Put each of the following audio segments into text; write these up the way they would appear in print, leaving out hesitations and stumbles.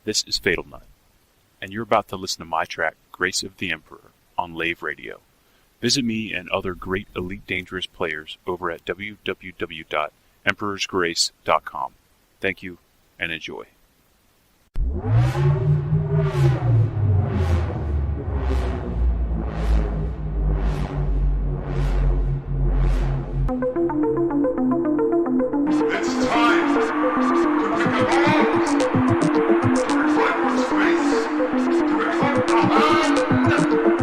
This is Fatal Nut, and you're about to listen to my track, Grace of the Emperor, on Lave Radio. Visit me and other great Elite Dangerous players over at www.emperorsgrace.com. Thank you, and enjoy. It's time to pick up arms, to reflect one's face, to reflect the hand of the Emperor.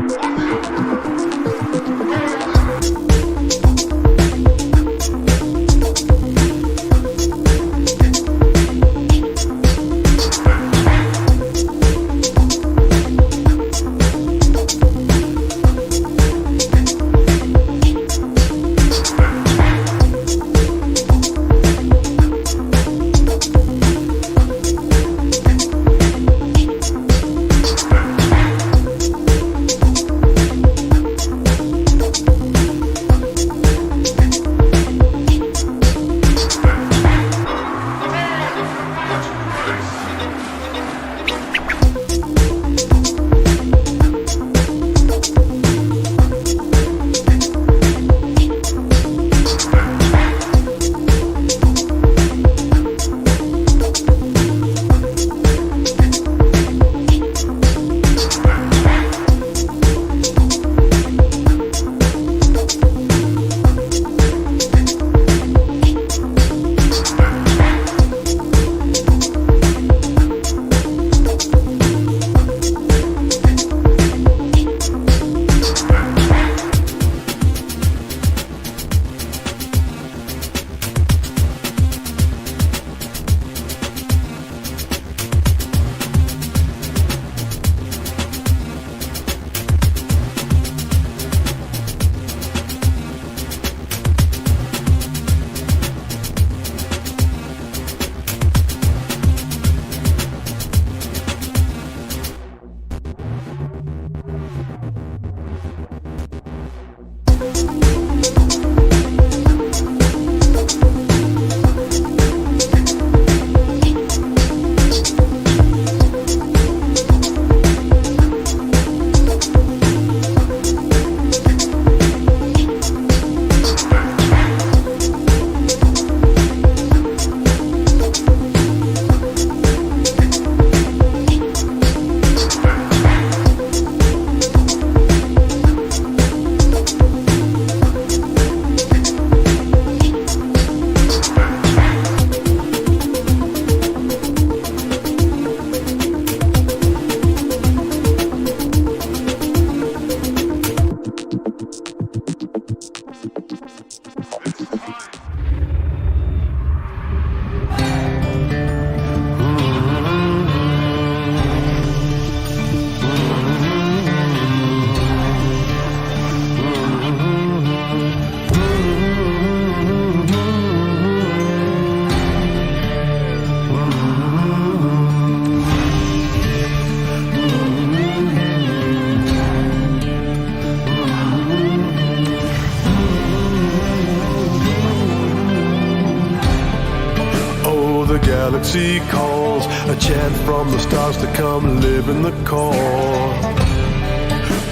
Galaxy calls, a chant from the stars to come live in the core.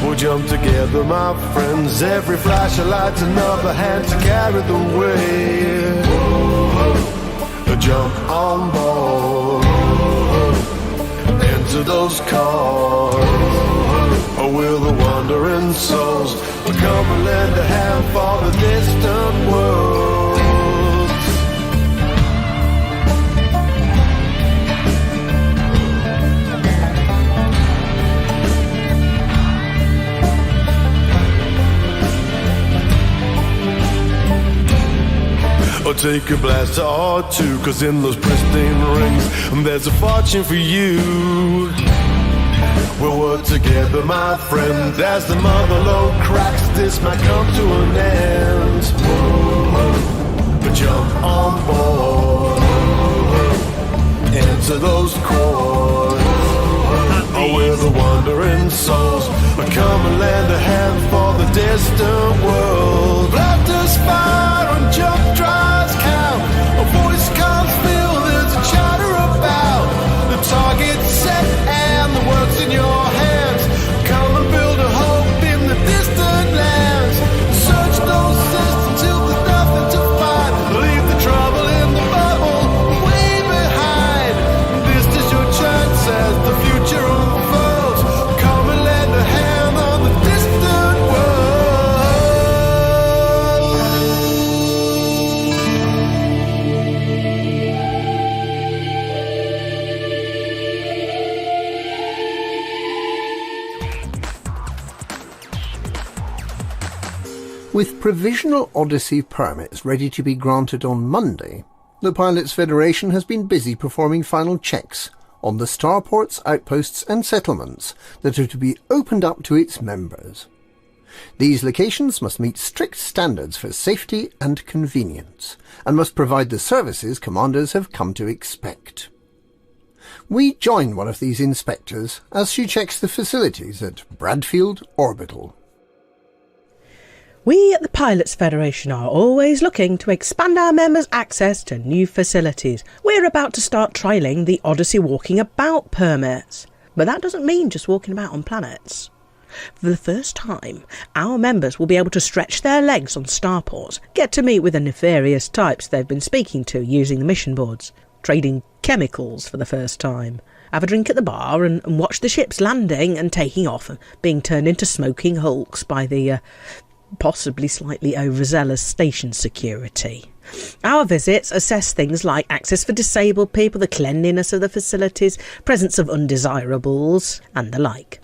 We'll jump together, my friends. Every flash of light's another hand to carry the way. Jump on board, into those cars. Will the wandering souls come and lend a hand for the distant world? Or take a blast or two, 'cause in those pristine rings there's a fortune for you. We'll work together, my friend, as the mother lode cracks. This might come to an end. Jump on board, into those chords. Oh, with the wandering souls, come and lend a hand for the distant world. Laughter's fire and jump drives count. A voice comes filled, there's a chatter about the target set. With provisional Odyssey permits ready to be granted on Monday, the Pilots Federation has been busy performing final checks on the starports, outposts and settlements that are to be opened up to its members. These locations must meet strict standards for safety and convenience, and must provide the services commanders have come to expect. We join one of these inspectors as she checks the facilities at Bradfield Orbital. We at the Pilots Federation are always looking to expand our members' access to new facilities. We're about to start trialling the Odyssey Walking About permits. But that doesn't mean just walking about on planets. For the first time, our members will be able to stretch their legs on starports, get to meet with the nefarious types they've been speaking to using the mission boards, trading chemicals for the first time, have a drink at the bar and watch the ships landing and taking off and being turned into smoking hulks by the possibly slightly overzealous station security. Our visits assess things like access for disabled people, the cleanliness of the facilities, presence of undesirables, and the like.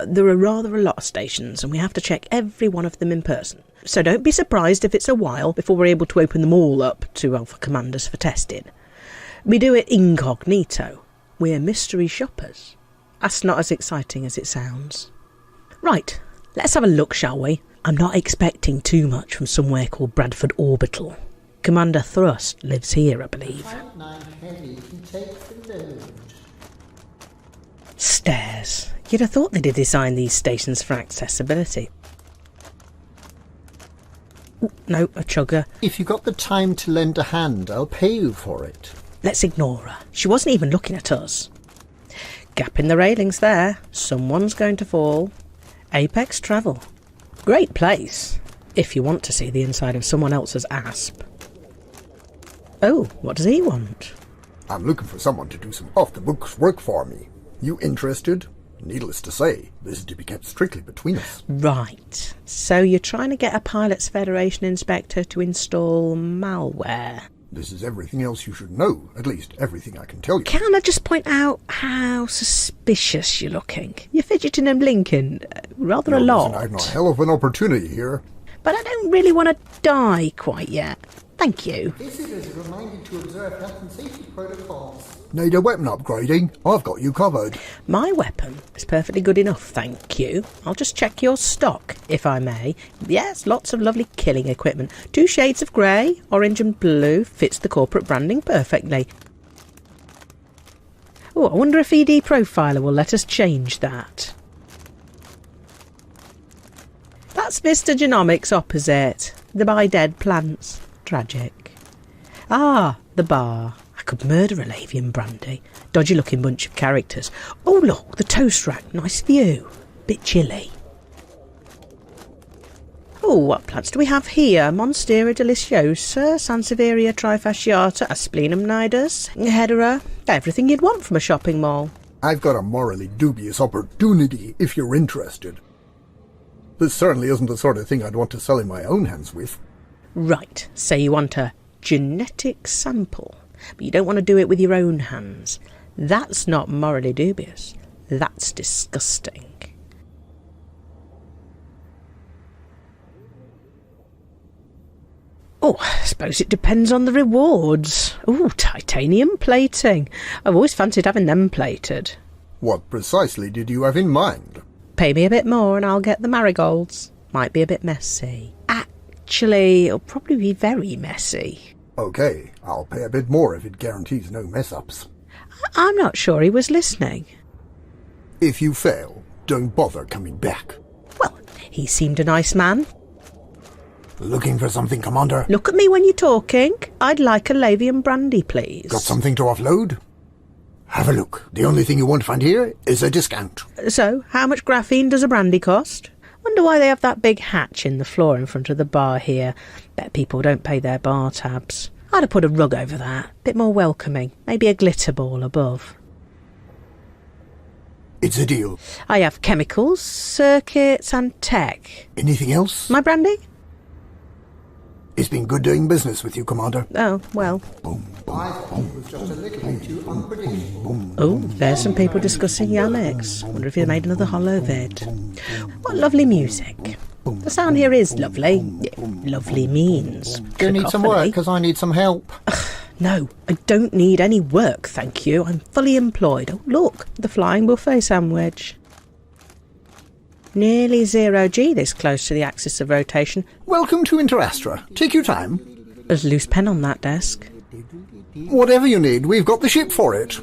There are rather a lot of stations, and we have to check every one of them in person. So don't be surprised if it's a while before we're able to open them all up to Alpha Commanders for testing. We do it incognito. We're mystery shoppers. That's not as exciting as it sounds. Right, let's have a look, shall we? I'm not expecting too much from somewhere called Bradford Orbital. Commander Thrust lives here, I believe. Stairs. You'd have thought they'd have designed these stations for accessibility. Ooh, no, a chugger. If you got the time to lend a hand, I'll pay you for it. Let's ignore her. She wasn't even looking at us. Gap in the railings there. Someone's going to fall. Apex Travel. Great place, if you want to see the inside of someone else's asp. Oh, what does he want? I'm looking for someone to do some off-the-books work for me. You interested? Needless to say, this is to be kept strictly between us. Right. So you're trying to get a Pilots Federation inspector to install malware. This is everything else you should know, at least everything I can tell you. Can I just point out how suspicious you're looking? You're fidgeting and blinking rather a lot. Listen, I've no hell of an opportunity here. But I don't really want to die quite yet. Thank you. Visitors are reminded to observe health and safety protocols. Need a weapon upgrading? I've got you covered. My weapon is perfectly good enough, thank you. I'll just check your stock, if I may. Yes, lots of lovely killing equipment. 2 shades of grey, orange and blue. Fits the corporate branding perfectly. Oh, I wonder if ED Profiler will let us change that. That's Vista Genomics opposite. The buy dead plants. Tragic. Ah, the bar. I could murder a Lave and brandy. Dodgy looking bunch of characters. Oh look, the toast rack. Nice view. Bit chilly. Oh, what plants do we have here? Monstera deliciosa, Sansevieria trifasciata, Asplenum nidus, Hedera. Everything you'd want from a shopping mall. I've got a morally dubious opportunity, if you're interested. This certainly isn't the sort of thing I'd want to sell in my own hands with. Right, so you want a genetic sample, but you don't want to do it with your own hands. That's not morally dubious. That's disgusting. Oh, I suppose it depends on the rewards. Oh, titanium plating. I've always fancied having them plated. What precisely did you have in mind? Pay me a bit more and I'll get the marigolds. Might be a bit messy. Actually, it'll probably be very messy. Okay, I'll pay a bit more if it guarantees no mess-ups. I'm not sure he was listening. If you fail, don't bother coming back. Well, he seemed a nice man. Looking for something, Commander? Look at me when you're talking. I'd like a Lave and brandy, please. Got something to offload? Have a look. The only thing you won't find here is a discount. So, how much graphene does a brandy cost? Wonder why they have that big hatch in the floor in front of the bar here. Bet people don't pay their bar tabs. I'd have put a rug over that. Bit more welcoming. Maybe a glitter ball above. It's a deal. I have chemicals, circuits and tech. Anything else? My brandy? It's been good doing business with you, Commander. Oh, well. Boom, boom, I thought it was just a little bit too unpredictable. Oh, there's some people discussing Yamex. Wonder if he made another hollow vid. What lovely music. The sound here is lovely. Lovely means. Do you need some work? Because I need some help. No, I don't need any work, thank you. I'm fully employed. Oh, look, the flying buffet sandwich. Nearly 0G this close to the axis of rotation. Welcome to Interastra. Take your time. There's a loose pen on that desk. Whatever you need, we've got the ship for it.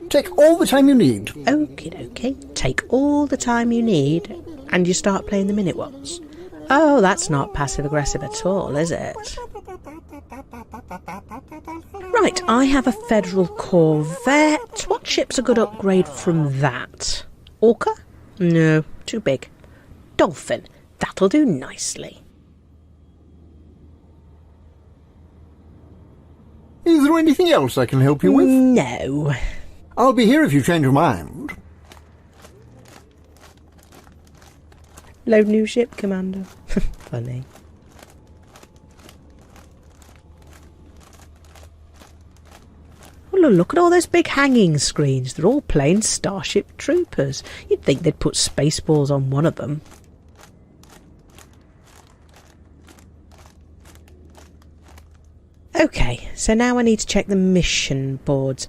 Take all the time you need. Okie dokie. Take all the time you need, and you start playing the minute waltz. Oh, that's not passive-aggressive at all, is it? Right, I have a Federal Corvette. What ship's a good upgrade from that? Orca? No, too big. Dolphin. That'll do nicely. Is there anything else I can help you with? No. I'll be here if you change your mind. Load new ship, Commander. Funny. Oh, look at all those big hanging screens. They're all playing Starship Troopers. You'd think they'd put Spaceballs on one of them. Okay, so now I need to check the mission boards.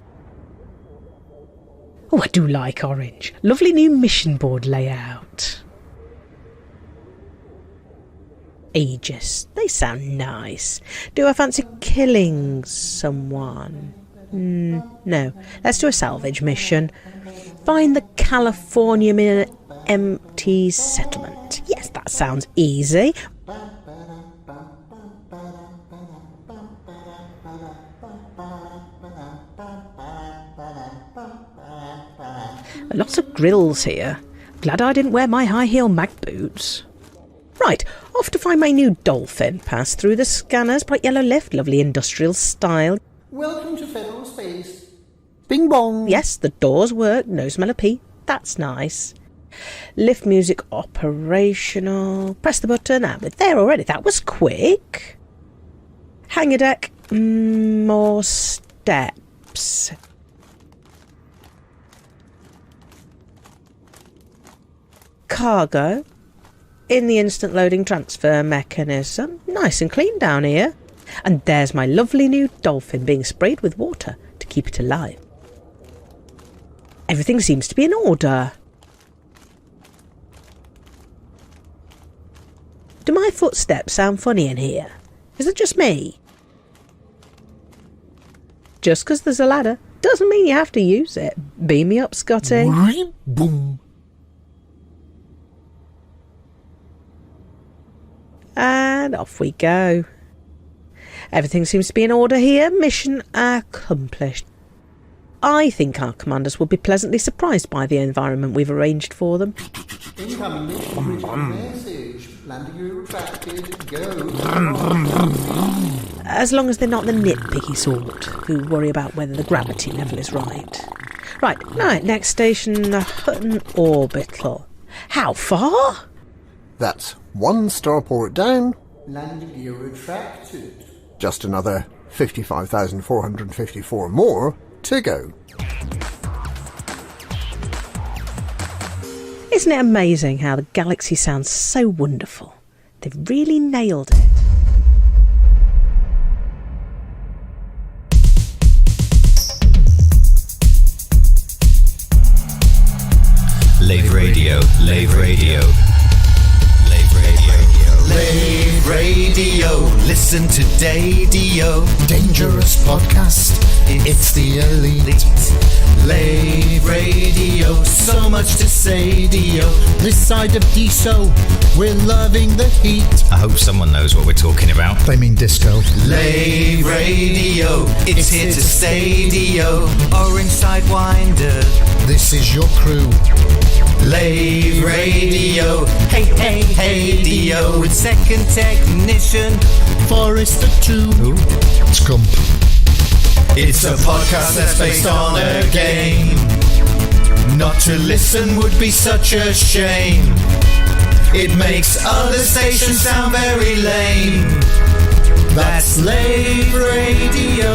Oh, I do like orange. Lovely new mission board layout. Aegis. They sound nice. Do I fancy killing someone? No. Let's do a salvage mission. Find the Californium in an empty settlement. Yes, that sounds easy. Lots of grills here. Glad I didn't wear my high-heel mag boots. Right, off to find my new Dolphin. Pass through the scanners, bright yellow lift, lovely industrial style. Welcome to Federal Space. Bing bong. Yes, the doors work, no smell of pee. That's nice. Lift music operational. Press the button, and we're there already. That was quick. Hangar deck. More steps. Cargo. In the instant loading transfer mechanism. Nice and clean down here. And there's my lovely new Dolphin being sprayed with water to keep it alive. Everything seems to be in order. Do my footsteps sound funny in here? Is it just me? Just because there's a ladder doesn't mean you have to use it. Beam me up, Scotty. Boom. And off we go. Everything seems to be in order here. Mission accomplished. I think our commanders will be pleasantly surprised by the environment we've arranged for them. Incoming mission message. Landing gear retracted. Go. As long as they're not the nitpicky sort who worry about whether the gravity level is right. Right, next station, Hutton Orbital. How far? That's one starport down. Landing gear retracted. Just another 55,454 more to go. Isn't it amazing how the galaxy sounds so wonderful? They've really nailed it. Lave Radio, Lave Radio. Lave Radio. Lave Radio, listen to Day-Dio. Dangerous podcast. It's the elite. Lave Radio, so much to say, Dio. This side of Diso, we're loving the heat. I hope someone knows what we're talking about. They mean disco. Lave Radio, it's here to stay, Dio. Orange Sidewinder. This is your crew. Lave Radio, hey, hey, hey, Dio. It's second technician. Forrester 2. Scump. It's a podcast that's based on a game. Not to listen would be such a shame. It makes other stations sound very lame. That's Lave Radio.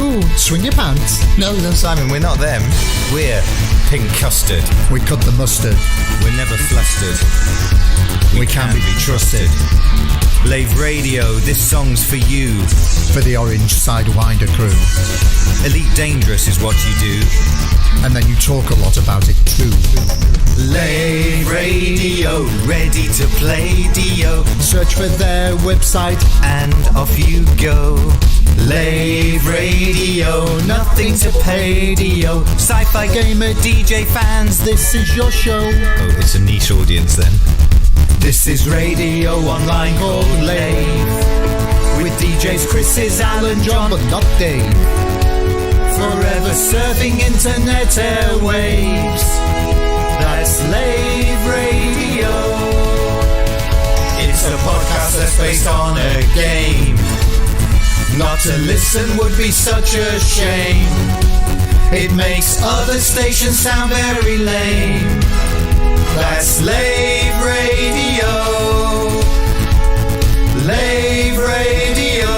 Ooh, swing your pants. No, Simon, we're not them. We're pink custard. We cut the mustard. We're never flustered. We can be trusted. Lave Radio, this song's for you. For the Orange Sidewinder crew. Elite Dangerous is what you do. And then you talk a lot about it too. Lave Radio, ready to play Dio. Search for their website And off you go. Lave Radio, nothing to pay Dio. Sci-fi gamer DJ fans, This is your show. Oh, it's a niche audience then. This is radio online called Lave. With DJs Chris's Alan John, But not Dave. forever surfing internet airwaves. That's Lave Radio. It's a podcast that's based on a game. Not to listen would be such a shame. It makes other stations sound very lame. That's Lave Radio. Lave Radio.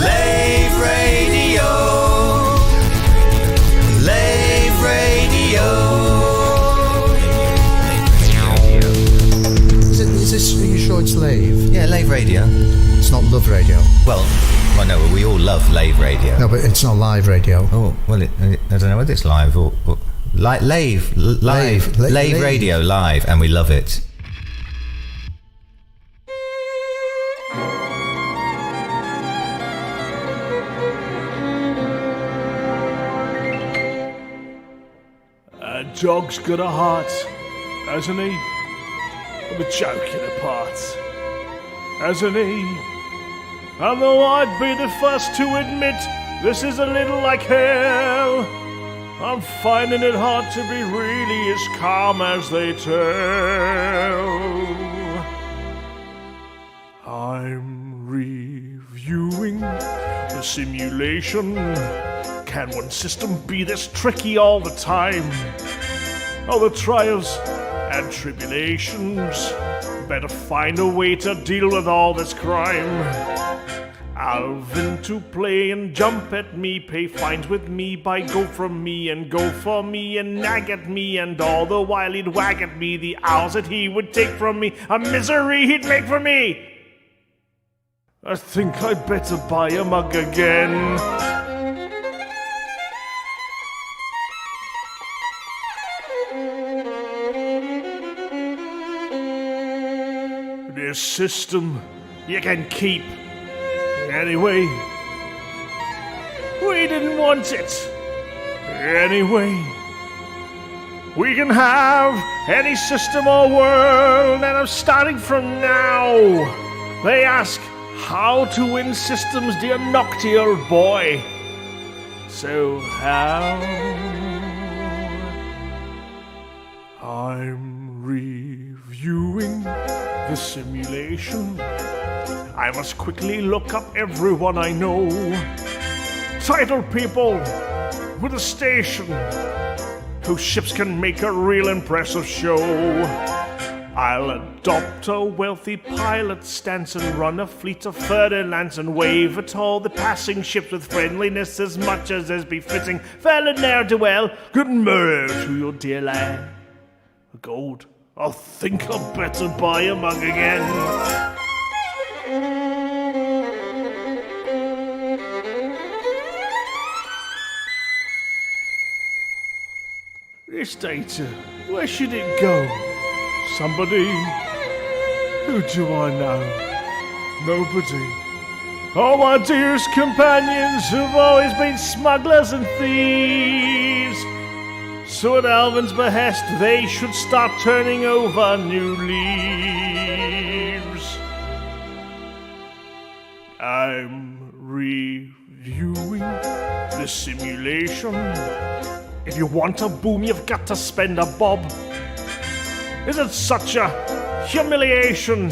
Lave Radio. Lave Radio. Is this, are you sure it's Lave? Yeah, Lave Radio. It's not Love Radio. Well, no, we all love Lave Radio. No, but it's not live radio. Oh, well, I don't know whether it's live or Lave Radio live, and we love it. A dog's got a heart, hasn't he? I'm joking apart, hasn't he? And though I'd be the first to admit this is a little like hell, I'm finding it hard to be really as calm as they tell. I'm reviewing the simulation. Can one system be this tricky all the time? All the trials and tribulations. Better find a way to deal with all this crime. Alvin to play and jump at me, pay fines with me, buy go from me and go for me and nag at me, and all the while he'd wag at me the hours that he would take from me, a misery he'd make for me. I think I'd better buy a mug again. This system you can keep. Anyway, we didn't want it. Anyway, we can have any system or world, and I'm starting from now. They ask how to win systems, dear nocturnal boy. So how? I'm reviewing the simulation. I must quickly look up everyone I know. Title people with a station whose ships can make a real impressive show. I'll adopt a wealthy pilot stance and run a fleet of Ferdinands and wave at all the passing ships with friendliness as much as is befitting. Fellow ne'er-do-well, good morrow to your dear lad. Gold, I think I'd better buy a mug again. This data, where should it go? Somebody? Who do I know? Nobody. All my dearest companions have always been smugglers and thieves. So at Alvin's behest, they should start turning over new leaves. I'm reviewing the simulation. If you want a boom, you've got to spend a bob. Is it such a humiliation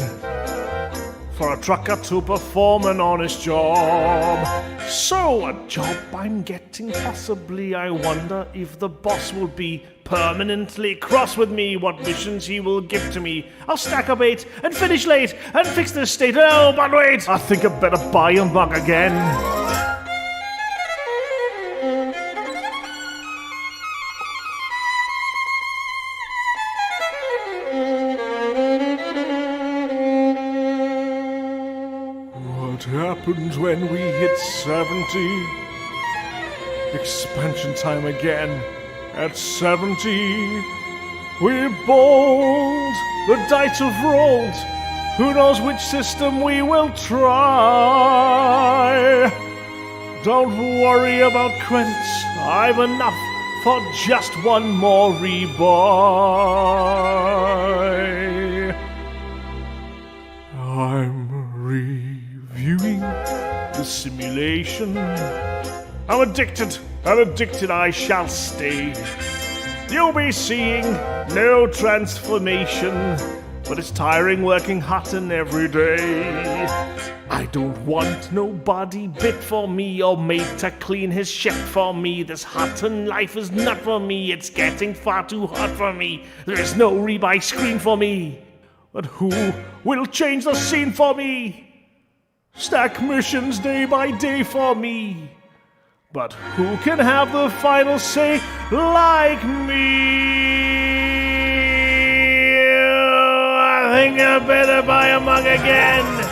for a trucker to perform an honest job? So, a job I'm getting, possibly. I wonder if the boss will be permanently cross with me, what missions he will give to me. I'll stack a bait and finish late and fix this state. Oh, but wait, I think I'd better buy a mug again. happens when we hit 70? Expansion time again. At 70, we're bold. The dice have rolled. Who knows which system we will try? Don't worry about credits. I've enough for just one more rebuy. I'm reviewing the simulation. I'm addicted, I shall stay. You'll be seeing no transformation, but it's tiring working hot and every day. I don't want nobody bit for me or made to clean his shit for me. This hottin' life is not for me, it's getting far too hot for me. There's no rebuy screen for me, but who will change the scene for me? Stack missions day by day for me, but who can have the final say like me? I think I better buy a mug again.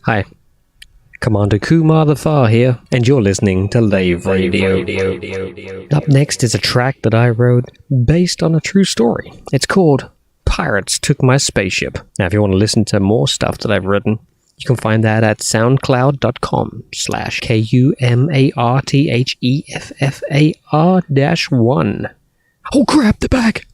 Hi, Commander Kumar the Far here, and you're listening to Lave Radio. Up next is a track that I wrote based on a true story. It's called Pirates Took My Spaceship. Now, if you want to listen to more stuff that I've written, you can find that at soundcloud.com/KUMARTHEFFAR-1. Oh crap, the bag!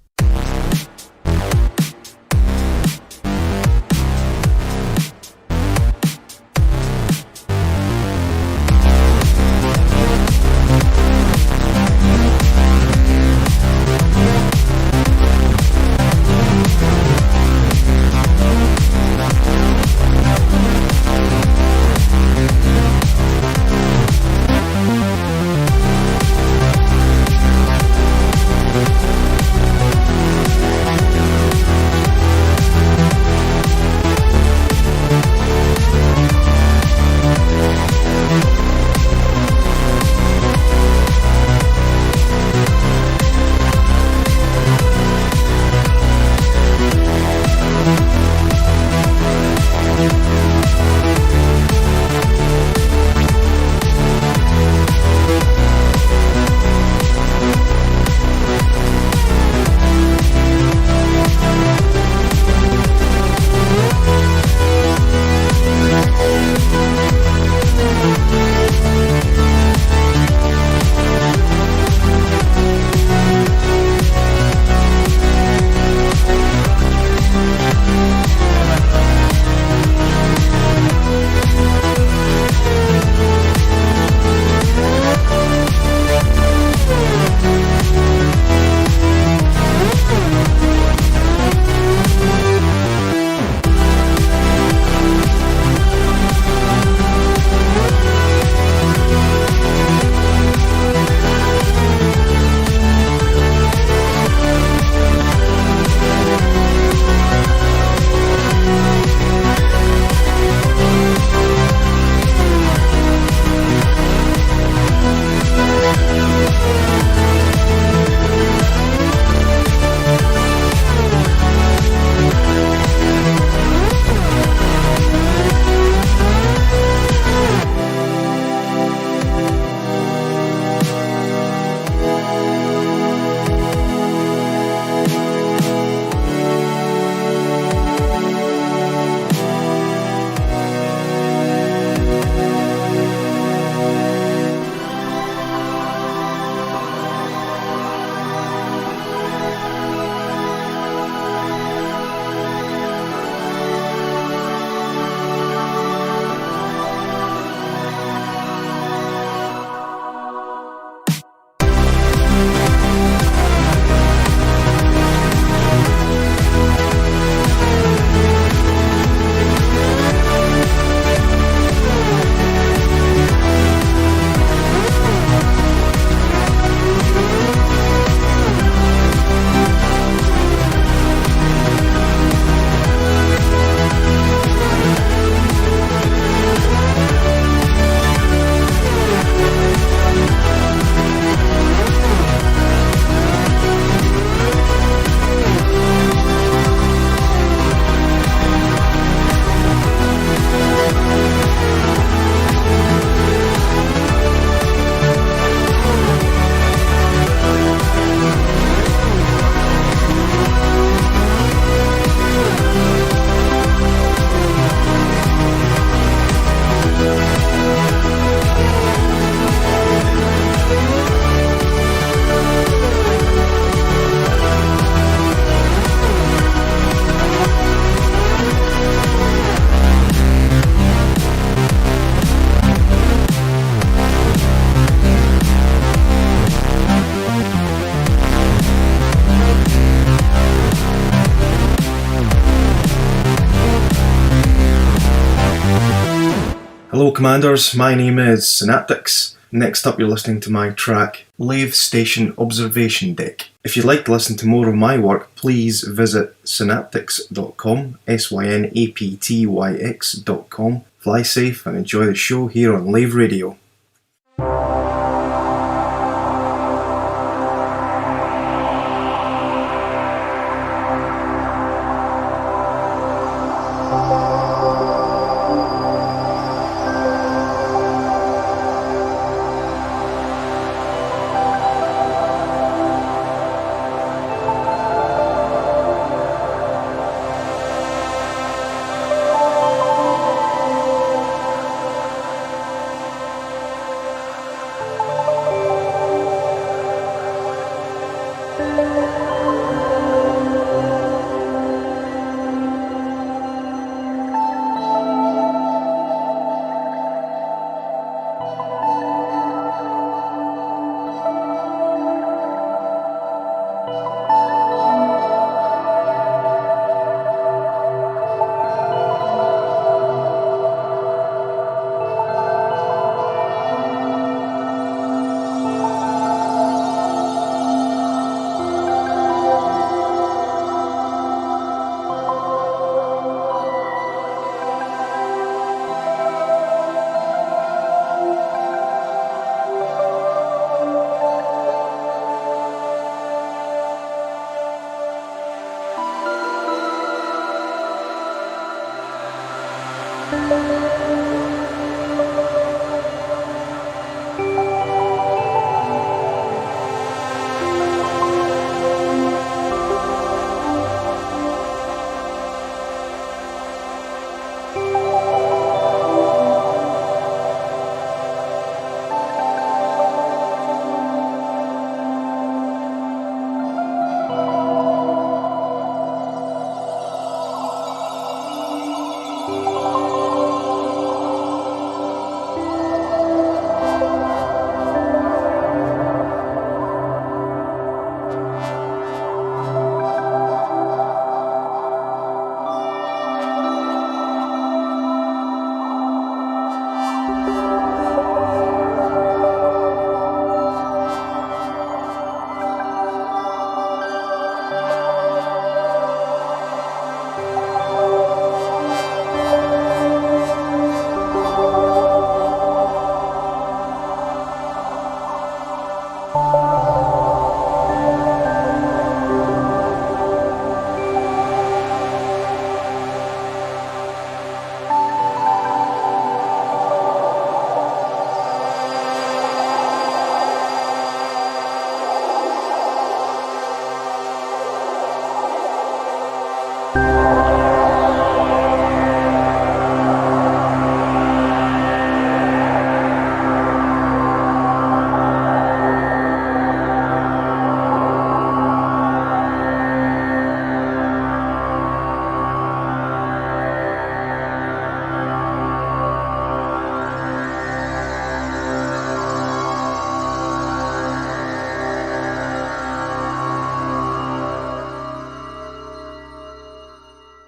Hello Commanders, my name is Synaptics. Next up you're listening to my track, Lave Station Observation Deck. If you'd like to listen to more of my work, please visit synaptics.com, synaptyx.com. Fly safe and enjoy the show here on Lave Radio.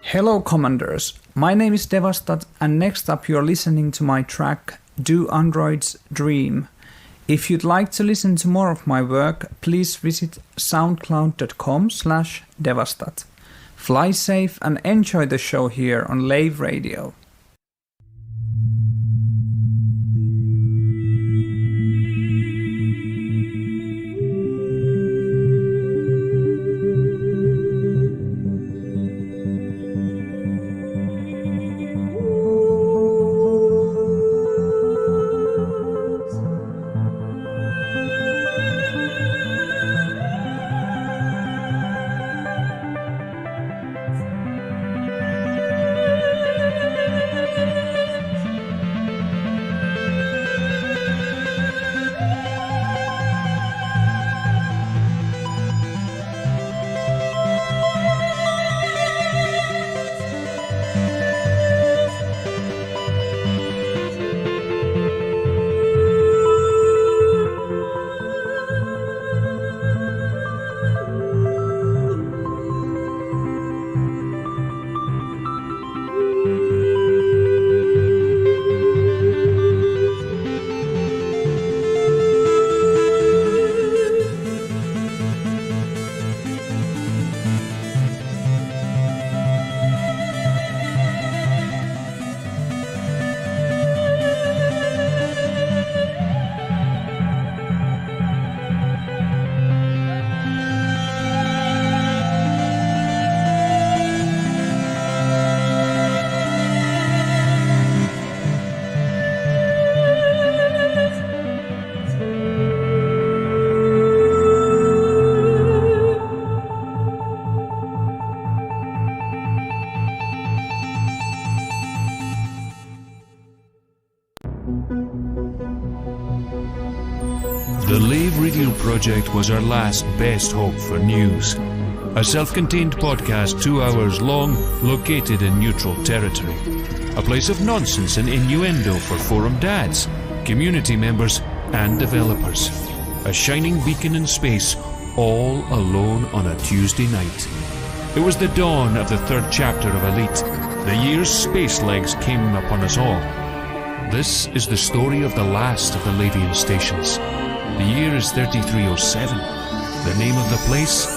Hello, Commanders. My name is Devastat, and next up you're listening to my track, Do Androids Dream? If you'd like to listen to more of my work, please visit soundcloud.com/Devastat. Fly safe and enjoy the show here on Lave Radio. The Lave Radio Project was our last best hope for news. A self-contained podcast 2 hours long, located in neutral territory. A place of nonsense and innuendo for forum dads, community members and developers. A shining beacon in space, all alone on a Tuesday night. It was the dawn of the 3rd chapter of Elite. The year's space legs came upon us all. This is the story of the last of the Lavian stations. The year is 3307. The name of the place?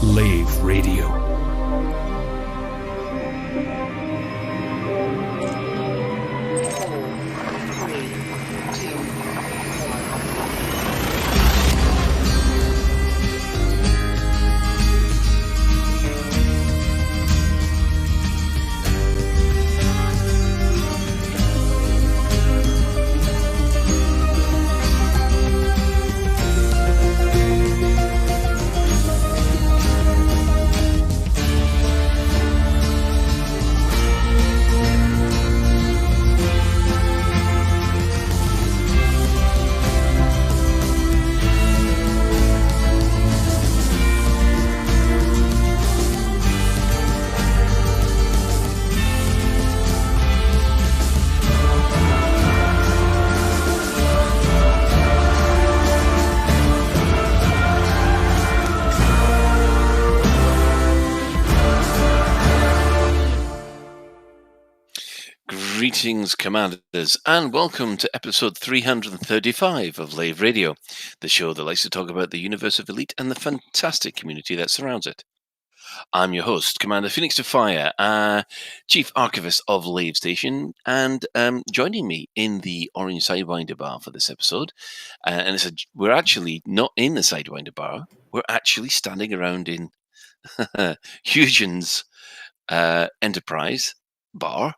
Lave Radio. Greetings, Commanders, and welcome to episode 335 of Lave Radio, the show that likes to talk about the universe of Elite and the fantastic community that surrounds it. I'm your host, Commander Phoenix to Fire, Chief Archivist of Lave Station, and joining me in the Orange Sidewinder Bar for this episode, we're actually not in the Sidewinder Bar, we're actually standing around in Hugin's Enterprise Bar,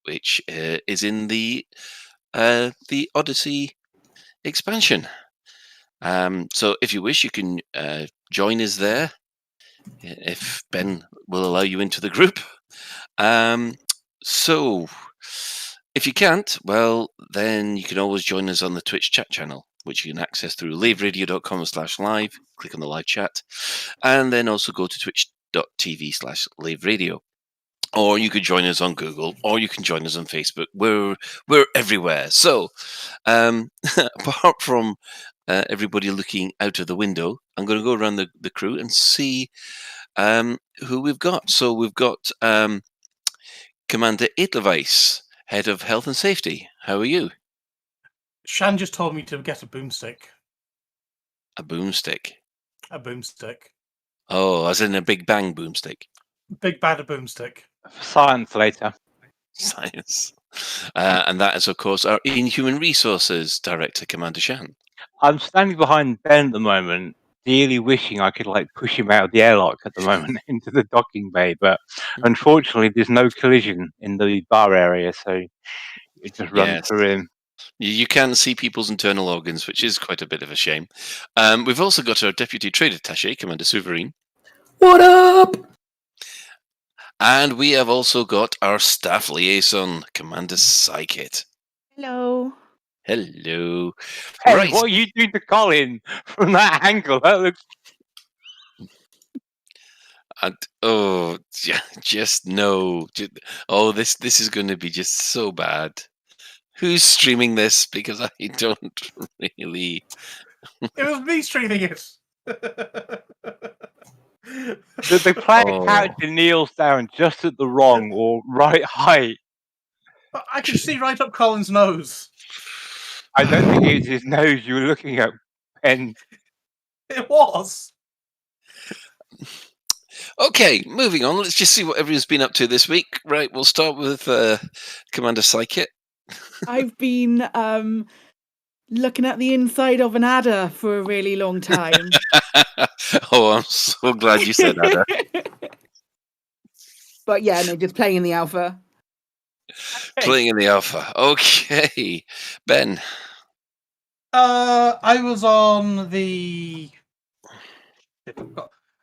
which is in the Odyssey expansion. So if you wish, you can join us there, if Ben will allow you into the group. So if you can't, well, then you can always join us on the Twitch chat channel, which you can access through laveradio.com/live, click on the live chat, and then also go to twitch.tv/laveradio. Or you could join us on Google, or you can join us on Facebook. We're everywhere. So, apart from everybody looking out of the window, I'm going to go around the crew and see who we've got. So we've got Commander Edelweiss, Head of Health and Safety. How are you? Shan just told me to get a boomstick. A boomstick? A boomstick. Oh, as in a Big Bang boomstick? Big bad a boomstick. Science later. Science. And that is, of course, our Inhuman Resources Director, Commander Shan. I'm standing behind Ben at the moment, dearly wishing I could push him out of the airlock at the moment into the docking bay, but unfortunately there's no collision in the bar area, so it just runs through him. You can see people's internal organs, which is quite a bit of a shame. We've also got our Deputy Trade Attaché, Commander Souverain. What up? And we have also got our Staff Liaison, Commander Psykit. Hello. Hello. Hey, Right. what are you doing to Colin from that angle? That looks... And, oh, just no. Oh, this is going to be just so bad. Who's streaming this? Because I don't really... It was me streaming it. The player character kneels down just at the wrong or right height. I could see right up Colin's nose. I don't think it was his nose you were looking at, Ben. It was. Okay, moving on. Let's just see what everyone's been up to this week. Right, we'll start with Commander Psykit. I've been looking at the inside of an adder for a really long time. Oh, I'm so glad you said that. But yeah, no, just playing in the alpha. Playing in the alpha. Okay. Ben. I was on the...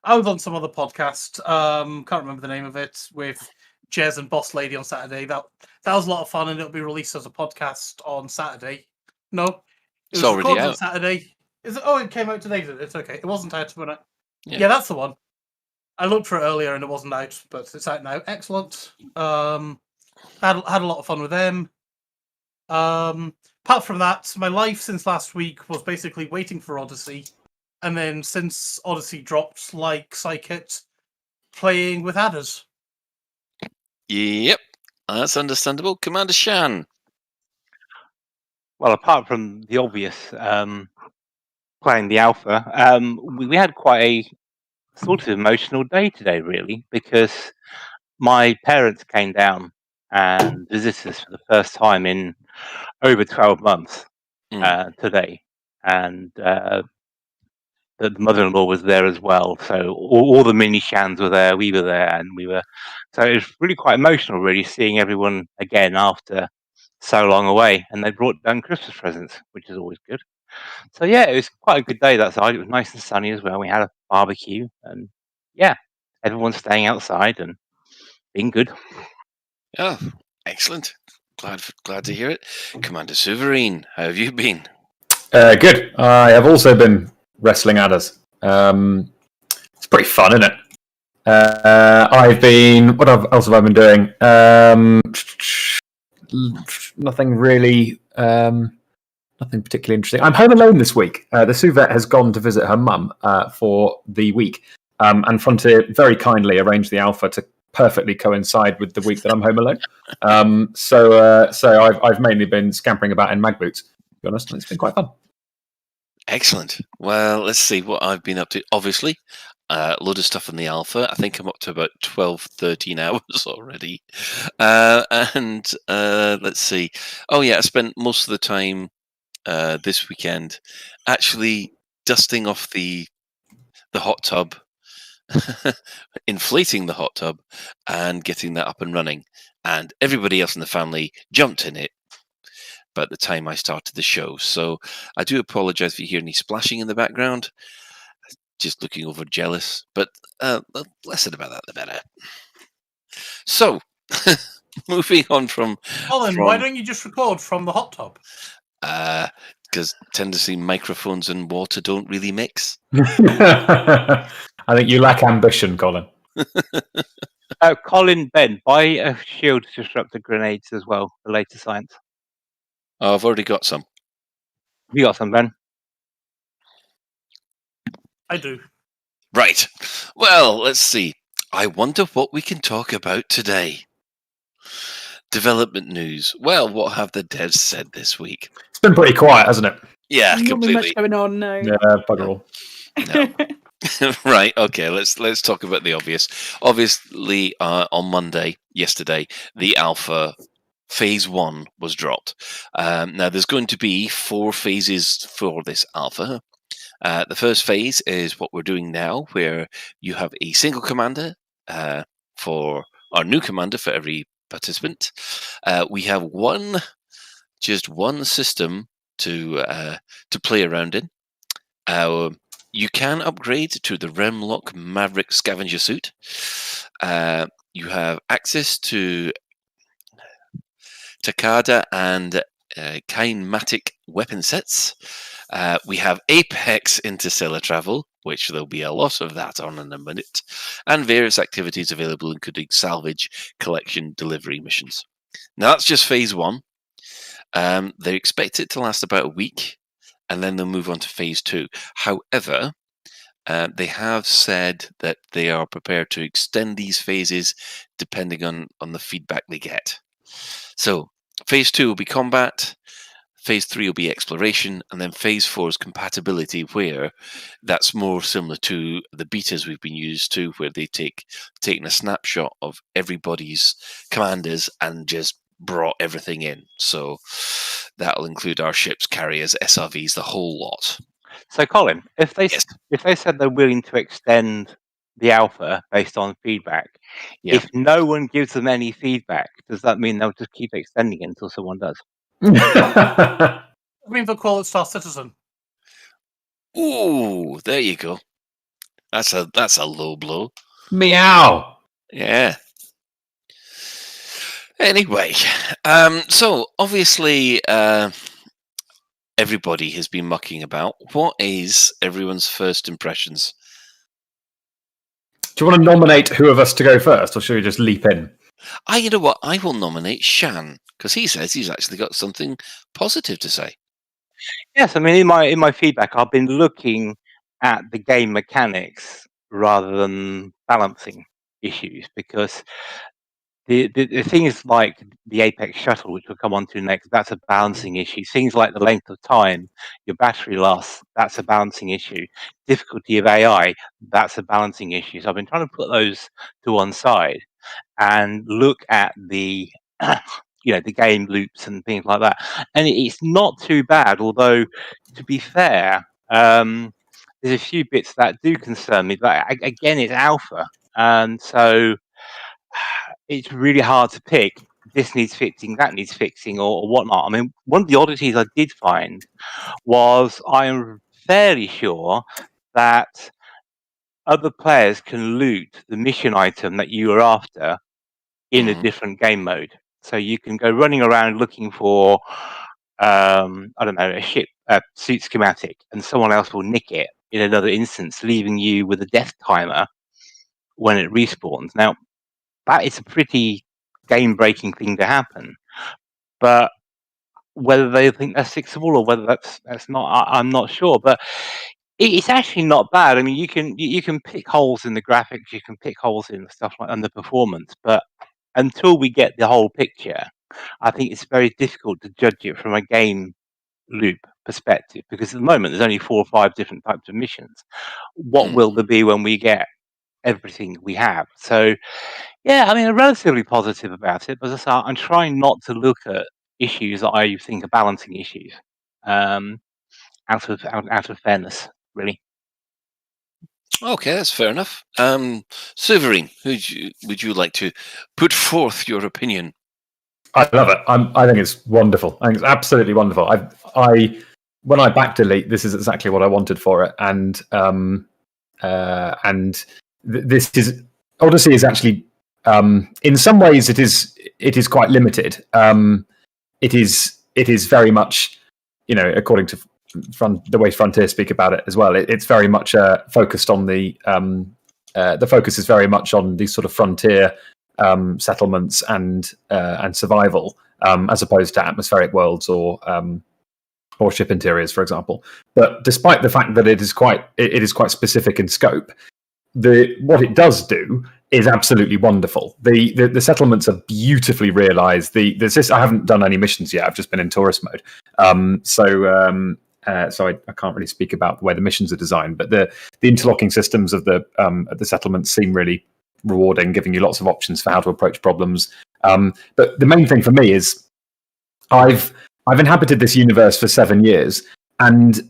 I was on some other podcast. Can't remember the name of it, with Jez and Boss Lady on Saturday. That was a lot of fun, and it'll be released as a podcast on Saturday. No, it was already recorded out. on Saturday. Is it? Oh, it came out today. It's okay. It wasn't out when I. Yeah. Yeah, that's the one. I looked for it earlier and it wasn't out, but it's out now. Excellent. Had a lot of fun with them. Apart from that, my life since last week was basically waiting for Odyssey, and then since Odyssey dropped, like Psykit, playing with adders. Yep, that's understandable. Commander Shan. Well, apart from the obvious, playing the alpha, we had quite a sort of emotional day today, really, because my parents came down and visited us for the first time in over 12 months today. And the mother-in-law was there as well. So all the mini Shans were there, we were there, and so it was really quite emotional, really, seeing everyone again after so long away. And they brought down Christmas presents, which is always good. So yeah, it was quite a good day that side. It was nice and sunny as well. We had a barbecue, and yeah, everyone's staying outside and being good. Oh, excellent. Glad to hear it. Commander Souverain, how have you been? Good. I have also been wrestling adders. It's pretty fun, isn't it? I've been... What else have I been doing? Nothing really... Nothing particularly interesting. I'm home alone this week. The Suvet has gone to visit her mum for the week, and Frontier very kindly arranged the alpha to perfectly coincide with the week that I'm home alone. So I've mainly been scampering about in mag boots, to be honest, and it's been quite fun. Excellent. Well, let's see what I've been up to. Obviously, a load of stuff in the alpha. I think I'm up to about 12, 13 hours already. And let's see. Oh, yeah, I spent most of the time this weekend actually dusting off the hot tub, inflating the hot tub, and getting that up and running. And everybody else in the family jumped in it by the time I started the show. So I do apologize if you hear any splashing in the background. Just looking over jealous, but less said about that, the better. So, moving on from... Colin, why don't you just record from the hot tub? Because tendency microphones and water don't really mix. I think you lack ambition, Colin. Colin, Ben, buy a shield disruptor grenades as well for later science. Oh, I've already got some. You got some, Ben? I do. Right. Well, let's see. I wonder what we can talk about today. Development news. Well, what have the devs said this week? It's been pretty quiet, hasn't it? Yeah, Not completely. much going on, no. Yeah, bugger all. No. Right, okay, let's talk about the obvious. Obviously, on Monday, yesterday, the alpha phase 1 was dropped. Now, there's going to be 4 phases for this alpha. The first phase is what we're doing now, where you have a single commander for our new commander for every participant. We have just one system to play around in. You can upgrade to the Remlock Maverick Scavenger Suit. You have access to Takada and Kinematic weapon sets. We have Apex interstellar travel, which there'll be a lot of that on in a minute, and various activities available, including salvage, collection, delivery missions. Now, that's just phase 1. They expect it to last about a week, and then they'll move on to phase 2. However, they have said that they are prepared to extend these phases depending on the feedback they get. So, phase 2 will be combat, phase 3 will be exploration, and then phase 4 is compatibility, where that's more similar to the betas we've been used to, where they taken a snapshot of everybody's commanders and just brought everything in. So that'll include our ships, carriers, SRVs, the whole lot. So, Colin, if they said they're willing to extend the alpha based on feedback, if no one gives them any feedback, does that mean they'll just keep extending it until someone does? I mean, they'll call it Star Citizen. Ooh, there you go. That's a low blow. Meow. Yeah. Anyway, so obviously everybody has been mucking about. What is everyone's first impressions? Do you want to nominate who of us to go first, or should we just leap in? You know what? I will nominate Shan, because he says he's actually got something positive to say. Yes, I mean, in my feedback, I've been looking at the game mechanics rather than balancing issues, because the things like the Apex shuttle, which we'll come on to next, that's a balancing issue. Things like the length of time, your battery loss, that's a balancing issue. Difficulty of AI, that's a balancing issue. So I've been trying to put those to one side and look at the the game loops and things like that. And it's not too bad, although, to be fair, there's a few bits that do concern me. But again, it's alpha, and so it's really hard to pick. This needs fixing, that needs fixing, or whatnot. I mean, one of the oddities I did find was I am fairly sure that other players can loot the mission item that you are after in a different game mode. So you can go running around looking for, I don't know, a ship, a suit schematic, and someone else will nick it in another instance, leaving you with a death timer when it respawns. Now, that is a pretty game-breaking thing to happen, but whether they think that's fixable or whether that's not, I'm not sure. But it's actually not bad. I mean, you can pick holes in the graphics, you can pick holes in stuff like and the performance, but until we get the whole picture, I think it's very difficult to judge it from a game loop perspective, because at the moment there's only 4 or 5 different types of missions. What will there be when we get everything we have? So, yeah, I mean, I'm relatively positive about it, but as I say, I'm trying not to look at issues that I think are balancing issues, out of fairness, really. Okay, that's fair enough. Silverine, would you like to put forth your opinion? I love it. I think it's wonderful. I think it's absolutely wonderful. When I backed Elite, this is exactly what I wanted for it, and this is Odyssey is actually in some ways it is quite limited. It is very much, according to the way Frontier speak about it as well. It's very much focused on the focus is very much on these sort of frontier settlements and survival, as opposed to atmospheric worlds or ship interiors, for example. But despite the fact that it is quite specific in scope, what it does do is absolutely wonderful. The settlements are beautifully realised. I haven't done any missions yet. I've just been in tourist mode. So I can't really speak about the way the missions are designed. But the interlocking systems of the settlements seem really rewarding, giving you lots of options for how to approach problems. But the main thing for me is I've inhabited this universe for 7 years, and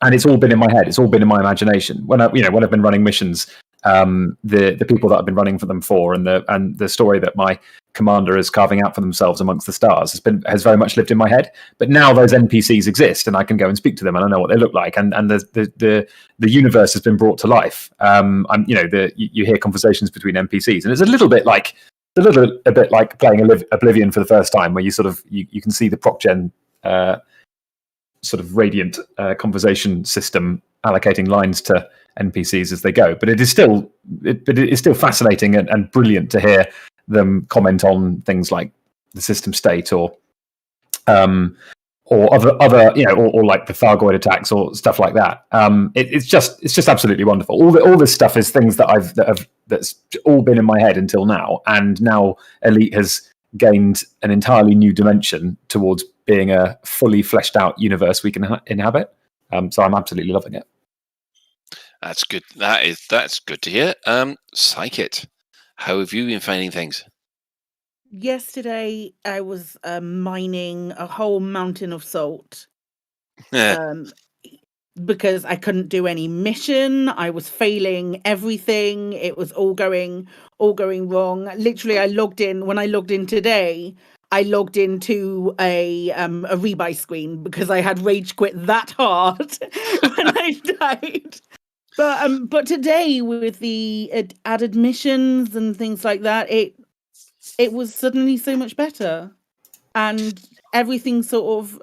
it's all been in my head. It's all been in my imagination. When I've been running missions, the people that I've been running for them for, and the story that my commander is carving out for themselves amongst the stars has very much lived in my head. But now those NPCs exist, and I can go and speak to them, and I know what they look like, and the universe has been brought to life. You hear conversations between NPCs, and it's a little bit like playing Oblivion for the first time, where you can see the ProcGen sort of radiant conversation system allocating lines to NPCs as they go. But it is still fascinating and brilliant to hear them comment on things like the system state or other or like the Thargoid attacks or stuff like that. It's just absolutely wonderful. All this stuff is things that's all been in my head until now, and now Elite has gained an entirely new dimension towards being a fully fleshed out universe we can inhabit. So I'm absolutely loving it. That's good. That's good to hear. Psychit, how have you been finding things? Yesterday, I was mining a whole mountain of salt because I couldn't do any mission. I was failing everything. It was all going wrong. Literally, when I logged in today, I logged into a rebuy screen because I had rage quit that hard when I died. But today, with the added missions and things like that, it was suddenly so much better, and everything sort of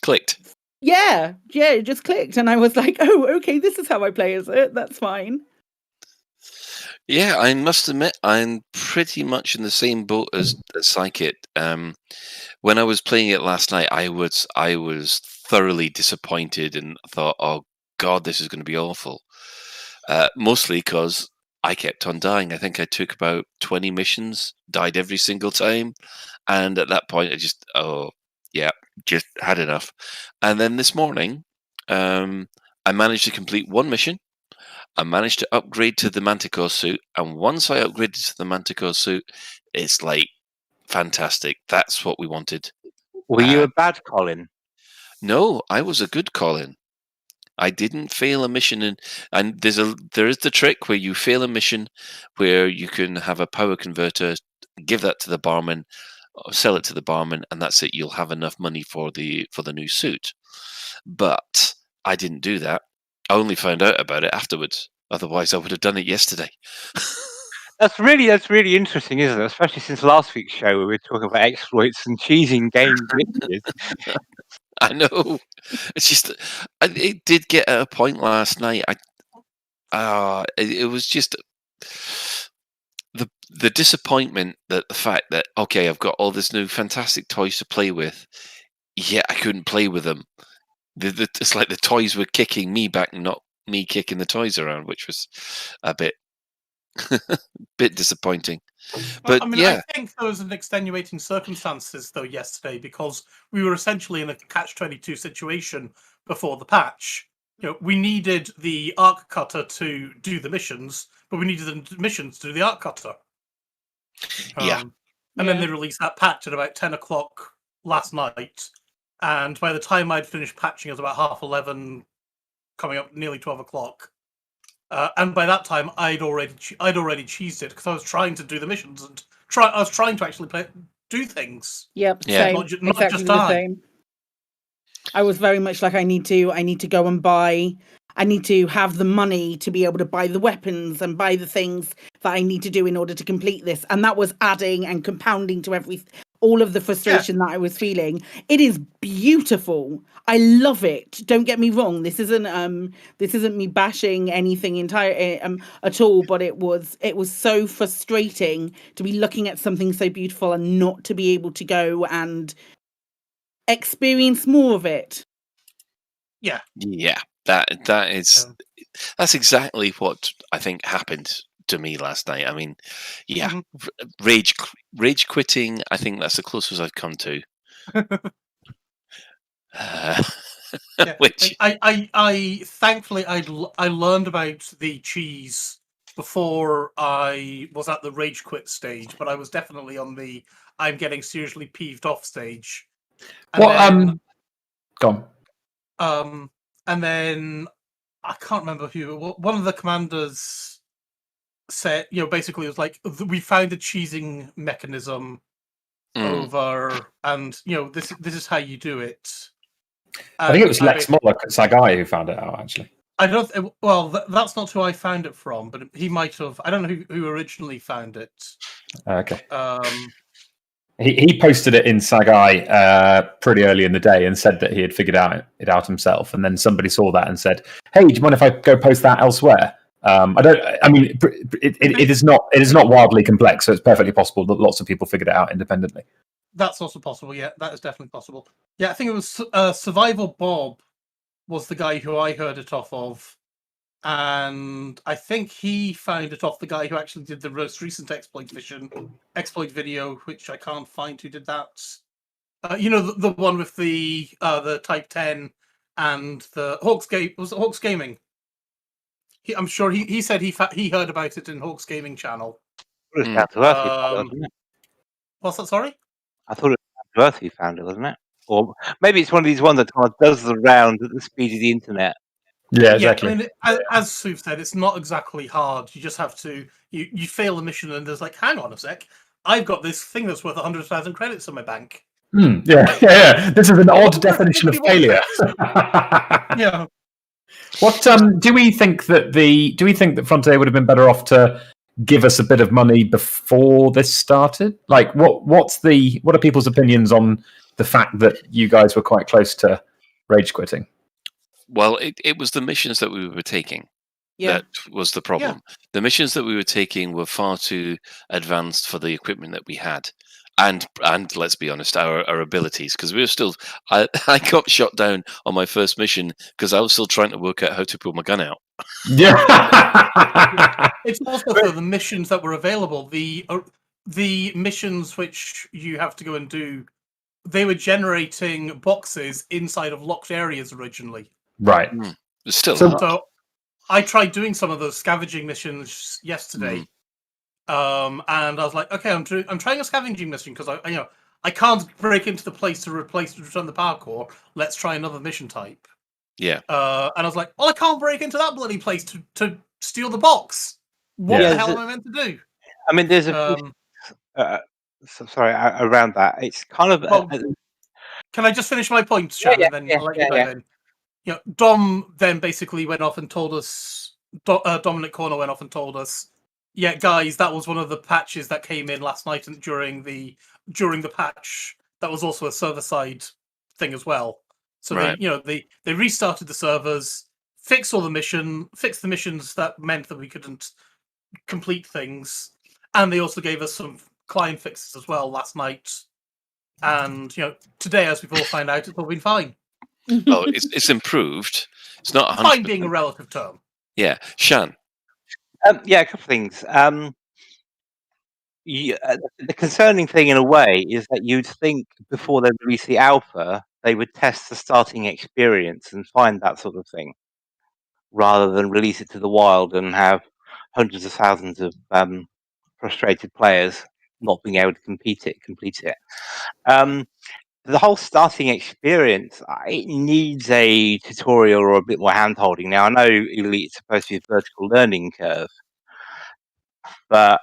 clicked. Yeah, it just clicked, and I was like, "Oh, okay, this is how I play as it. That's fine." Yeah, I must admit, I'm pretty much in the same boat as Psychit. When I was playing it last night, I was thoroughly disappointed and thought, "Oh God, this is going to be awful." Mostly because I kept on dying. I think I took about 20 missions, died every single time, and at that point, I just had enough. And then this morning, I managed to complete one mission. I managed to upgrade to the Manticore suit, and once I upgraded to the Manticore suit, it's like fantastic. That's what we wanted. Were you a bad Colin? No, I was a good Colin. I didn't fail a mission, and there is the trick where you fail a mission, where you can have a power converter, give that to the barman, or sell it to the barman, and that's it. You'll have enough money for the new suit. But I didn't do that. I only found out about it afterwards. Otherwise, I would have done it yesterday. That's really interesting, isn't it? Especially since last week's show where we were talking about exploits and cheesing game glitches. I know. It's just it did get at a point last night. It was just the disappointment that the fact that okay, I've got all this new fantastic toys to play with, yet I couldn't play with them. It's like the toys were kicking me back, not me kicking the toys around, which was a bit disappointing. But I think there was an extenuating circumstances though yesterday because we were essentially in a catch-22 situation before the patch. We needed the arc cutter to do the missions, but we needed the missions to do the arc cutter. And then they released that patch at about 10 o'clock last night. And by the time I'd finished patching, it was about 11:30, coming up nearly 12 o'clock. And by that time, I'd already cheesed it because I was trying to do the missions and I was trying to actually do things. Yep, same. Not Exactly just the die. same. I was very much like I need to go and buy. I need to have the money to be able to buy the weapons and buy the things that I need to do in order to complete this, and that was adding and compounding to all of the frustration that I was feeling. It is beautiful. I love it. Don't get me wrong. This isn't me bashing anything at all, but it was so frustrating to be looking at something so beautiful and not to be able to go and experience more of it. Yeah. Yeah. That's exactly what I think happened to me last night. I mean, yeah, rage quitting. I think that's the closest I've come to. Yeah. Which I thankfully I learned about the cheese before I was at the rage quit stage, but I was definitely on the I'm getting seriously peeved off stage. And then, Go and then I can't remember who. One of the commanders said, basically it was like, we found a cheesing mechanism over, and this is how you do it. I think it was Lex Moloch at Sagai who found it out, actually. I don't. Well, that's not who I found it from, but he might have. I don't know who originally found it. Okay. He posted it in Sagai pretty early in the day and said that he had figured it out himself. And then somebody saw that and said, "Hey, do you mind if I go post that elsewhere?" It is not wildly complex, so it's perfectly possible that lots of people figured it out independently. That's also possible. Yeah, that is definitely possible. Yeah, I think it was Survival Bob was the guy who I heard it off of, and I think he found it off the guy who actually did the most recent exploit video, which I can't find who did that. The one with the Type 10 and the Hawks Game. Was it Hawks Gaming? I'm sure he said he heard about it in Hawks Gaming channel. What's that? Sorry? I thought it was Worth who found it, wasn't it? Or maybe it's one of these ones that does the round at the speed of the internet. Yeah, exactly. I mean, as Sue said, it's not exactly hard. You just have to you fail a mission, and there's like, hang on a sec, I've got this thing that's worth 100,000 credits in my bank. Yeah. This is an odd definition of failure. Yeah. What do we think that Frontier would have been better off to give us a bit of money before this started? Like, what are people's opinions on the fact that you guys were quite close to rage quitting? Well, it was the missions that we were taking that was the problem. Yeah. The missions that we were taking were far too advanced for the equipment that we had. And let's be honest, our abilities, because we were still... I got shot down on my first mission because I was still trying to work out how to pull my gun out. Yeah. It's also for the missions that were available. The missions which you have to go and do, they were generating boxes inside of locked areas originally. Right. Still. So I tried doing some of those scavenging missions yesterday. And I was like, okay, I'm trying a scavenging mission because I can't break into the place to return the power core. Let's try another mission type. Yeah. And I was like, well, I can't break into that bloody place to steal the box. What the hell am I meant to do? I mean, there's sorry, around that. It's kind of. Can I just finish my point, Shannon, and then I'll let you dive in? Dom then basically went off and told us. Dominic Corner went off and told us, yeah, guys, that was one of the patches that came in last night, and during the patch, that was also a server-side thing as well. So they restarted the servers, fixed the missions that meant that we couldn't complete things, and they also gave us some client fixes as well last night. And today, as we've all found out, it's all been fine. Oh, it's improved. It's not 100%. Fine being a relative term. Yeah, Shan. A couple of things. The concerning thing, in a way, is that you'd think before they release the alpha, they would test the starting experience and find that sort of thing, rather than release it to the wild and have hundreds of thousands of frustrated players not being able to complete it. The whole starting experience, it needs a tutorial or a bit more hand-holding. Now, I know Elite's supposed to be a vertical learning curve, but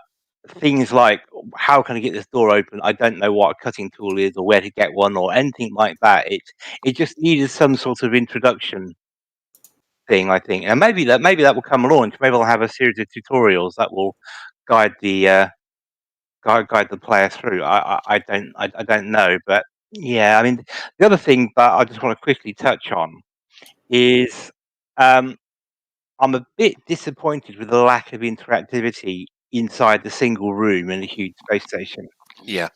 things like, how can I get this door open? I don't know what a cutting tool is or where to get one or anything like that. It just needed some sort of introduction thing, I think. And maybe that will come along. Maybe I'll have a series of tutorials that will guide the player through. I don't know, but yeah, I mean, the other thing that I just want to quickly touch on is I'm a bit disappointed with the lack of interactivity inside the single room in a huge space station. Yeah.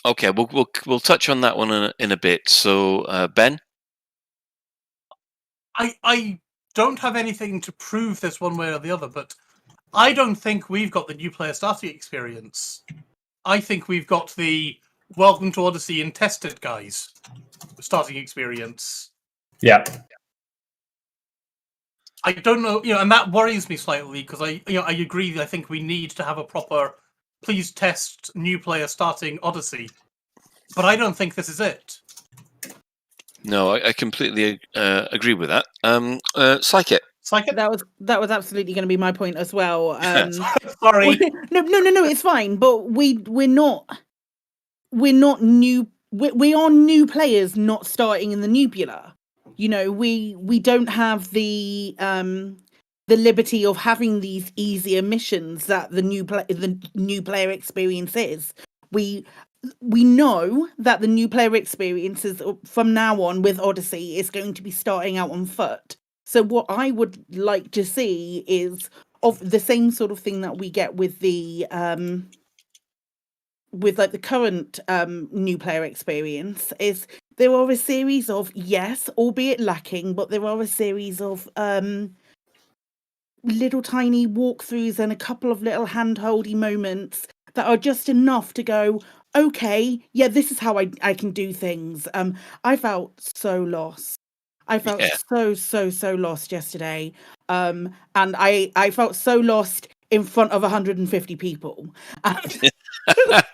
Okay, we'll touch on that one in a bit. So, Ben? I don't have anything to prove this one way or the other, but I don't think we've got the new player starting experience. I think we've got the Welcome to Odyssey and Tested guys starting experience. Yeah. I don't know, and that worries me slightly because I agree that I think we need to have a proper please test new player starting Odyssey, but I don't think this is it. No, I completely agree with that. Psychic. That was absolutely going to be my point as well. Sorry. No, it's fine. But we're not new. We are new players, not starting in the Nubula. We don't have the liberty of having these easier missions that the new player experience is. We know that the new player experience is from now on with Odyssey is going to be starting out on foot. So what I would like to see is of the same sort of thing that we get with the the current new player experience is there are a series of, yes, albeit lacking, but there are a series of little tiny walkthroughs and a couple of little hand-holdy moments that are just enough to go, okay, yeah, this is how I can do things. I felt so lost. I felt so lost yesterday. And I felt so lost in front of 150 people. That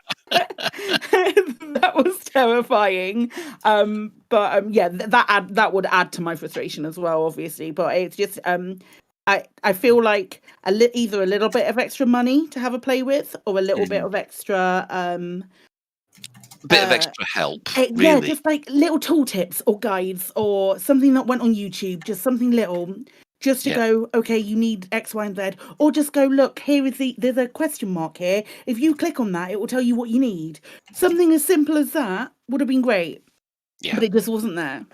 was terrifying. Yeah, that would add to my frustration as well, obviously. But it's just I feel like either a little bit of extra money to have a play with, or a little bit of extra bit of extra help, really. Yeah, just like little tooltips or guides or something that went on YouTube, just something little, just to go, okay, you need X, Y, and Z, or just go, look, there's a question mark here. If you click on that, it will tell you what you need. Something as simple as that would have been great, but it just wasn't there.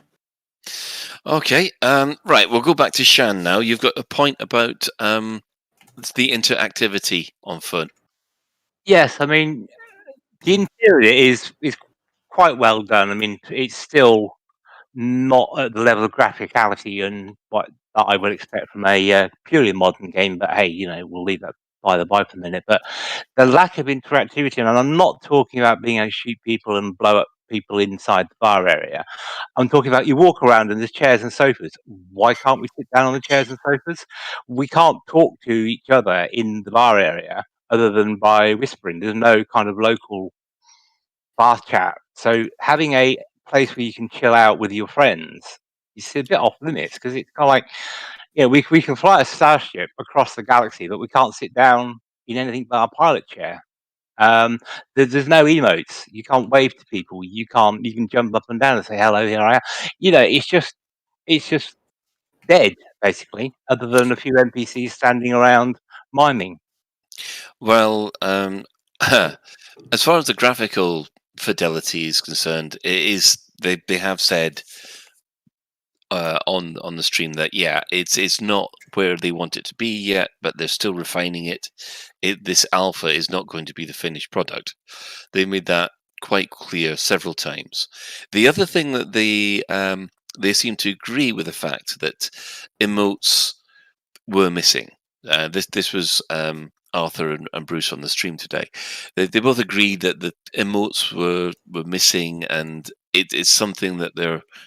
Okay, right, we'll go back to Shan now. You've got a point about the interactivity on foot. Yes, I mean, the interior is quite well done. I mean, it's still not at the level of graphicality and what that I would expect from a purely modern game. But hey, we'll leave that by the by for a minute. But the lack of interactivity, and I'm not talking about being able to shoot people and blow up people inside the bar area. I'm talking about you walk around and there's chairs and sofas. Why can't we sit down on the chairs and sofas? We can't talk to each other in the bar area other than by whispering. There's no kind of local fast chat. So having a place where you can chill out with your friends is a bit off limits, because it's kind of like, we can fly a starship across the galaxy, but we can't sit down in anything but our pilot chair. There's no emotes. You can't wave to people. You can jump up and down and say hello, here I am. It's just dead, basically, other than a few NPCs standing around miming. Well, as far as the graphical fidelity is concerned, they have said on the stream that it's not where they want it to be yet, but they're still refining it. This alpha is not going to be the finished product. They made that quite clear several times. The other thing that they seem to agree with the fact that emotes were missing. This was Arthur and Bruce on the stream today. They both agreed that the emotes were missing, and it's something that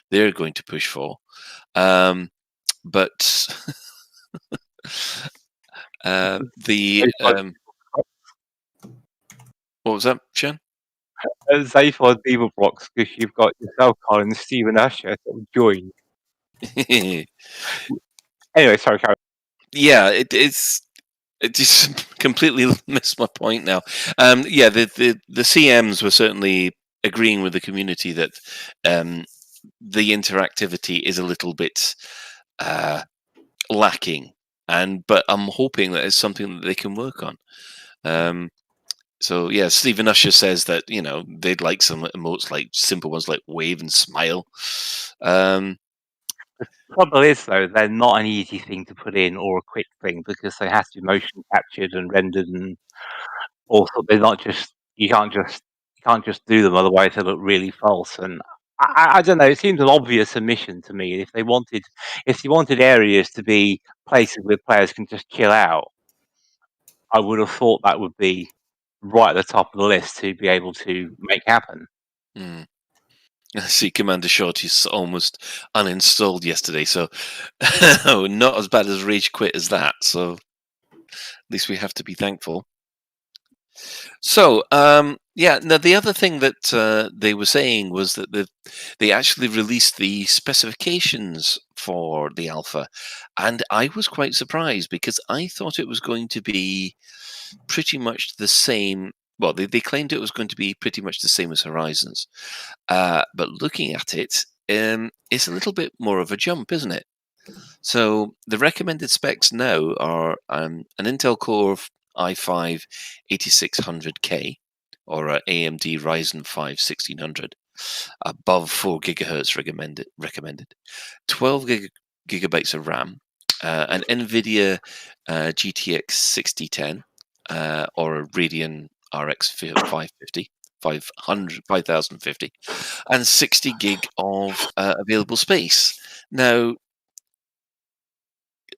they're going to push for. But what was that, Shan? Safe on Beaver Blocks, because you've got yourself, Colin, and Stephen Asher that will join. Anyway, sorry, Karen. Yeah, it just completely missed my point now. The CMs were certainly agreeing with the community that the interactivity is a little bit lacking, but I'm hoping that it's something that they can work on. So yeah, Stephen Usher says that they'd like some emotes, like simple ones like wave and smile. The trouble is, though, they're not an easy thing to put in or a quick thing, because they have to be motion captured and rendered, and also they're not just you can't just do them, otherwise they look really false. And I don't know, it seems an obvious omission to me. If you wanted areas to be places where players can just chill out, I would have thought that would be right at the top of the list to be able to make happen. I see Commander Shorty's almost uninstalled yesterday, so not as bad as Rage Quit as that, so at least we have to be thankful. So, now the other thing that they were saying was that they actually released the specifications for the alpha, and I was quite surprised because I thought it was going to be pretty much the same. Well, they claimed it was going to be pretty much the same as Horizons, but looking at it, it's a little bit more of a jump, isn't it? So the recommended specs now are an Intel Core i5 8600K or an AMD Ryzen 5 1600, above 4 gigahertz recommended, 12 gigabytes of RAM, an NVIDIA GTX 6010 or a Radeon RX 550. 5050 and 60 gig of available space. Now,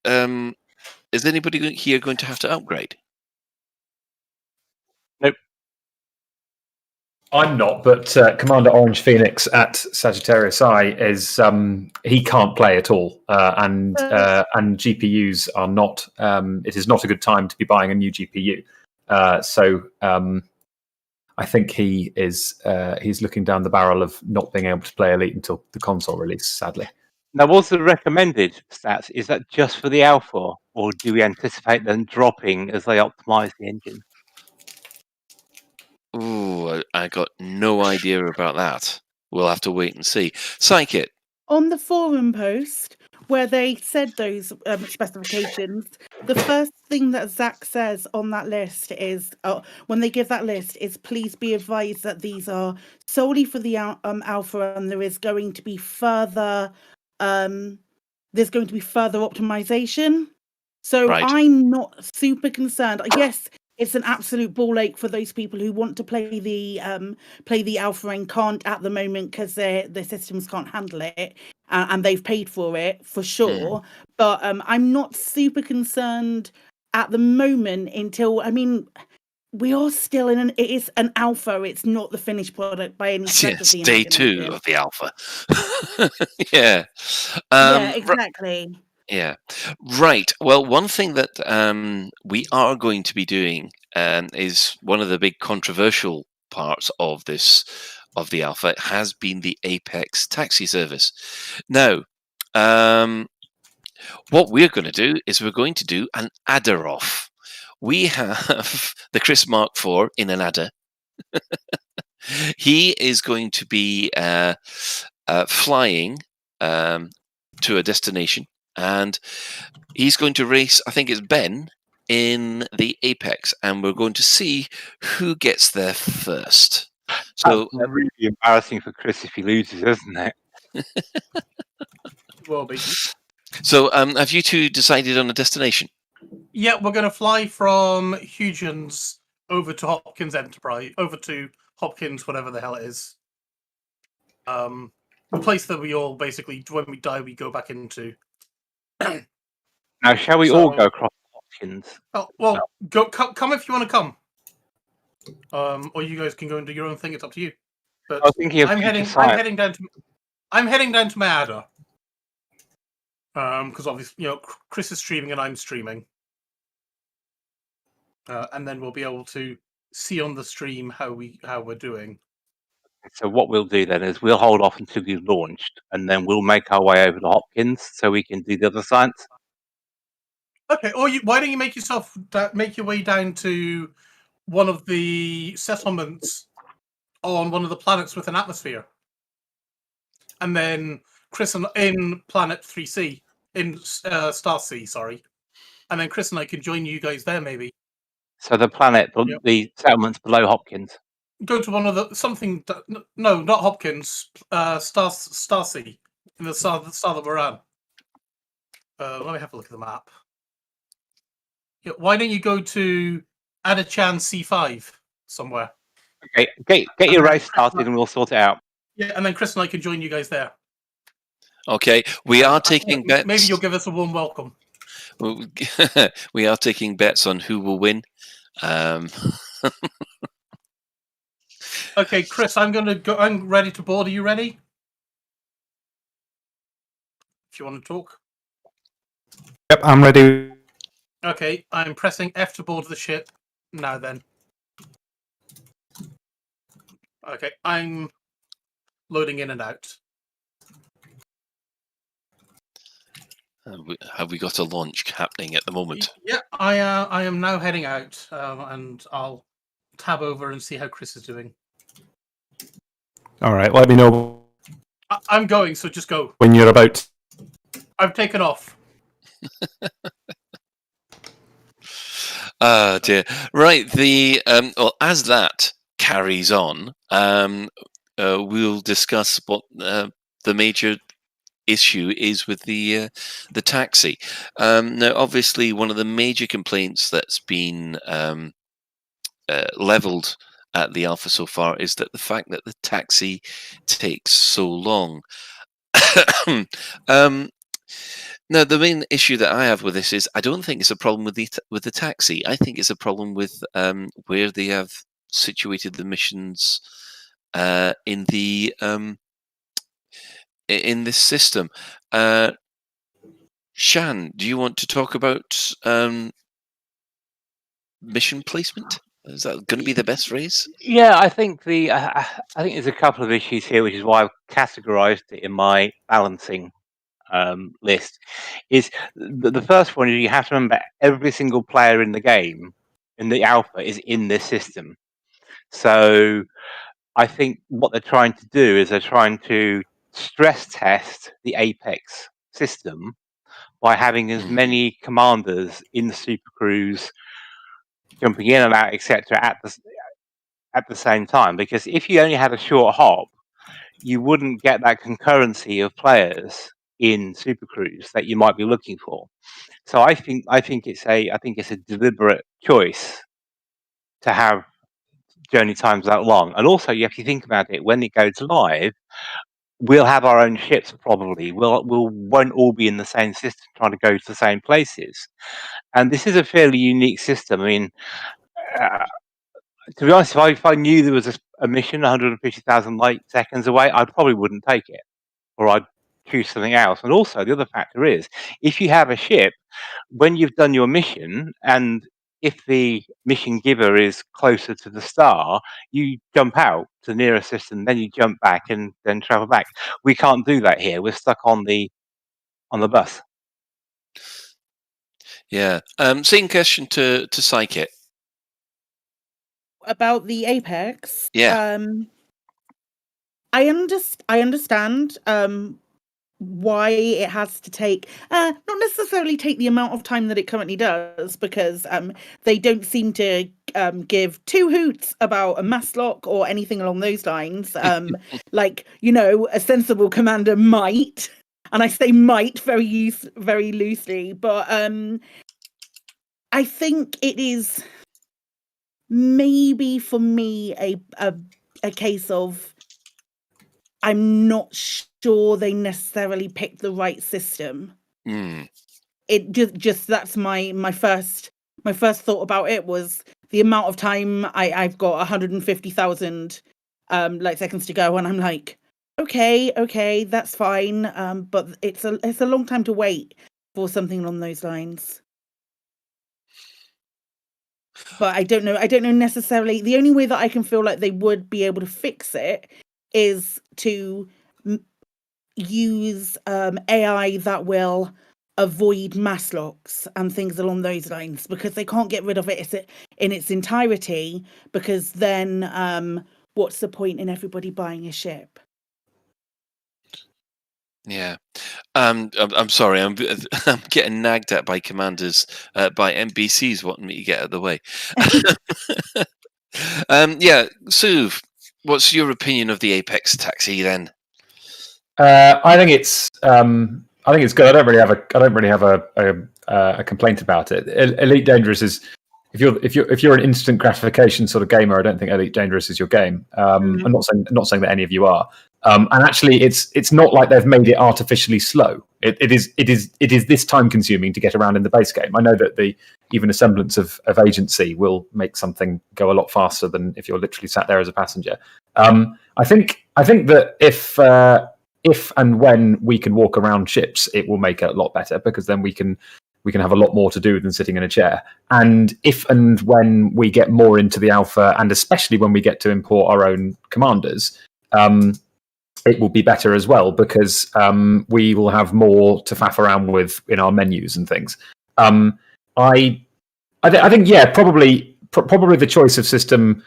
is anybody here going to have to upgrade? Nope. I'm not, but Commander Orange Phoenix at Sagittarius Eye is he can't play at all, and GPUs are not. It is not a good time to be buying a new GPU. So I think he is he's looking down the barrel of not being able to play Elite until the console release. Sadly. Now, what's the recommended stats? Is that just for the alpha, or do we anticipate them dropping as they optimize the engine? Ooh, I got no idea about that. We'll have to wait and see. Psychic. On the forum post where they said those specifications, the first thing that Zach says on that list is, when they give that list, is please be advised that these are solely for the alpha, and there is going to be further optimization. So Right. I'm not super concerned. Yes, it's an absolute ball ache for those people who want to play the alpha and can't at the moment because their systems can't handle it, and they've paid for it for sure. But I'm not super concerned at the moment until, we are still it is an alpha. It's not the finished product by any stretch of the Day 2 imagination. of the alpha. Yeah. Yeah, exactly. Yeah. Right. Well, one thing that we are going to be doing is one of the big controversial parts of the alpha has been the Apex taxi service. Now, what we're going to do is we're going to do an adder off. We have the Chris Mark IV in an adder. He is going to be flying to a destination, and he's going to race, I think it's Ben, in the Apex, and we're going to see who gets there first. So that's really embarrassing for Chris if he loses, isn't it? Will be. So, have you two decided on a destination? Yeah, we're going to fly from Huygens over to Hopkins Enterprise, over to Hopkins, whatever the hell it is. The place that we all basically, when we die, we go back into. Now, shall we all go across Hopkins? Oh, well, come if you want to come. Or you guys can go and do your own thing. It's up to you. But I was thinking of I'm heading down to my adder. Because obviously, Chris is streaming and I'm streaming. And then we'll be able to see on the stream how we're doing. So what we'll do then is we'll hold off until you've launched, and then we'll make our way over to Hopkins so we can do the other science. Okay, or why don't you make your way down to one of the settlements on one of the planets with an atmosphere, and then Chris in Planet 3C in Star C, sorry, and then Chris and I can join you guys there maybe. So the planet, the settlements below Hopkins. Go to one of the no, not Hopkins, Star C in the star that we're on. Let me have a look at the map. Yeah, why don't you go to Adachan C5 somewhere? Okay, get your race started and we'll sort it out. Yeah, and then Chris and I can join you guys there. Okay, we are taking bets. Maybe you'll give us a warm welcome. we are taking bets on who will win. Okay, Chris, I'm gonna go. I'm ready to board. Are you ready? If you want to talk. Yep, I'm ready. Okay, I'm pressing F to board the ship. Now then. Okay, I'm loading in and out. Have we got a launch happening at the moment? Yeah, I am now heading out, and I'll tab over and see how Chris is doing. All right, let me know I'm going, so just go. when you're about. I've taken off. Oh dear. Right. Well, as that carries on, we'll discuss what the major issue is with the taxi. Now, obviously, one of the major complaints that's been leveled at the alpha so far is that the fact that the taxi takes so long. Now, the main issue that I have with this is I don't think it's a problem with the taxi. I think it's a problem with where they have situated the missions in this system. Shan, do you want to talk about mission placement? Is that going to be the best phrase? Yeah, I think I think there's a couple of issues here, which is why I've categorised it in my balancing list. Is the first one is you have to remember every single player in the game in the alpha is in this system. So I think what they're trying to do is they're trying to stress test the Apex system by having as many commanders in the supercruise jumping in and out, etc., at the same time. Because if you only had a short hop, you wouldn't get that concurrency of players in supercruise that you might be looking for. So I think it's a deliberate choice to have journey times that long. And also, if you think about it, when it goes live, we'll have our own ships probably. We won't all be in the same system trying to go to the same places. And this is a fairly unique system. I mean, to be honest, if I knew there was a mission 150,000 light seconds away, I probably wouldn't take it, or I'd choose something else. And also, the other factor is, if you have a ship, when you've done your mission, and if the mission giver is closer to the star, you jump out to the nearest system, then you jump back and then travel back. We can't do that here. We're stuck on the bus. Yeah. Same question to Psychic. About the Apex. Yeah. I understand why it has to take not necessarily take the amount of time that it currently does, because they don't seem to give two hoots about a mass lock or anything along those lines. Like, a sensible commander might, and I say might very loosely, but I think it is maybe for me a case of I'm not sure they necessarily picked the right system. It just that's my first thought about it was the amount of time I've got 150,000 light seconds to go, and I'm like, okay, that's fine. But it's a long time to wait for something along those lines. But I don't know necessarily. The only way that I can feel like they would be able to fix it is to use AI that will avoid mass locks and things along those lines, because they can't get rid of it in its entirety, because then what's the point in everybody buying a ship? Yeah. I'm sorry. I'm getting nagged at by commanders, by NBCs wanting me to get out of the way. Yeah, Suv, what's your opinion of the Apex taxi then? I think it's good. I don't really have a complaint about it. Elite Dangerous is, if you're an instant gratification sort of gamer, I don't think Elite Dangerous is your game. I'm not saying that any of you are. And actually, it's not like they've made it artificially slow. It is this time consuming to get around in the base game. I know that even a semblance of agency will make something go a lot faster than if you're literally sat there as a passenger. I think that if and when we can walk around ships, it will make it a lot better, because then we can have a lot more to do than sitting in a chair. And if and when we get more into the alpha, and especially when we get to import our own commanders, it will be better as well, because we will have more to faff around with in our menus and things. I think, yeah, probably the choice of system.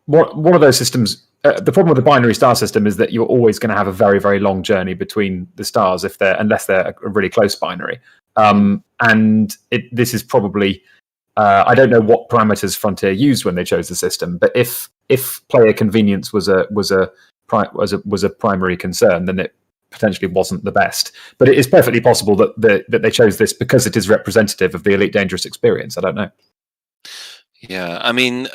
One of those systems. The problem with the binary star system is that you're always going to have a very, very long journey between the stars unless they're a really close binary. And this is probably. I don't know what parameters Frontier used when they chose the system, but if player convenience was a primary concern, then it potentially wasn't the best. But it is perfectly possible that they chose this because it is representative of the Elite Dangerous experience. I don't know. Yeah, I mean,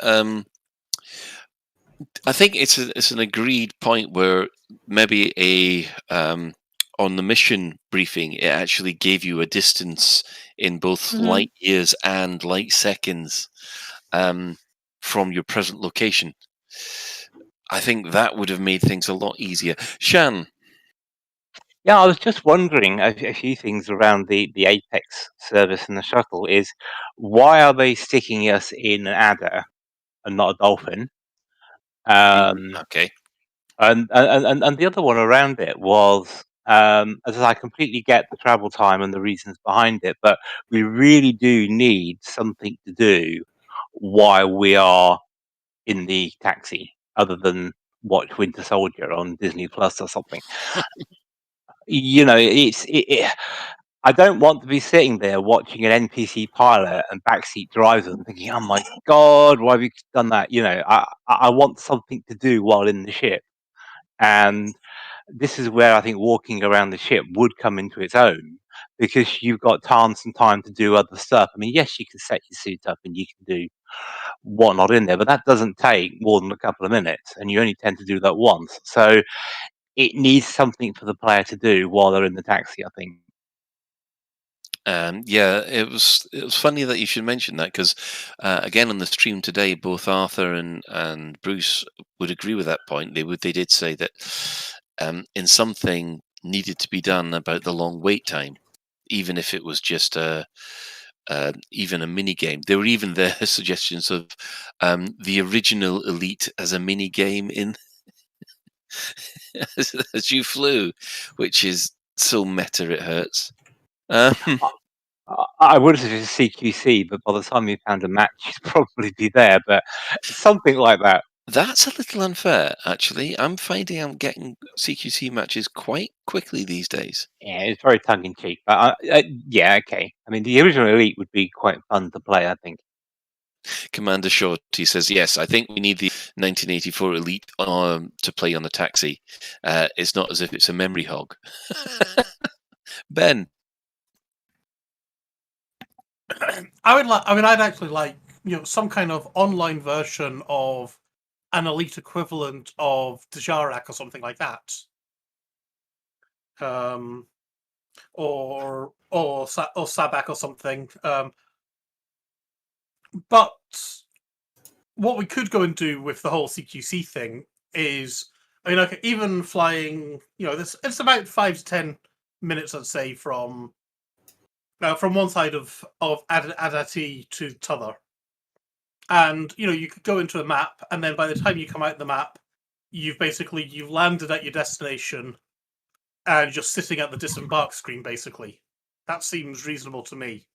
I think it's an agreed point where maybe on the mission briefing, it actually gave you a distance in both light years and light seconds from your present location. I think that would have made things a lot easier. Shan? Yeah, I was just wondering a few things around the Apex service and the shuttle is, why are they sticking us in an adder and not a dolphin? Okay. And the other one around it was, as I completely get the travel time and the reasons behind it, but we really do need something to do while we are in the taxi, other than watch Winter Soldier on Disney Plus or something. You know, I don't want to be sitting there watching an NPC pilot and backseat driver and thinking, "Oh my god, why have you done that?" You know, I want something to do while in the ship, and this is where I think walking around the ship would come into its own, because you've got chance and time to do other stuff. I mean, yes, you can set your suit up and you can do whatnot in there, but that doesn't take more than a couple of minutes, and you only tend to do that once. So it needs something for the player to do while they're in the taxi, I think. Yeah, it was funny that you should mention that, because again on the stream today, both Arthur and Bruce would agree with that point. They did say that in something needed to be done about the long wait time, even if it was just even a mini game. There were even the suggestions of the original Elite as a mini game in as you flew, which is so meta it hurts. I would have suggested CQC, but by the time you found a match, you'd probably be there. But something like that. That's a little unfair, actually. I'm finding I'm getting CQC matches quite quickly these days. Yeah, it's very tongue in cheek. But yeah, okay. I mean, the original Elite would be quite fun to play, I think. Commander Shorty says, yes, I think we need the 1984 Elite to play on the taxi. It's not as if it's a memory hog. Ben? I'd actually like, some kind of online version of an Elite equivalent of Djarak or something like that. Or Sabak or something. But what we could go and do with the whole CQC thing is, even flying, it's about 5 to 10 minutes, I'd say, from one side of Adati to t'other. And, you could go into a map, and then by the time you come out the map, you've landed at your destination, and you're just sitting at the disembark screen, basically. That seems reasonable to me.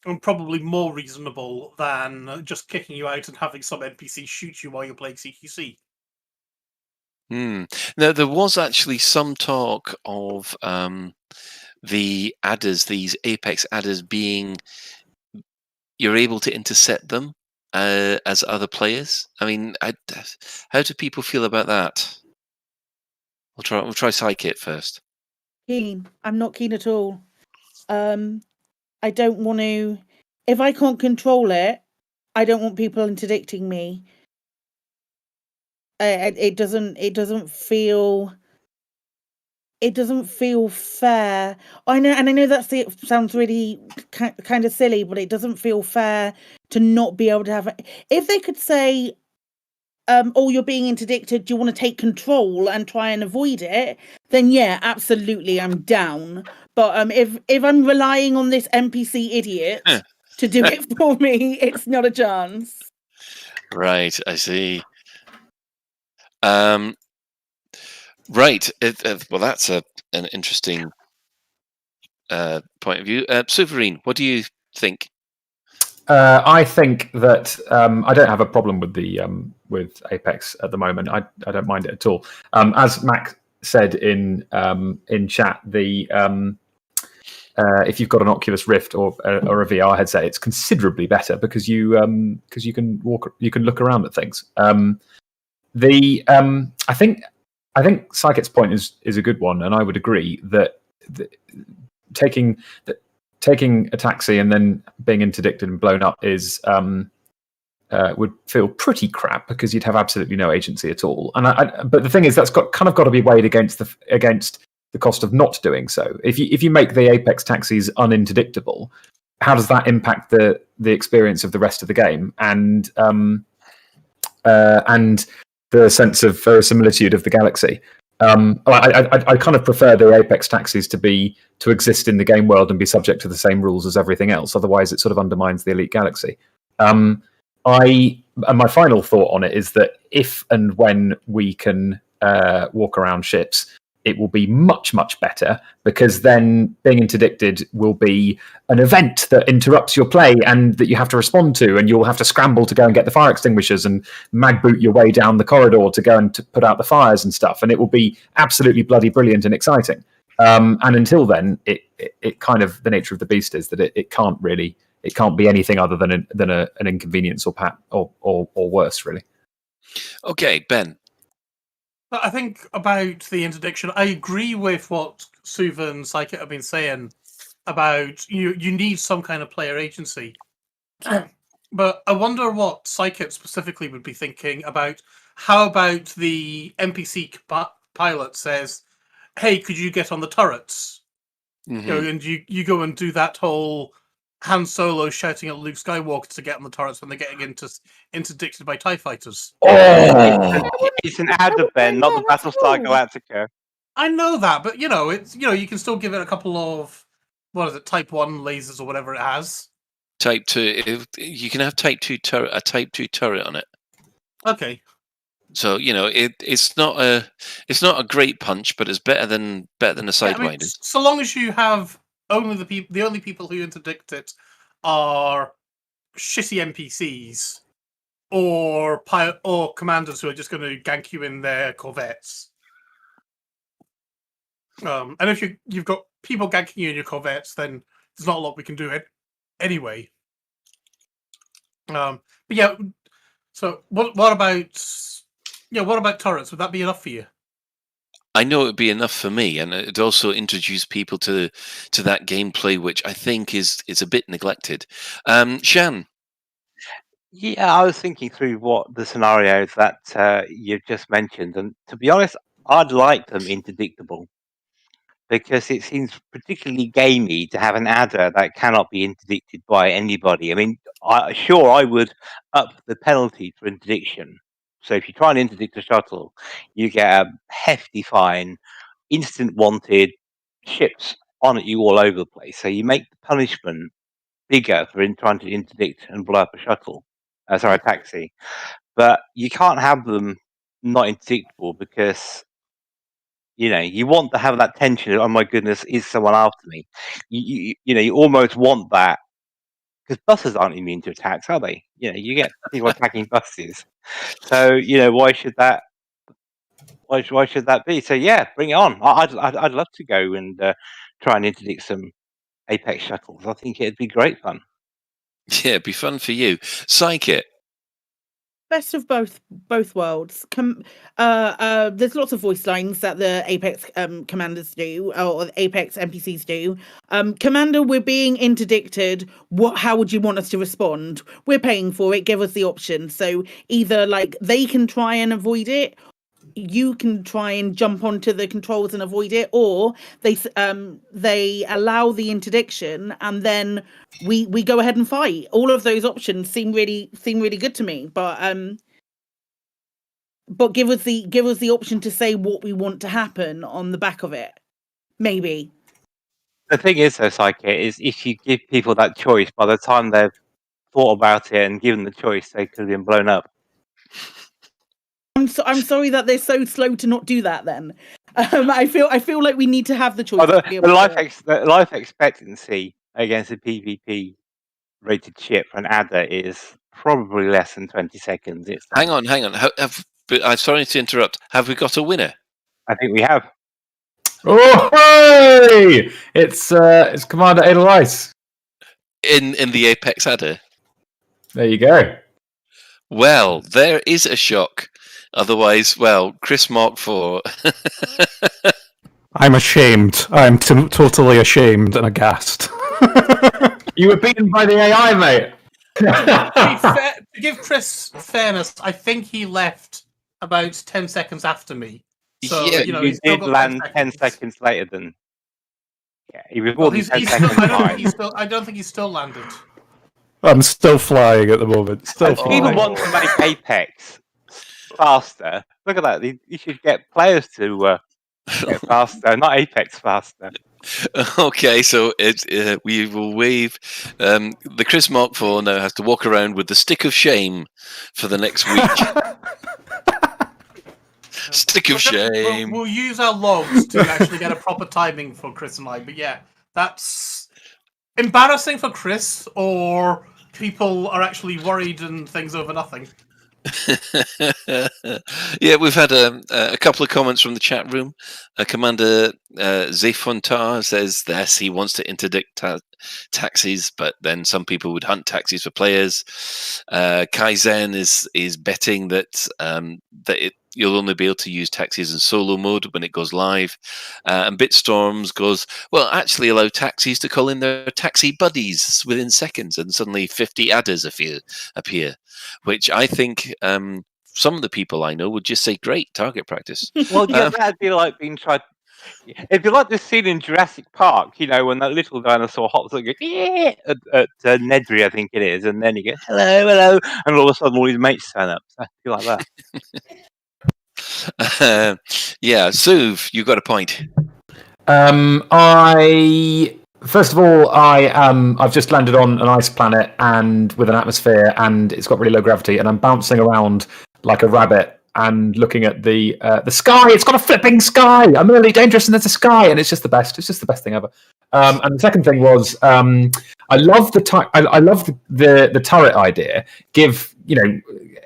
And probably more reasonable than just kicking you out and having some NPC shoot you while you're playing CQC. Now, there was actually some talk of the adders, these Apex adders, being you're able to intercept them as other players. I mean, how do people feel about that? We'll try Psykit first. Keen. I'm not keen at all. I don't want to. If I can't control it, I don't want people interdicting me. It doesn't feel it doesn't feel fair. I know it sounds really kind of silly, but it doesn't feel fair to not be able to have it. If they could say, "Oh, you're being interdicted. Do you want to take control and try and avoid it?" Then yeah, absolutely, I'm down. But if I'm relying on this NPC idiot to do it for me, it's not a chance. Right, I see. Right. Well, that's an interesting point of view. Sovereign, what do you think? I think that I don't have a problem with the with Apex at the moment. I don't mind it at all. As Mac said in chat, the if you've got an Oculus Rift or a VR headset, it's considerably better because you can look around at things. I think Psychic's point is a good one, and I would agree that taking a taxi and then being interdicted and blown up is would feel pretty crap because you'd have absolutely no agency at all. And but the thing is, that's got to be weighed against the cost of not doing so. If you make the Apex taxis uninterdictable, how does that impact the experience of the rest of the game and the sense of verisimilitude of the galaxy? I kind of prefer the Apex taxis to exist in the game world and be subject to the same rules as everything else. Otherwise, it sort of undermines the Elite Galaxy. And my final thought on it is that if and when we can walk around ships, it will be much, much better because then being interdicted will be an event that interrupts your play and that you have to respond to, and you'll have to scramble to go and get the fire extinguishers and mag boot your way down the corridor to go and to put out the fires and stuff. And it will be absolutely bloody brilliant and exciting. And until then, it kind of, the nature of the beast is that it can't be anything other than an inconvenience or worse, really. Okay, Ben. I think about the interdiction, I agree with what Suva and Psychic have been saying about you need some kind of player agency. But I wonder what Psychic specifically would be thinking about. How about the NPC pilot says, "Hey, could you get on the turrets?" Mm-hmm. And you go and do that whole Han Solo shouting at Luke Skywalker to get on the turrets when they're getting interdicted by TIE fighters. It's an ad, Ben, not the Battlestar Galactica. I know that, but it's you can still give it a couple of Type 1 lasers or whatever it has. Type 2. You can have Type 2 turret, a Type 2 turret on it. Okay. So it's not a great punch, but it's better than a Sidewinder. So long as you have the only people who interdict it are shitty NPCs or commanders who are just going to gank you in their corvettes. And if you've got people ganking you in your corvettes, then there's not a lot we can do it anyway. But yeah, so what about turrets? Would that be enough for you? I know it would be enough for me, and it also introduced people to that gameplay, which I think is a bit neglected. Shan? Yeah, I was thinking through what the scenarios that you've just mentioned, and to be honest, I'd like them interdictable because it seems particularly gamey to have an adder that cannot be interdicted by anybody. I mean, I would up the penalty for interdiction. So if you try and interdict a shuttle, you get a hefty fine, instant wanted, ships on at you all over the place. So you make the punishment bigger for trying to interdict and blow up a shuttle. A taxi. But you can't have them not interdictable because you want to have that tension of, oh my goodness, is someone after me? You almost want that because buses aren't immune to attacks, are they? You get people attacking buses. So why should that be? So yeah, bring it on. I'd love to go and try and interdict some Apex shuttles. I think it'd be great fun. Yeah, it'd be fun for you. Psychic. Best of both worlds. There's lots of voice lines that the Apex commanders do, or the Apex NPCs do. Commander, we're being interdicted. How would you want us to respond? We're paying for it. Give us the option. So either they can try and avoid it, you can try and jump onto the controls and avoid it, or they allow the interdiction and then we go ahead and fight. All of those options seem really good to me, but give us the option to say what we want to happen on the back of it, maybe. The thing is, though, Psyche, is if you give people that choice, by the time they've thought about it and given the choice, they could have been blown up. I'm sorry that they're so slow to not do that. Then I feel like we need to have the choice. Oh, the life expectancy against a PvP rated ship for an adder is probably less than 20 seconds. Hang on. I'm sorry to interrupt. Have we got a winner? I think we have. Oh, hey! It's Commander Edelweiss. In the Apex adder. There you go. Well, there is a shock. Otherwise, well, Chris Mark IV. I'm ashamed. I'm totally ashamed and aghast. You were beaten by the AI, mate. To give Chris fairness, I think he left about 10 seconds after me. So, Yeah, he's did land 10 seconds later than. Yeah, he was more than 10 seconds behind. I don't think he's still landed. I'm still flying at the moment. If people want to make Apex faster, look at that. You should get players to get faster, not Apex faster. Okay, so we will wave. The Chris Mark IV now has to walk around with the stick of shame for the next week. Stick of shame. We'll use our logs to actually get a proper timing for Chris and I. But yeah, that's embarrassing for Chris, or people are actually worried and things over nothing. Yeah, we've had a couple of comments from the chat room. Commander Zefontar says yes, he wants to interdict taxis, but then some people would hunt taxis for players. Kaizen is betting that you'll only be able to use taxis in solo mode when it goes live. And Bitstorms goes, well, actually allow taxis to call in their taxi buddies within seconds, and suddenly 50 adders appear, which I think some of the people I know would just say, great, target practice. Well, yeah, that'd be like being tried. It'd be like the scene in Jurassic Park, when that little dinosaur hops up and goes, yeah, at Nedry, I think it is, and then you go, hello, and all of a sudden all his mates stand up. So it'd be like that. Yeah, Suv, you got a point. First of all, I've just landed on an ice planet and with an atmosphere, and it's got really low gravity, and I'm bouncing around like a rabbit and looking at the sky. It's got a flipping sky. I'm really dangerous, and there's a sky, and it's just the best. It's just the best thing ever. And the second thing was, I love the turret idea.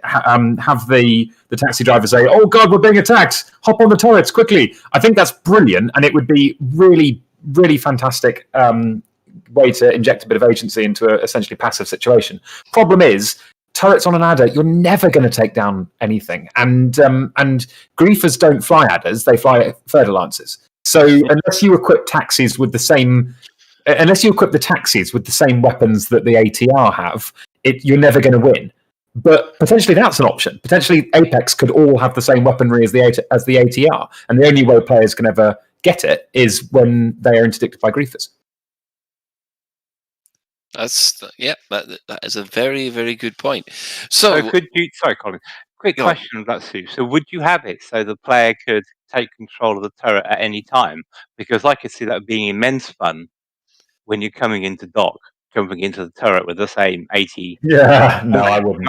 Have the taxi driver say, "Oh God, we're being attacked! Hop on the turrets quickly!" I think that's brilliant, and it would be really, really fantastic way to inject a bit of agency into an essentially passive situation. Problem is, turrets on an adder, you're never going to take down anything, and griefers don't fly adders; they fly third alliances. So unless you equip the taxis with the same weapons that the ATR have, you're never going to win. But potentially that's an option. Potentially Apex could all have the same weaponry as the ATR, and the only way players can ever get it is when they are interdicted by griefers. That is a very, very good point. So could you? Sorry, Colin. Quick question about Sue. So would you have it so the player could take control of the turret at any time? Because I could see that being immense fun when you're coming into dock, jumping into the turret with the same 80. Yeah, no, I wouldn't.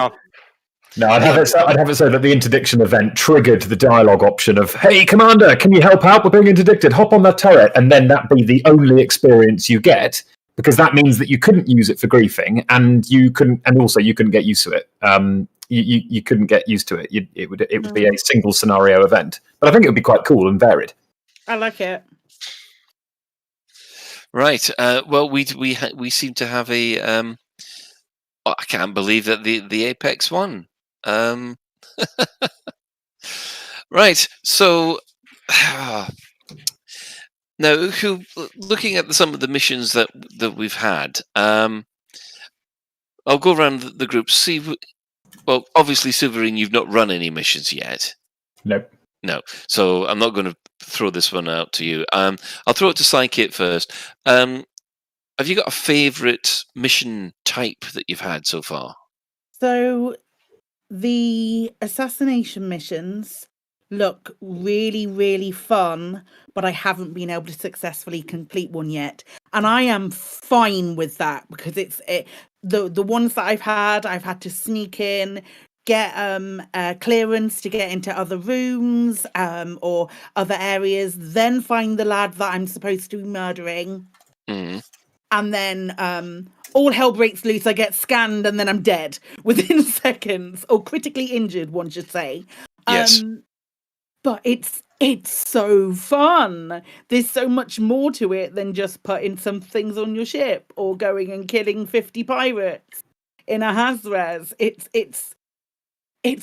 No, I'd have it so that the interdiction event triggered the dialogue option of, "Hey, Commander, can you help out? We're being interdicted. Hop on that turret," and then that be the only experience you get, because that means that you couldn't use it for griefing, and you couldn't get used to it. You couldn't get used to it. It would be a single scenario event, but I think it would be quite cool and varied. I like it. Right. Well, we seem to have a. I can't believe that the Apex won. Right. So now, looking at some of the missions that we've had, I'll go around the group. See, well, obviously, Silverine, you've not run any missions yet. Nope. No. So I'm not going to throw this one out to you. I'll throw it to Psykit first. Have you got a favourite mission type that you've had so far? So the assassination missions look really, really fun, but I haven't been able to successfully complete one yet. And I am fine with that because the ones that I've had to sneak in, get clearance to get into other rooms or other areas, then find the lad that I'm supposed to be murdering. Mm. And then all hell breaks loose. I get scanned and then I'm dead within seconds, or critically injured, one should say. Yes. But it's so fun. There's so much more to it than just putting some things on your ship or going and killing 50 pirates in a Hazres. It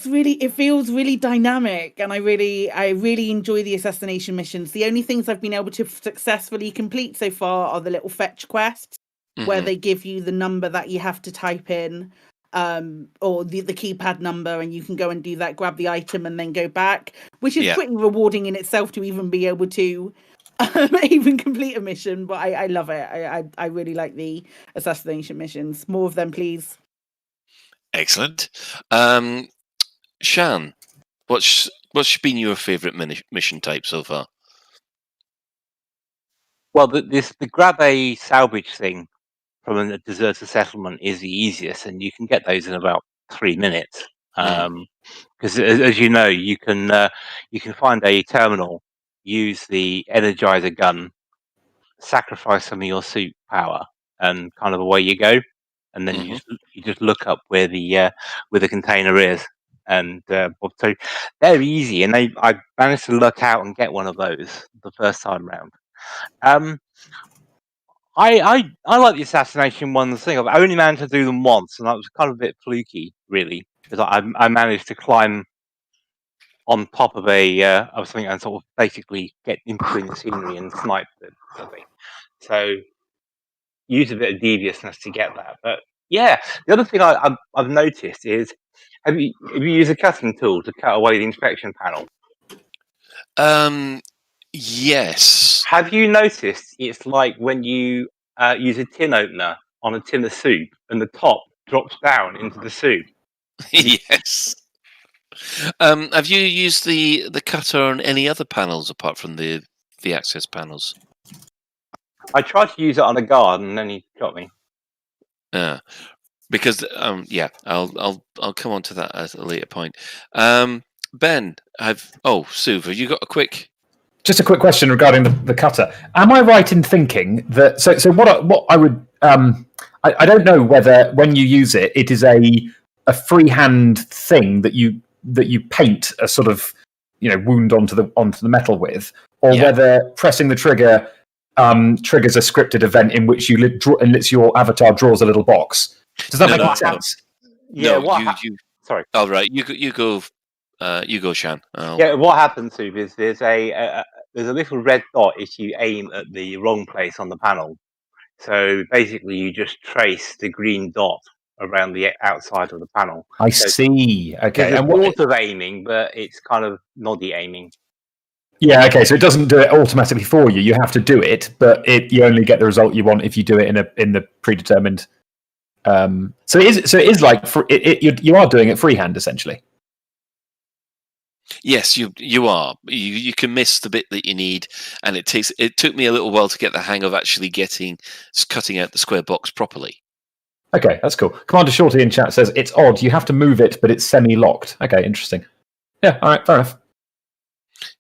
feels really dynamic, and I really enjoy the assassination missions. The only things I've been able to successfully complete so far are the little fetch quests, where they give you the number that you have to type in, or the keypad number, and you can go and do that, grab the item, and then go back, which is pretty rewarding in itself to even be able to even complete a mission. But I love it. I really like the assassination missions. More of them, please. Excellent. Shan, what's been your favourite mission type so far? Well, the grab a salvage thing from a deserted settlement is the easiest, and you can get those in about 3 minutes. Because as you know, you can find a terminal, use the energizer gun, sacrifice some of your suit power, and kind of away you go. And then you just look up where the container is, and so they're easy. And I managed to luck out and get one of those the first time round. I like the assassination ones thing. I've only managed to do them once, and that was kind of a bit fluky, really, because I managed to climb on top of something and sort of basically get in between the scenery and snipe something. So use a bit of deviousness to get that. But yeah, the other thing I've noticed is have you used a cutting tool to cut away the inspection panel? Yes. Have you noticed it's like when you use a tin opener on a tin of soup and the top drops down into the soup? Yes. Have you used the cutter on any other panels apart from the access panels? I tried to use it on a guard and then he got me. Yeah, because I'll come on to that at a later point. Ben, Suv, have you got a quick? Just a quick question regarding the cutter. Am I right in thinking that so what I would I don't know whether when you use it, it is a freehand thing that you paint a sort of wound onto the metal with, or whether pressing the trigger triggers a scripted event in which and lets your avatar draws a little box. Does that make sense? Yeah. No, Sorry. All right, you go. You go, Shan. Yeah. What happens, Sue, is there's a little red dot if you aim at the wrong place on the panel. So basically, you just trace the green dot around the outside of the panel. I see. Okay. There's sort of aiming, but it's kind of noddy aiming. Yeah, okay, so it doesn't do it automatically for you. You have to do it, but you only get the result you want if you do it in the predetermined. So it is like you are doing it freehand essentially. Yes, you are. You can miss the bit that you need, and it took me a little while to get the hang of actually cutting out the square box properly. Okay, that's cool. Commander Shorty in chat says it's odd. You have to move it, but it's semi-locked. Okay, interesting. Yeah, all right, fair enough.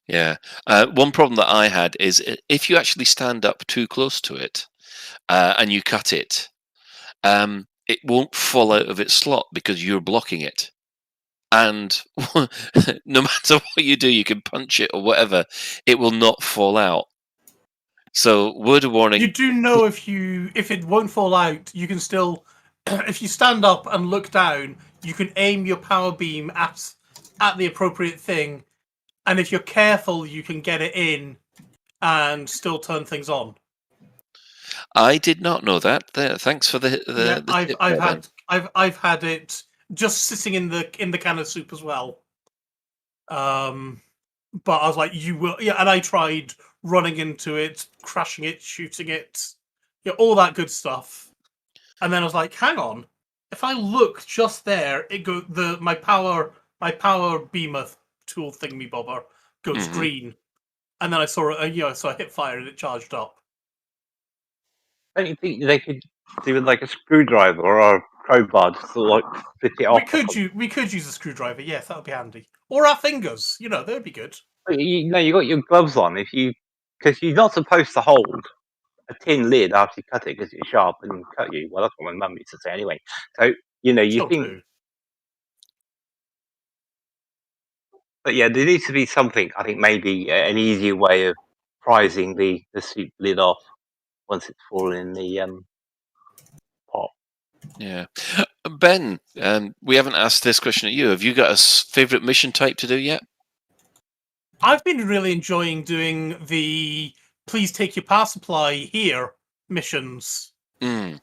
Yeah. One problem that I had is if you actually stand up too close to it and you cut it, it won't fall out of its slot because you're blocking it. And no matter what you do, you can punch it or whatever, it will not fall out. So, word of warning. You do know if it won't fall out, you can still, if you stand up and look down, you can aim your power beam at the appropriate thing. And if you're careful, you can get it in and still turn things on. I did not know that. Thanks for the I've had it just sitting in the can of soup as well. but I was like, you will, yeah. And I tried running into it, crashing it, shooting it, all that good stuff. And then I was like, hang on, if I look just there, it go my power beamer tool thingy bobber goes green, and then I saw it, so I hit fire and it charged up. Don't you think they could do with like a screwdriver or a crowbar to sort of like split it off? We could use a screwdriver, yes, that would be handy. Or our fingers, they'd be good. You got your gloves on because you're not supposed to hold a tin lid after you cut it because it's sharp and cut you. Well, that's what my mum used to say anyway. So you think. Do. But yeah, there needs to be something. I think maybe an easier way of prizing the soup lid off once it's fallen in the pot. Yeah. Ben, we haven't asked this question at you. Have you got a favourite mission type to do yet? I've been really enjoying doing the please take your power supply here missions. And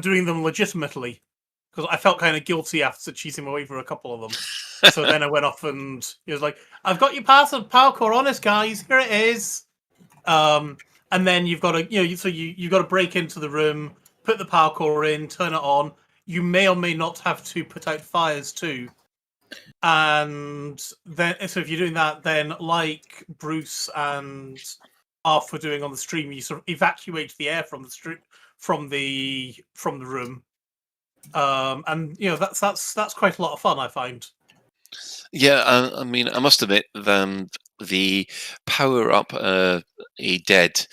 doing them legitimately. Because I felt kind of guilty after cheating my way through a couple of them. So then I went off and it was like, I've got your power core on us, guys. Here it is. And then you've got to, you've got to break into the room, put the power core in, turn it on. You may or may not have to put out fires too. And then, so if you're doing that, then like Bruce and Arf were doing on the stream, you sort of evacuate the air from the room. And that's quite a lot of fun, I find. Yeah, I mean, I must admit, the power up a dead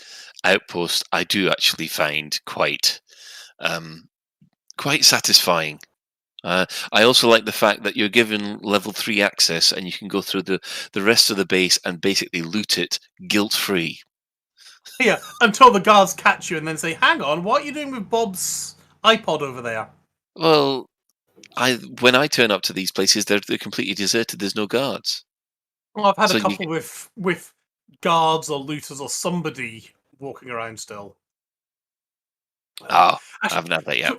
outpost, I do actually find quite satisfying. I also like the fact that you're given level 3 access and you can go through the rest of the base and basically loot it guilt-free. Yeah, until the guards catch you and then say, hang on, what are you doing with Bob's iPod over there? Well, when I turn up to these places, they're completely deserted. There's no guards. Well, I've had a couple with guards or looters or somebody walking around still. I haven't had that yet.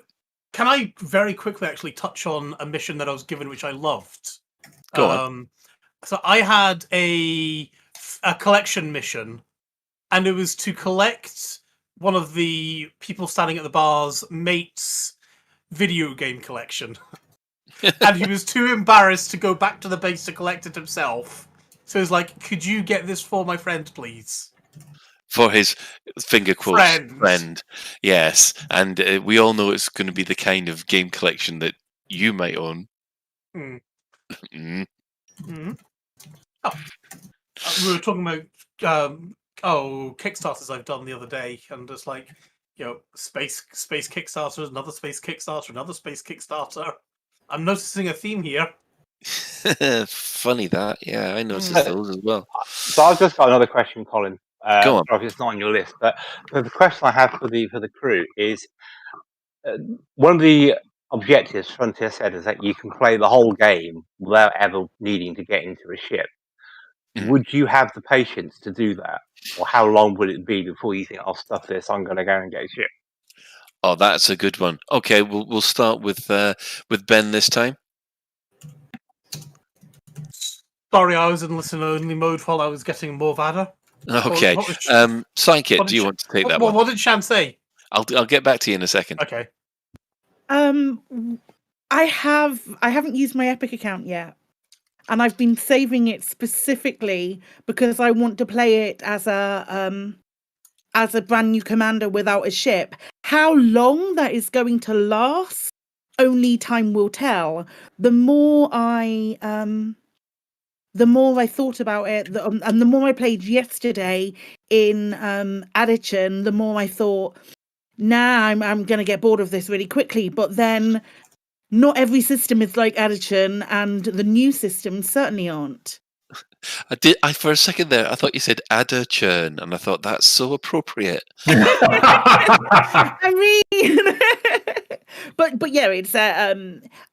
Can I very quickly actually touch on a mission that I was given, which I loved? Go on. So I had a collection mission, and it was to collect one of the people standing at the bar's mate's video game collection. And he was too embarrassed to go back to the base to collect it himself. So he was like, could you get this for my friend, please? For his finger quotes friend. Yes. And we all know it's going to be the kind of game collection that you might own. Oh. We were talking about Kickstarters I've done the other day, and just like, space Kickstarter, another space Kickstarter, another space Kickstarter. I'm noticing a theme here. Funny that, yeah, I noticed those as well. So I've just got another question, Colin. Go on. Sorry if it's not on your list, but the question I have for the crew is one of the objectives Frontier said is that you can play the whole game without ever needing to get into a ship. Would you have the patience to do that, or how long would it be before you think, "I'll stuff this. I'm going to go and get a ship"? Oh, that's a good one. Okay, we'll start with Ben this time. Sorry, I was in listen-only mode while I was getting more Vada. Okay. Psychic, do you want to take that one? What did Shan say? I'll get back to you in a second. Okay. I haven't used my Epic account yet. And I've been saving it specifically because I want to play it as a brand new commander without a ship. How long that is going to last, only time will tell. The more I thought about it, and the more I played yesterday in Adichin, the more I thought, nah, I'm going to get bored of this really quickly. But then not every system is like Adichin, and the new systems certainly aren't. For a second there, I thought you said Adichin, and I thought that's so appropriate. I mean, but yeah,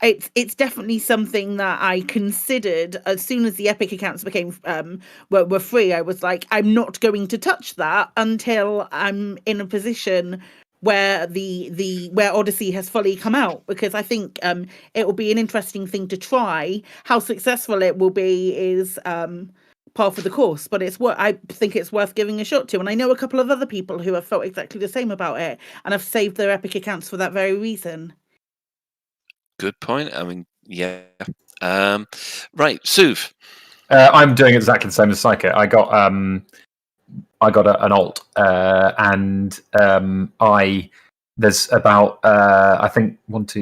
it's definitely something that I considered as soon as the Epic accounts became were free. I was like, I'm not going to touch that until I'm in a position where where Odyssey has fully come out, because I think it will be an interesting thing to try. How successful it will be is par for the course, but I think it's worth giving a shot to. And I know a couple of other people who have felt exactly the same about it and have saved their Epic accounts for that very reason. Good point. I mean, yeah. Right, Suv. I'm doing exactly the same as Psyche. I got an alt, and there's about I think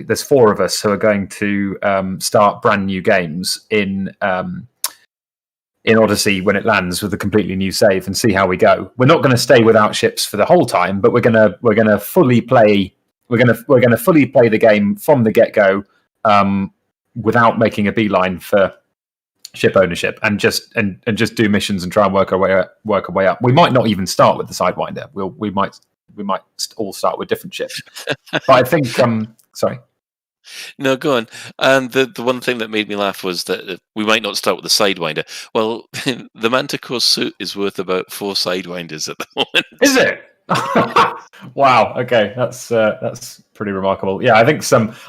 there's 4 of us who are going to start brand new games in Odyssey when it lands with a completely new save and see how we go. We're not going to stay without ships for the whole time, but we're going to fully play. We're going to fully play the game from the get go, without making a beeline for ship ownership, and just do missions and try and work our way up. We might not even start with the Sidewinder. We might all start with different ships. But I think sorry. No, go on. And the one thing that made me laugh was that we might not start with the Sidewinder. Well, the Manticore suit is worth about 4 Sidewinders at the moment. Is it? Wow. Okay, that's pretty remarkable. Yeah, I think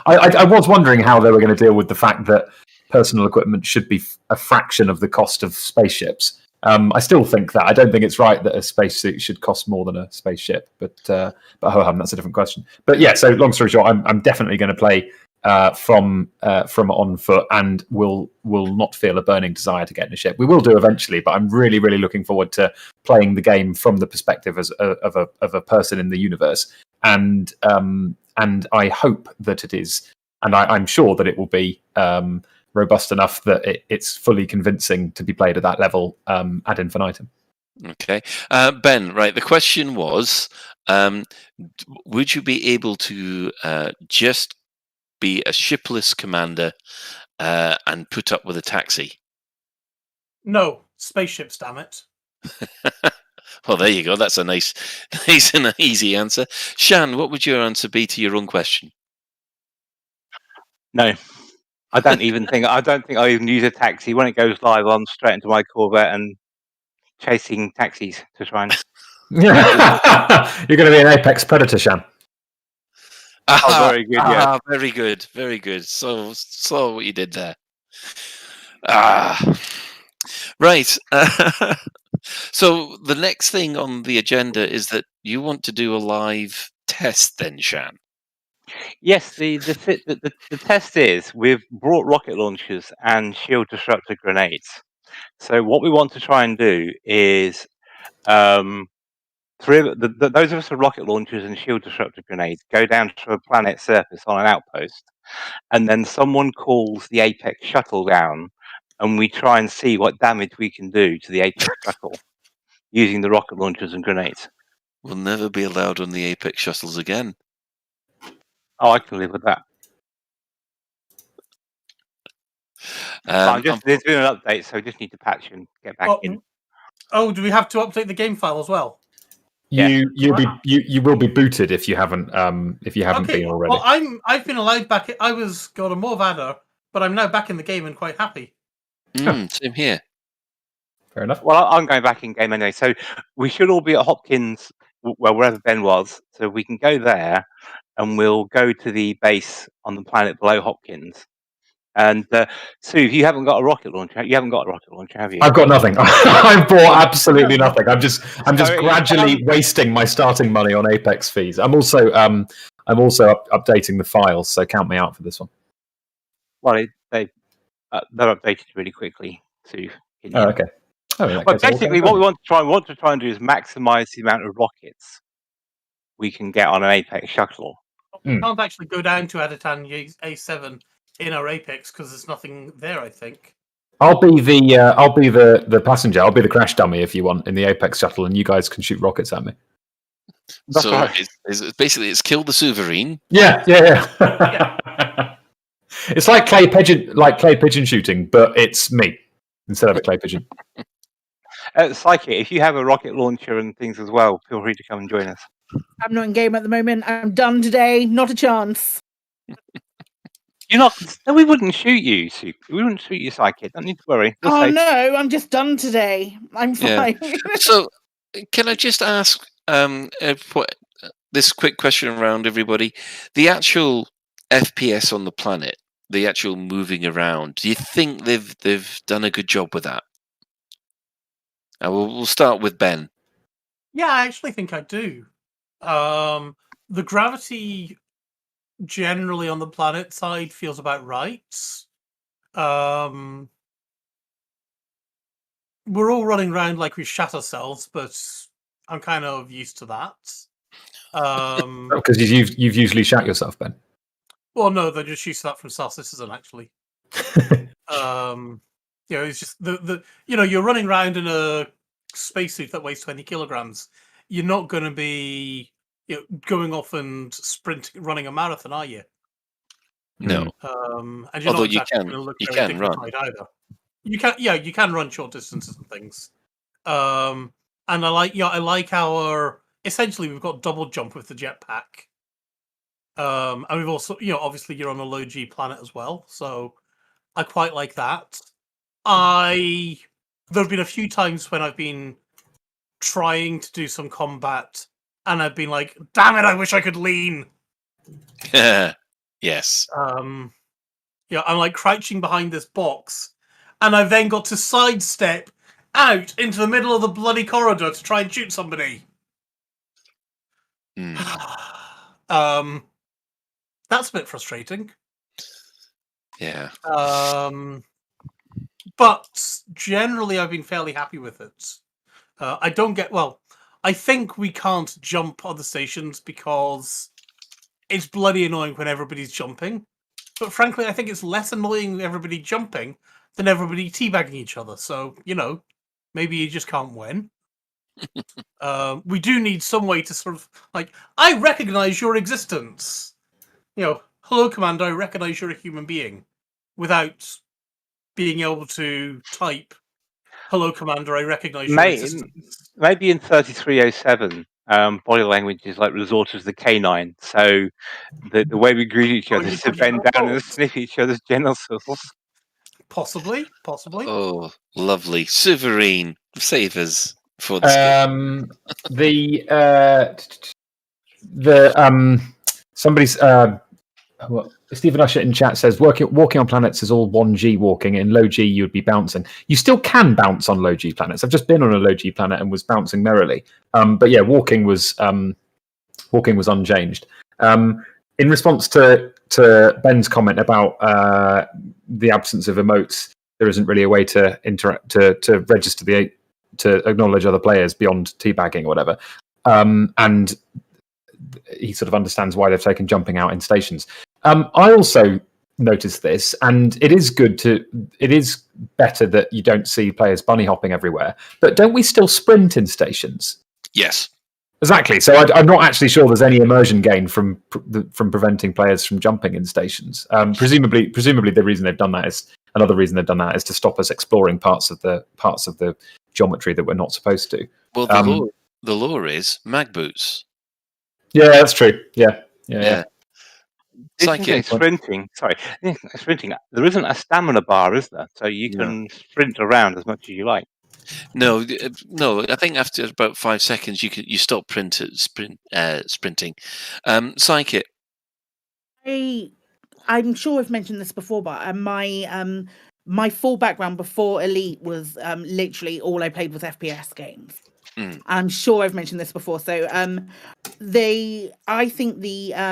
I was wondering how they were going to deal with the fact that personal equipment should be a fraction of the cost of spaceships. I still think that. I don't think it's right that a spacesuit should cost more than a spaceship. But ho-hum, that's a different question. But yeah, so long story short, I'm definitely going to play from on foot, and will not feel a burning desire to get in a ship. We will do eventually, but I'm really, really looking forward to playing the game from the perspective of a person in the universe. And I hope that it is, and I'm sure that it will be robust enough that it's fully convincing to be played at that level ad infinitum. Okay. Ben, right, the question was, would you be able to just be a shipless commander and put up with a taxi? No, spaceships, damn it. Well, there you go. That's a nice and easy answer. Shan, what would your answer be to your own question? No. I don't think I even use a taxi. When it goes live, I'm straight into my Corvette and chasing taxis to try and. You're going to be an apex predator, Shan. Oh, very good. Yeah, very good, very good. So what you did there. Right. So the next thing on the agenda is that you want to do a live test, then, Shan. Yes, the test is we've brought rocket launchers and shield disruptor grenades. So what we want to try and do is, those of us with rocket launchers and shield disruptor grenades go down to a planet surface on an outpost, and then someone calls the Apex shuttle down, and we try and see what damage we can do to the Apex shuttle using the rocket launchers and grenades. We'll never be allowed on the Apex shuttles again. Oh, I can live with that. There's been an update, so we just need to patch and get back in. Oh, do we have to update the game file as well? You will be booted if you haven't been already. Well, I've been allowed back. I was got a Morvada, but I'm now back in the game and quite happy. Same here. Fair enough. Well, I'm going back in game anyway, so we should all be at Hopkins, wherever Ben was, so we can go there, and we'll go to the base on the planet below Hopkins. And Sue, you haven't got a rocket launcher. You haven't got a rocket launcher, have you? I've got nothing. I've bought absolutely nothing. I'm just gradually wasting my starting money on Apex fees. I'm also updating the files, so count me out for this one. Well, they're updated really quickly, Sue. Oh, okay. Well, basically, what we want to try and do is maximize the amount of rockets we can get on an Apex shuttle. We can't actually go down to Aditan A7 in our Apex because there's nothing there, I think. I'll be the passenger. I'll be the crash dummy if you want in the Apex shuttle, and you guys can shoot rockets at me. That's right. It's kill the Sovereign. Yeah. It's like clay pigeon shooting, but it's me instead of a clay pigeon. Psyche, if you have a rocket launcher and things as well, feel free to come and join us. I'm not in game at the moment. I'm done today. Not a chance. You're not. No, we wouldn't shoot you. We wouldn't shoot you, Psyche. Don't need to worry. No, I'm just done today. I'm fine. Yeah. So, can I just ask this quick question around everybody? The actual FPS on the planet, the actual moving around. Do you think they've done a good job with that? We'll start with Ben. Yeah, I actually think I do. The gravity generally on the planet side feels about right. We're all running around like we shat ourselves, but I'm kind of used to that. Because you've usually shat yourself, Ben. Well, no, they're just used to that from Star Citizen, actually. It's just you're running around in a spacesuit that weighs 20 kilograms. You're not going to be going off and running a marathon, are you? No. And you're Although not exactly going to look you very can run. dignified either. You can run short distances and things. And I like our essentially we've got double jump with the jetpack. And we've also, obviously you're on a low G planet as well, so I quite like that. There've been a few times when I've been trying to do some combat, and I've been like, "Damn it! I wish I could lean." Yes. I'm like crouching behind this box, and I've then got to sidestep out into the middle of the bloody corridor to try and shoot somebody. That's a bit frustrating. Yeah. But generally, I've been fairly happy with it. I think we can't jump on the stations because it's bloody annoying when everybody's jumping. But frankly, I think it's less annoying everybody jumping than everybody teabagging each other. So, maybe you just can't win. We do need some way to sort of, I recognize your existence. Hello, Commander, I recognize you're a human being, without being able to type, hello, Commander, I recognize your existence. Maybe in 3307, body language is like resort as the canine. So the way we greet each other is to bend down and sniff each other's genitals. Possibly. Oh, lovely. Sovereign. Save us for somebody's Stephen Usher in chat says walking on planets is all 1G walking. In low G you would be bouncing. You still can bounce on low G planets. I've just been on a low G planet and was bouncing merrily. But yeah, walking was unchanged. In response to Ben's comment about the absence of emotes, there isn't really a way to interact to register to acknowledge other players beyond teabagging or whatever. And he sort of understands why they've taken jumping out in stations. I also noticed this, and it is better that you don't see players bunny hopping everywhere. But don't we still sprint in stations? Yes. Exactly. So I'm not actually sure there's any immersion gain from preventing players from jumping in stations. Presumably, the reason they've done that is to stop us exploring parts of the geometry that we're not supposed to. Well, the law is mag boots. Yeah, that's true. Yeah. Sprinting. There isn't a stamina bar, is there? So you can sprint around as much as you like. No. I think after about 5 seconds, you stop sprinting. Psychic. I'm sure I've mentioned this before, but my full background before Elite was literally all I played was FPS games. I'm sure I've mentioned this before. So I think the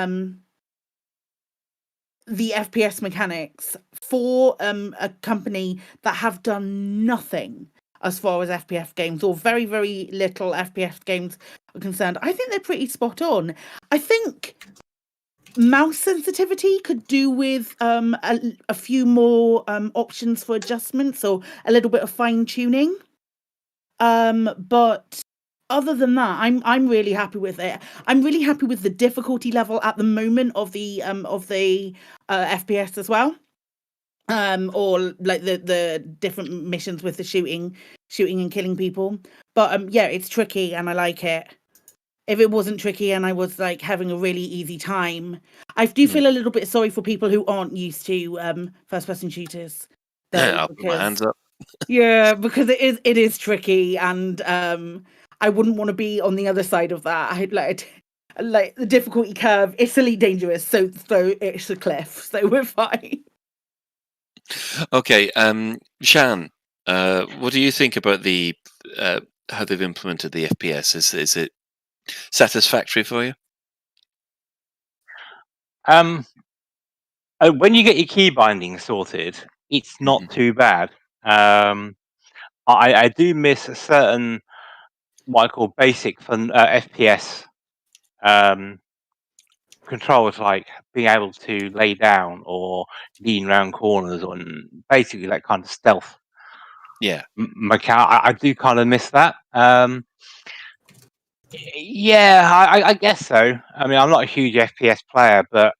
FPS mechanics for a company that have done nothing as far as FPS games, or very, very little FPS games are concerned, I think they're pretty spot on. I think mouse sensitivity could do with a few more options for adjustments, or a little bit of fine tuning. But other than that, I'm really happy with it. I'm really happy with the difficulty level at the moment of the FPS as well. Or like the different missions with the shooting and killing people. But yeah, it's tricky and I like it. If it wasn't tricky and I was like having a really easy time, I do feel a little bit sorry for people who aren't used to first-person shooters. I'll put my hands up. Yeah, because it is tricky, and I wouldn't want to be on the other side of that. I'd like the difficulty curve. It's Elite Dangerous, so it's a cliff, so we're fine. Okay, Shan. What do you think about the how they've implemented the FPS? Is it satisfactory for you? When you get your key binding sorted, it's not too bad. I do miss a certain what I call basic fun, FPS controls, like being able to lay down or lean around corners, or basically that kind of stealth. Yeah. Mechanic. I do kind of miss that. Yeah, I guess so. I mean, I'm not a huge FPS player, but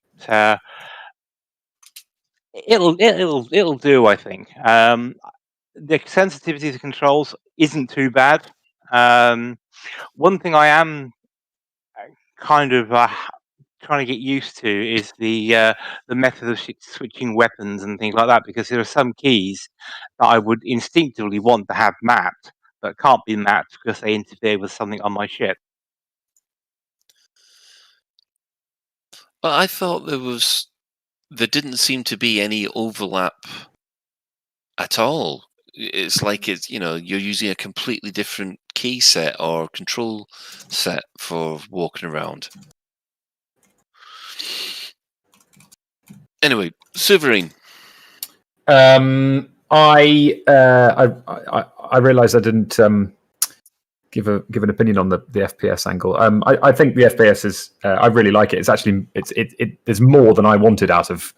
it'll do. I think the sensitivity to controls isn't too bad. One thing I am kind of trying to get used to is the method of switching weapons and things like that, because there are some keys that I would instinctively want to have mapped, but can't be mapped because they interfere with something on my ship. Well, I thought there didn't seem to be any overlap at all. It's like you're using a completely different key set or control set for walking around. Anyway, Sovereign. I realised I didn't give an opinion on the FPS angle. I think the FPS is I really like it. It's actually there's more than I wanted out of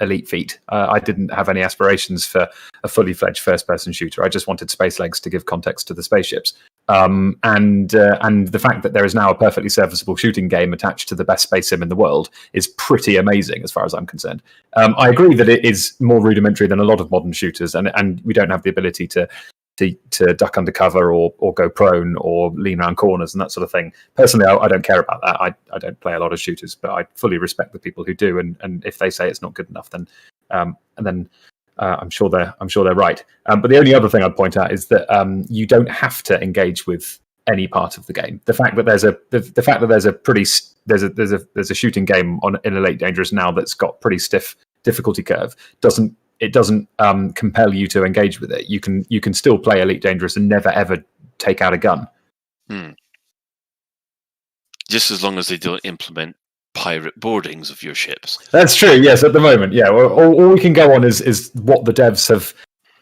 Elite Feet. I didn't have any aspirations for a fully fledged first person shooter. I just wanted space legs to give context to the spaceships. And the fact that there is now a perfectly serviceable shooting game attached to the best space sim in the world is pretty amazing as far as I'm concerned. I agree that it is more rudimentary than a lot of modern shooters, and we don't have the ability to duck under cover or go prone or lean around corners and that sort of thing. Personally, I don't care about that. I don't play a lot of shooters, but I fully respect the people who do. And if they say it's not good enough, then I'm sure they're right. But the only other thing I'd point out is that you don't have to engage with any part of the game. The fact that there's a shooting game in Elite Dangerous now that's got pretty stiff difficulty curve doesn't compel you to engage with it. You can still play Elite Dangerous and never ever take out a gun. Just as long as they don't implement pirate boardings of your ships. That's true. Yes, at the moment, yeah. All we can go on is what the devs have.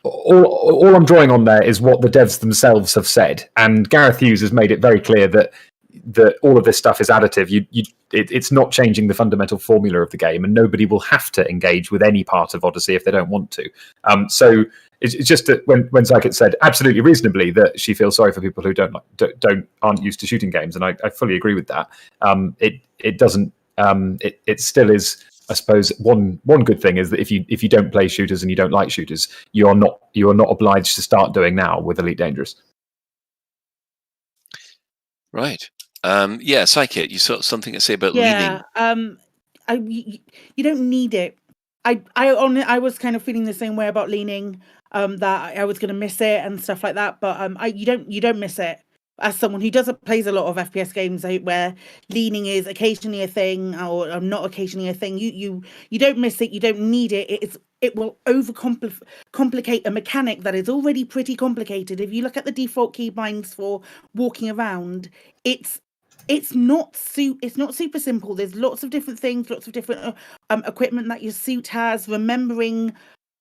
All I'm drawing on there is what the devs themselves have said, and Gareth Hughes has made it very clear that all of this stuff is additive. It's not changing the fundamental formula of the game, and nobody will have to engage with any part of Odyssey if they don't want to. So it's just that when Psychic said absolutely reasonably that she feels sorry for people who aren't used to shooting games, and I fully agree with that. It doesn't. It still is. I suppose one good thing is that if you don't play shooters and you don't like shooters, you are not obliged to start doing now with Elite Dangerous. Right. Yeah, Psychic, you saw something to say about leaning. You don't need it. I was kind of feeling the same way about leaning. That I was going to miss it and stuff like that. But you don't miss it. As someone who plays a lot of FPS games where leaning is occasionally a thing or not occasionally a thing, you don't miss it. You don't need it. It will overcomplicate a mechanic that is already pretty complicated. If you look at the default keybinds for walking around, it's not super simple. There's lots of different things, lots of different equipment that your suit has. Remembering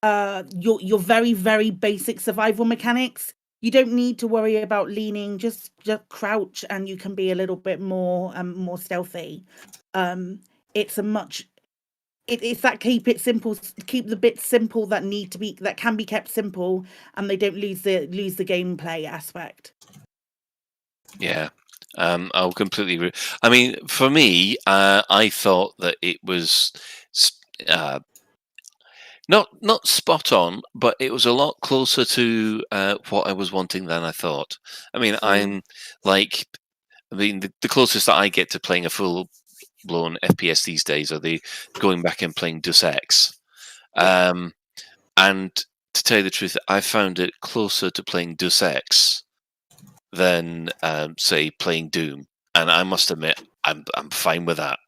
your very, very basic survival mechanics. You don't need to worry about leaning. Just crouch, and you can be a little bit more stealthy. It's that keep the bits simple that can be kept simple, and they don't lose the gameplay aspect. Yeah. I'll completely agree. I mean, for me, I thought that it was not spot on, but it was a lot closer to what I was wanting than I thought. I mean, the closest that I get to playing a full-blown FPS these days are going back and playing Deus Ex. And to tell you the truth, I found it closer to playing Deus Ex than say playing Doom, and I must admit I'm fine with that.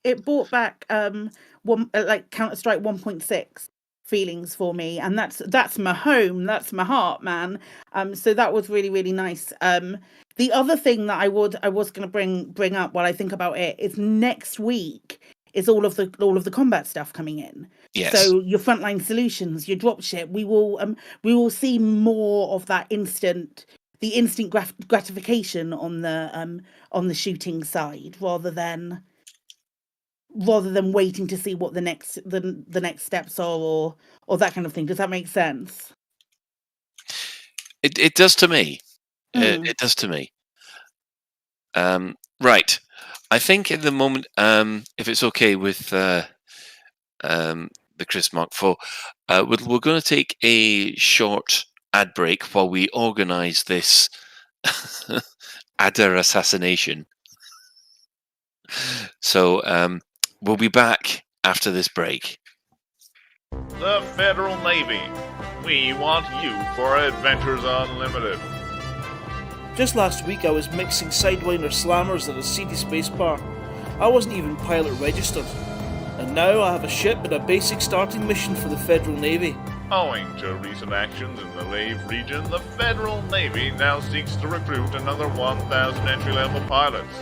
It brought back Counter-Strike 1.6 feelings for me, and that's my home, that's my heart, man. So that was really, really nice. The other thing that I was going to bring up while I think about it is next week is all of the combat stuff coming in. Yes. So your frontline solutions, your dropship, we will see more of that instant gratification on the shooting side, rather than waiting to see what the next steps are, or that kind of thing. Does that make sense? It does to me. It does to me. Right. I think at the moment, if it's okay with the Chris Mark IV, we're going to take a short ad break while we organise this adder assassination. So we'll be back after this break. The Federal Navy. We want you for Adventures Unlimited. Just last week I was mixing Sidewinder slammers at a seedy space bar. I wasn't even pilot registered. And now I have a ship and a basic starting mission for the Federal Navy. Owing to recent actions in the Lave region, the Federal Navy now seeks to recruit another 1,000 entry-level pilots.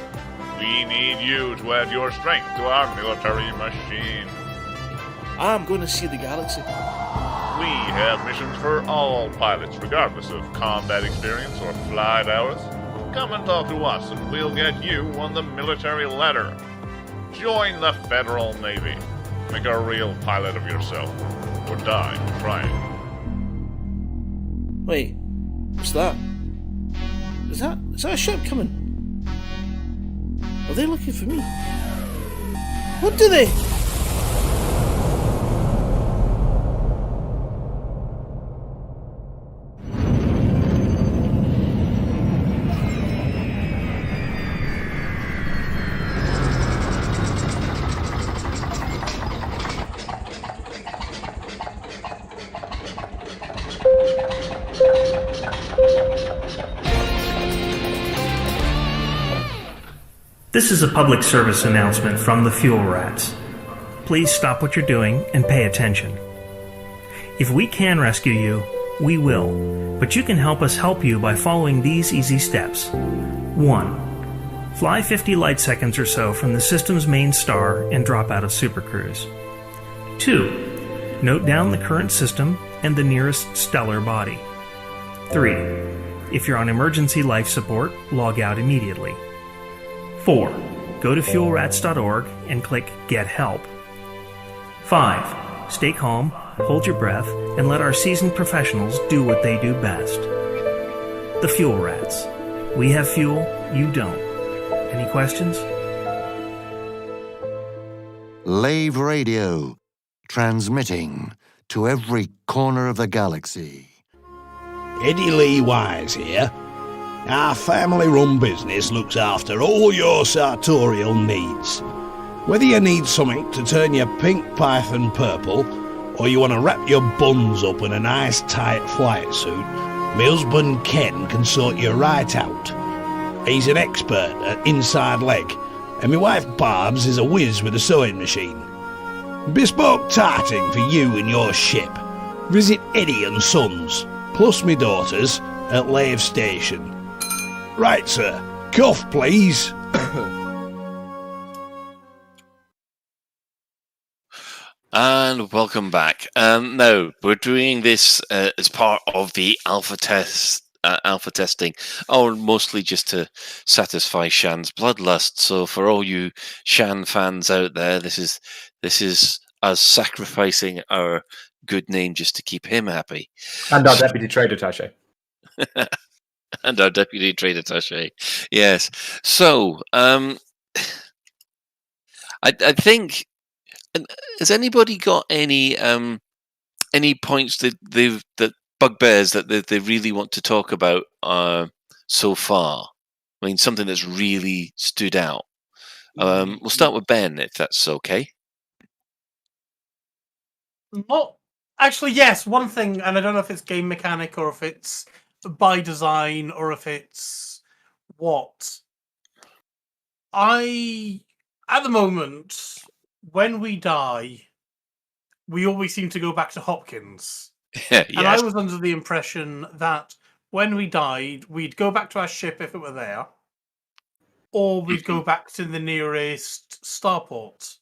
We need you to add your strength to our military machine. I'm going to see the galaxy. We have missions for all pilots, regardless of combat experience or flight hours. Come and talk to us and we'll get you on the military ladder. Join the Federal Navy. Make a real pilot of yourself, or die trying. Wait, what's that? Is that a ship coming? Are they looking for me? What do they... This is a public service announcement from the Fuel Rats. Please stop what you're doing and pay attention. If we can rescue you, we will, but you can help us help you by following these easy steps. 1. Fly 50 light seconds or so from the system's main star and drop out of supercruise. 2. Note down the current system and the nearest stellar body. 3. If you're on emergency life support, log out immediately. 4. Go to fuelrats.org and click Get Help. 5. Stay calm, hold your breath, and let our seasoned professionals do what they do best. The Fuel Rats. We have fuel, you don't. Any questions? Lave Radio, transmitting to every corner of the galaxy. Eddie Lee Wise here. Our family-run business looks after all your sartorial needs. Whether you need something to turn your pink python purple, or you want to wrap your buns up in a nice tight flight suit, my husband Ken can sort you right out. He's an expert at inside leg, and my wife Barbs is a whiz with a sewing machine. Bespoke tarting for you and your ship. Visit Eddie and Sons, plus me daughters, at Lave Station. Right, sir. Cough, please. And welcome back. No, we're doing this as part of the alpha testing, or mostly just to satisfy Shan's bloodlust. So for all you Shan fans out there, this is us sacrificing our good name just to keep him happy. And our deputy trade attaché. And our deputy trade attaché. Yes. So, I think. Has anybody got any points that bugbears that they really want to talk about so far? I mean, something that's really stood out. We'll start with Ben, if that's okay. Not actually. Yes, one thing, and I don't know if it's game mechanic or if it's by design or if it's what. At the moment, when we die, we always seem to go back to Hopkins. Yes. And I was under the impression that when we died, we'd go back to our ship if it were there, or we'd go back to the nearest starport.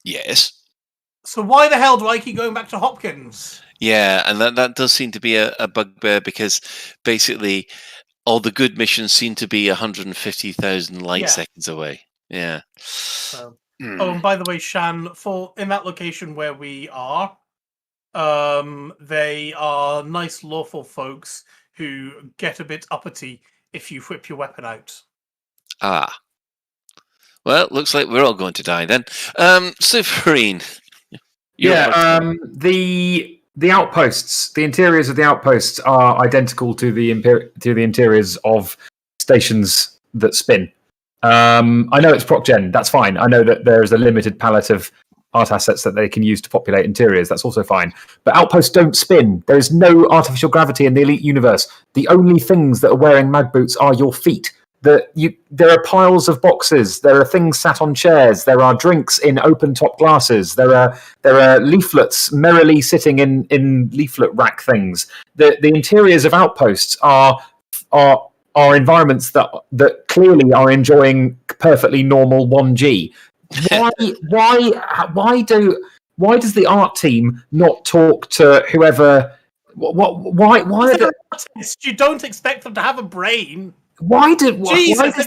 Yes. So why the hell do I keep going back to Hopkins? Yeah, and that does seem to be a bugbear, because basically all the good missions seem to be 150,000 light Yeah. seconds away. Yeah. Oh, and by the way, Shan, in that location where we are, they are nice, lawful folks who get a bit uppity if you whip your weapon out. Ah. Well, looks like we're all going to die then. Superine. The outposts, the interiors of the outposts are identical to the interiors of stations that spin. I know it's proc gen, that's fine. I know that there is a limited palette of art assets that they can use to populate interiors, that's also fine. But outposts don't spin. There is no artificial gravity in the Elite universe. The only things that are wearing mag boots are your feet. There are piles of boxes. There are things sat on chairs. There are drinks in open-top glasses. There are leaflets merrily sitting in leaflet rack things. The interiors of outposts are environments that clearly are enjoying perfectly normal 1G. Why does the art team not talk to whoever? Why are the You don't expect them to have a brain. Why does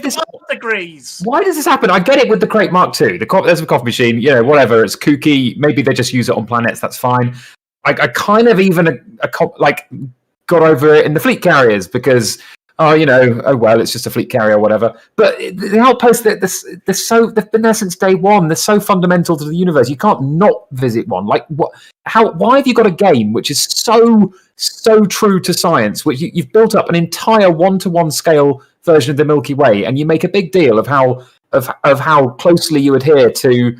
this degrees? Why does this happen? I get it with the Crate Mark II. There's a coffee machine, whatever. It's kooky. Maybe they just use it on planets. That's fine. I kind of even got over it in the fleet carriers because it's just a fleet carrier or whatever. But the outposts, they've been there since day one. They're so fundamental to the universe. You can't not visit one. Like what? Why have you got a game which is so true to science, which you've built up an entire 1-to-1 scale version of the Milky Way, and you make a big deal of how closely you adhere to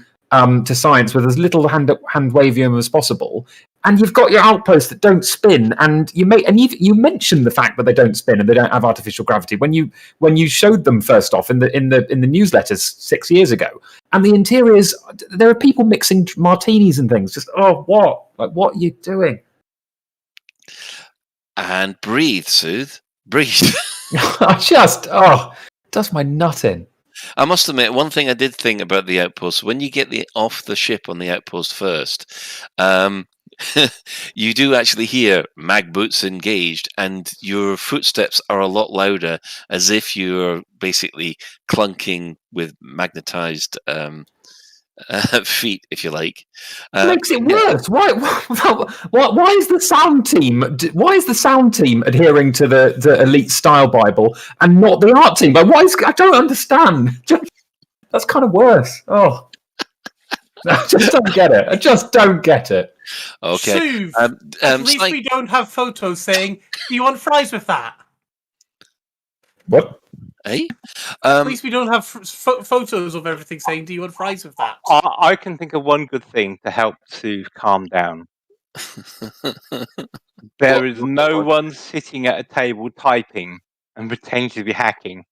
science with as little hand wavium as possible, and you've got your outposts that don't spin, and you mentioned the fact that they don't spin and they don't have artificial gravity when you showed them first off in the newsletters 6 years ago, and the interiors, there are people mixing martinis and things. Just what are you doing? And breathe, Soothe. Breathe. Does my nut in. I must admit, one thing I did think about the outpost, when you get off the ship on the outpost first, you do actually hear mag boots engaged, and your footsteps are a lot louder, as if you're basically clunking with magnetized feet, if you like. It makes it worse. Why is the sound team? Why is the sound team adhering to the Elite style Bible and not the art team? But I don't understand. That's kind of worse. Oh, I just don't get it. I just don't get it. Okay. At least we don't have photos saying, "Do you want fries with that?" What? Hey? At least we don't have photos of everything saying, "Do you want fries with that?" I can think of one good thing to help to calm down. There is no one sitting at a table typing and pretending to be hacking.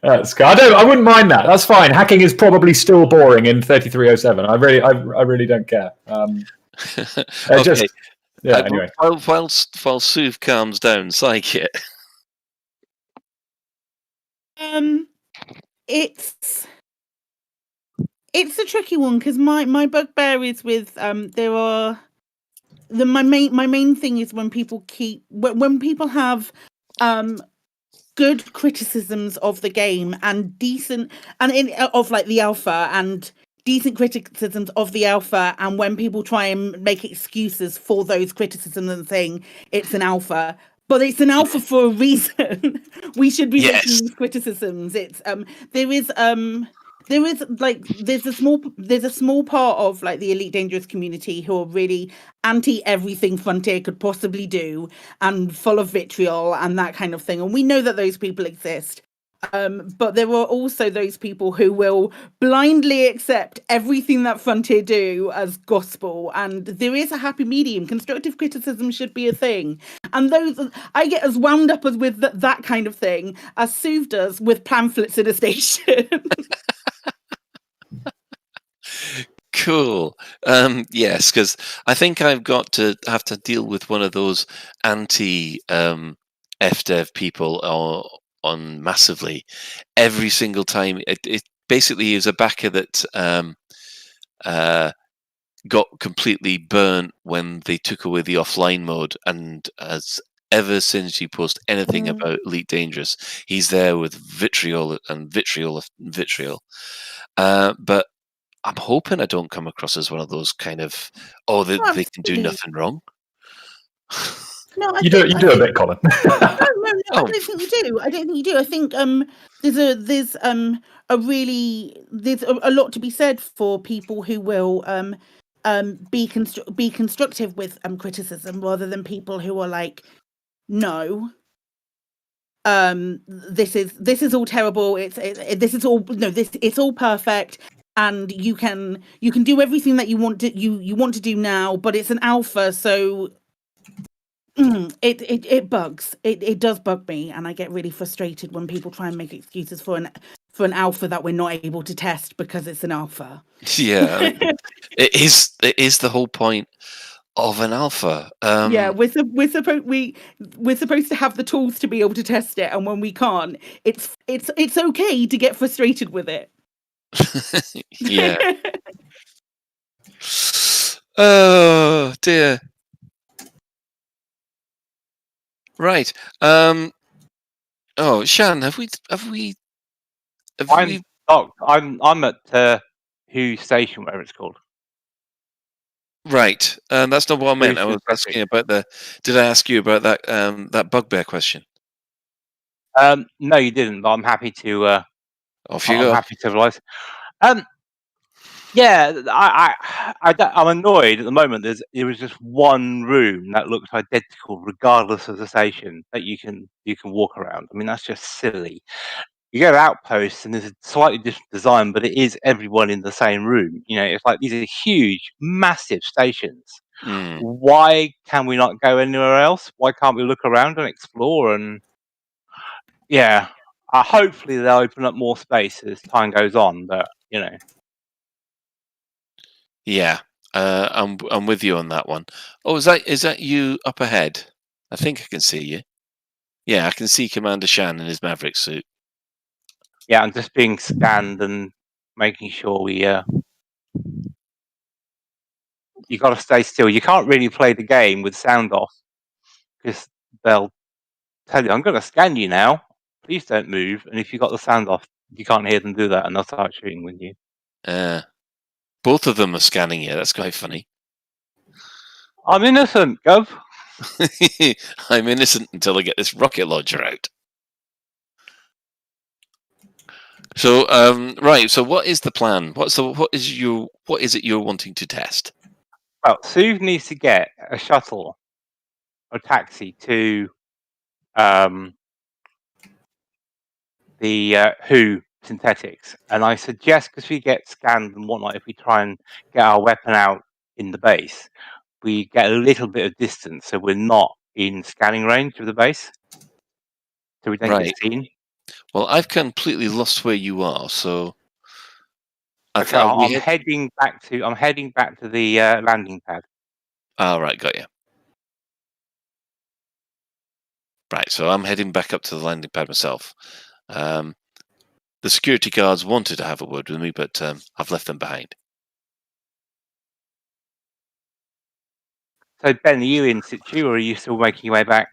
That's good. I wouldn't mind that. That's fine. Hacking is probably still boring in 3307. I really don't care. Okay. Anyway. While Soothe calms down, psych it. It's a tricky one because my bugbear is with my main thing is when people have good criticisms of the game and decent of like the alpha and decent criticisms of the alpha, and when people try and make excuses for those criticisms and saying it's an alpha, but it's an alpha for a reason. We should be making these criticisms. It's there's a small part of like the Elite Dangerous community who are really anti everything Frontier could possibly do and full of vitriol and that kind of thing, and we know that those people exist. But there are also those people who will blindly accept everything that Frontier do as gospel, and there is a happy medium. Constructive criticism should be a thing, and those I get as wound up as with that kind of thing as Soothe does with pamphlets in a station. Cool. Yes, because I think I've got to have to deal with one of those anti FDev people on massively every single time. It basically is a backer that got completely burnt when they took away the offline mode, and as ever since you post anything about Elite Dangerous, he's there with vitriol and vitriol. But I'm hoping I don't come across as one of those kind of, they can do nothing wrong. No, You do a bit, Colin. No, I don't think you do. I don't think you do. I think there's a lot to be said for people who will be constructive with criticism, rather than people who are like, no, this is all terrible. It's all perfect, and you can do everything that you want to do now, but it's an alpha, so it bugs. It does bug me, and I get really frustrated when people try and make excuses for an alpha that we're not able to test because it's an alpha. Yeah, it is the whole point of an alpha. Yeah, we're supposed to have the tools to be able to test it, and when we can't, it's okay to get frustrated with it. Yeah. Oh dear. Right. Oh, Shan, have we? I'm at Who Station, whatever it's called. Right. That's not what I meant. I was asking about Did I ask you about that bugbear question? No, you didn't. But I'm happy to. Off you go. I'm happy to advise. Yeah, I'm annoyed at the moment. There was just one room that looked identical, regardless of the station, that you can walk around. I mean, that's just silly. You go to Outposts and there's a slightly different design, but it is everyone in the same room. You know, it's like these are huge, massive stations. Why can we not go anywhere else? Why can't we look around and explore? And yeah, hopefully they'll open up more space as time goes on. But you know. Yeah, I'm with you on that one. Oh, is that you up ahead? I think I can see you. Yeah, I can see Commander Shan in his Maverick suit. Yeah, I'm just being scanned and making sure we. You got to stay still. You can't really play the game with sound off, because they'll tell you, "I'm going to scan you now. Please don't move." And if you got the sound off, you can't hear them do that, and they'll start shooting with you. Both of them are scanning you. That's quite funny. I'm innocent, Gov. I'm innocent until I get this rocket launcher out. So, right. So, what is the plan? What is it you're wanting to test? Well, Sue needs to get a shuttle or taxi to the Who synthetics, and I suggest, because we get scanned and whatnot, if we try and get our weapon out in the base, we get a little bit of distance, so we're not in scanning range of the base, so we don't get seen. Well, I've completely lost where you are, so I'm heading back to the landing pad. Oh, right, got you. Right, so I'm heading back up to the landing pad myself. The security guards wanted to have a word with me, but I've left them behind. So, Ben, are you in situ, or are you still making your way back?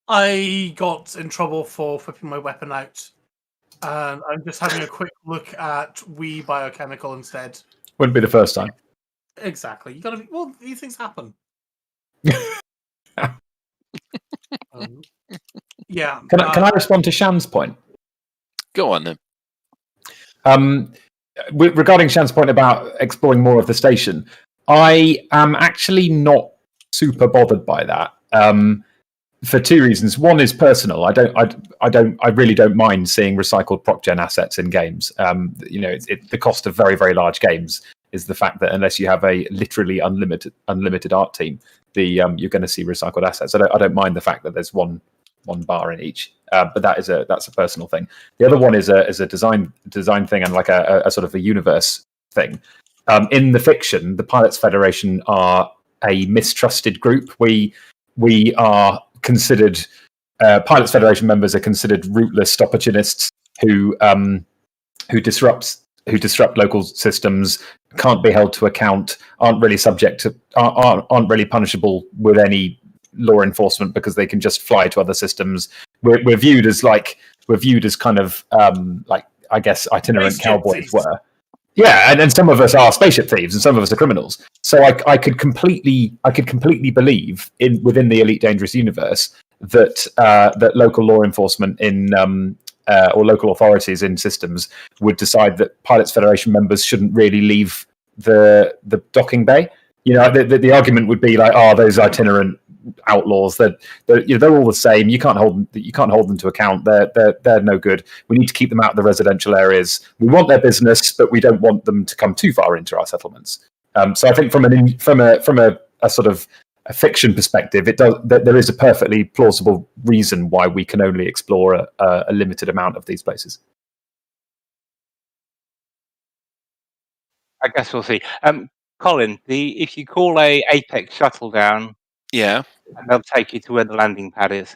I got in trouble for whipping my weapon out. And I'm just having a quick look at Wee Biochemical instead. Wouldn't be the first time. Exactly. You gotta be. Well, these things happen. Yeah. Can I respond to Shan's point? Go on then. Regarding Shan's point about exploring more of the station, I am actually not super bothered by that. For two reasons. One is personal. I really don't mind seeing recycled ProcGen assets in games. The cost of very, very large games is the fact that unless you have a literally unlimited art team, you're going to see recycled assets. I don't mind the fact that there's one bar in each, but that's a personal thing. The other one is a design thing, and like a sort of a universe thing. In the fiction, the Pilots Federation are a mistrusted group. We are considered Pilots Federation members are considered rootless opportunists who disrupt local systems, can't be held to account, aren't really aren't really punishable with any law enforcement because they can just fly to other systems. We're viewed as kind of like, I guess, itinerant Spaceship cowboys thieves. were. Yeah, and some of us are spaceship thieves, and some of us are criminals. So I could completely believe within the Elite Dangerous universe that that local law enforcement or local authorities in systems would decide that Pilots Federation members shouldn't really leave the docking bay. You know, the argument would be like, oh, those itinerant outlaws, they're all the same. You can't hold them to account. They're no good. We need to keep them out of the residential areas. We want their business, but we don't want them to come too far into our settlements. So I think from a sort of a fiction perspective, there is a perfectly plausible reason why we can only explore a limited amount of these places. I guess we'll see. Colin, if you call a Apex shuttle down, yeah, and they'll take you to where the landing pad is.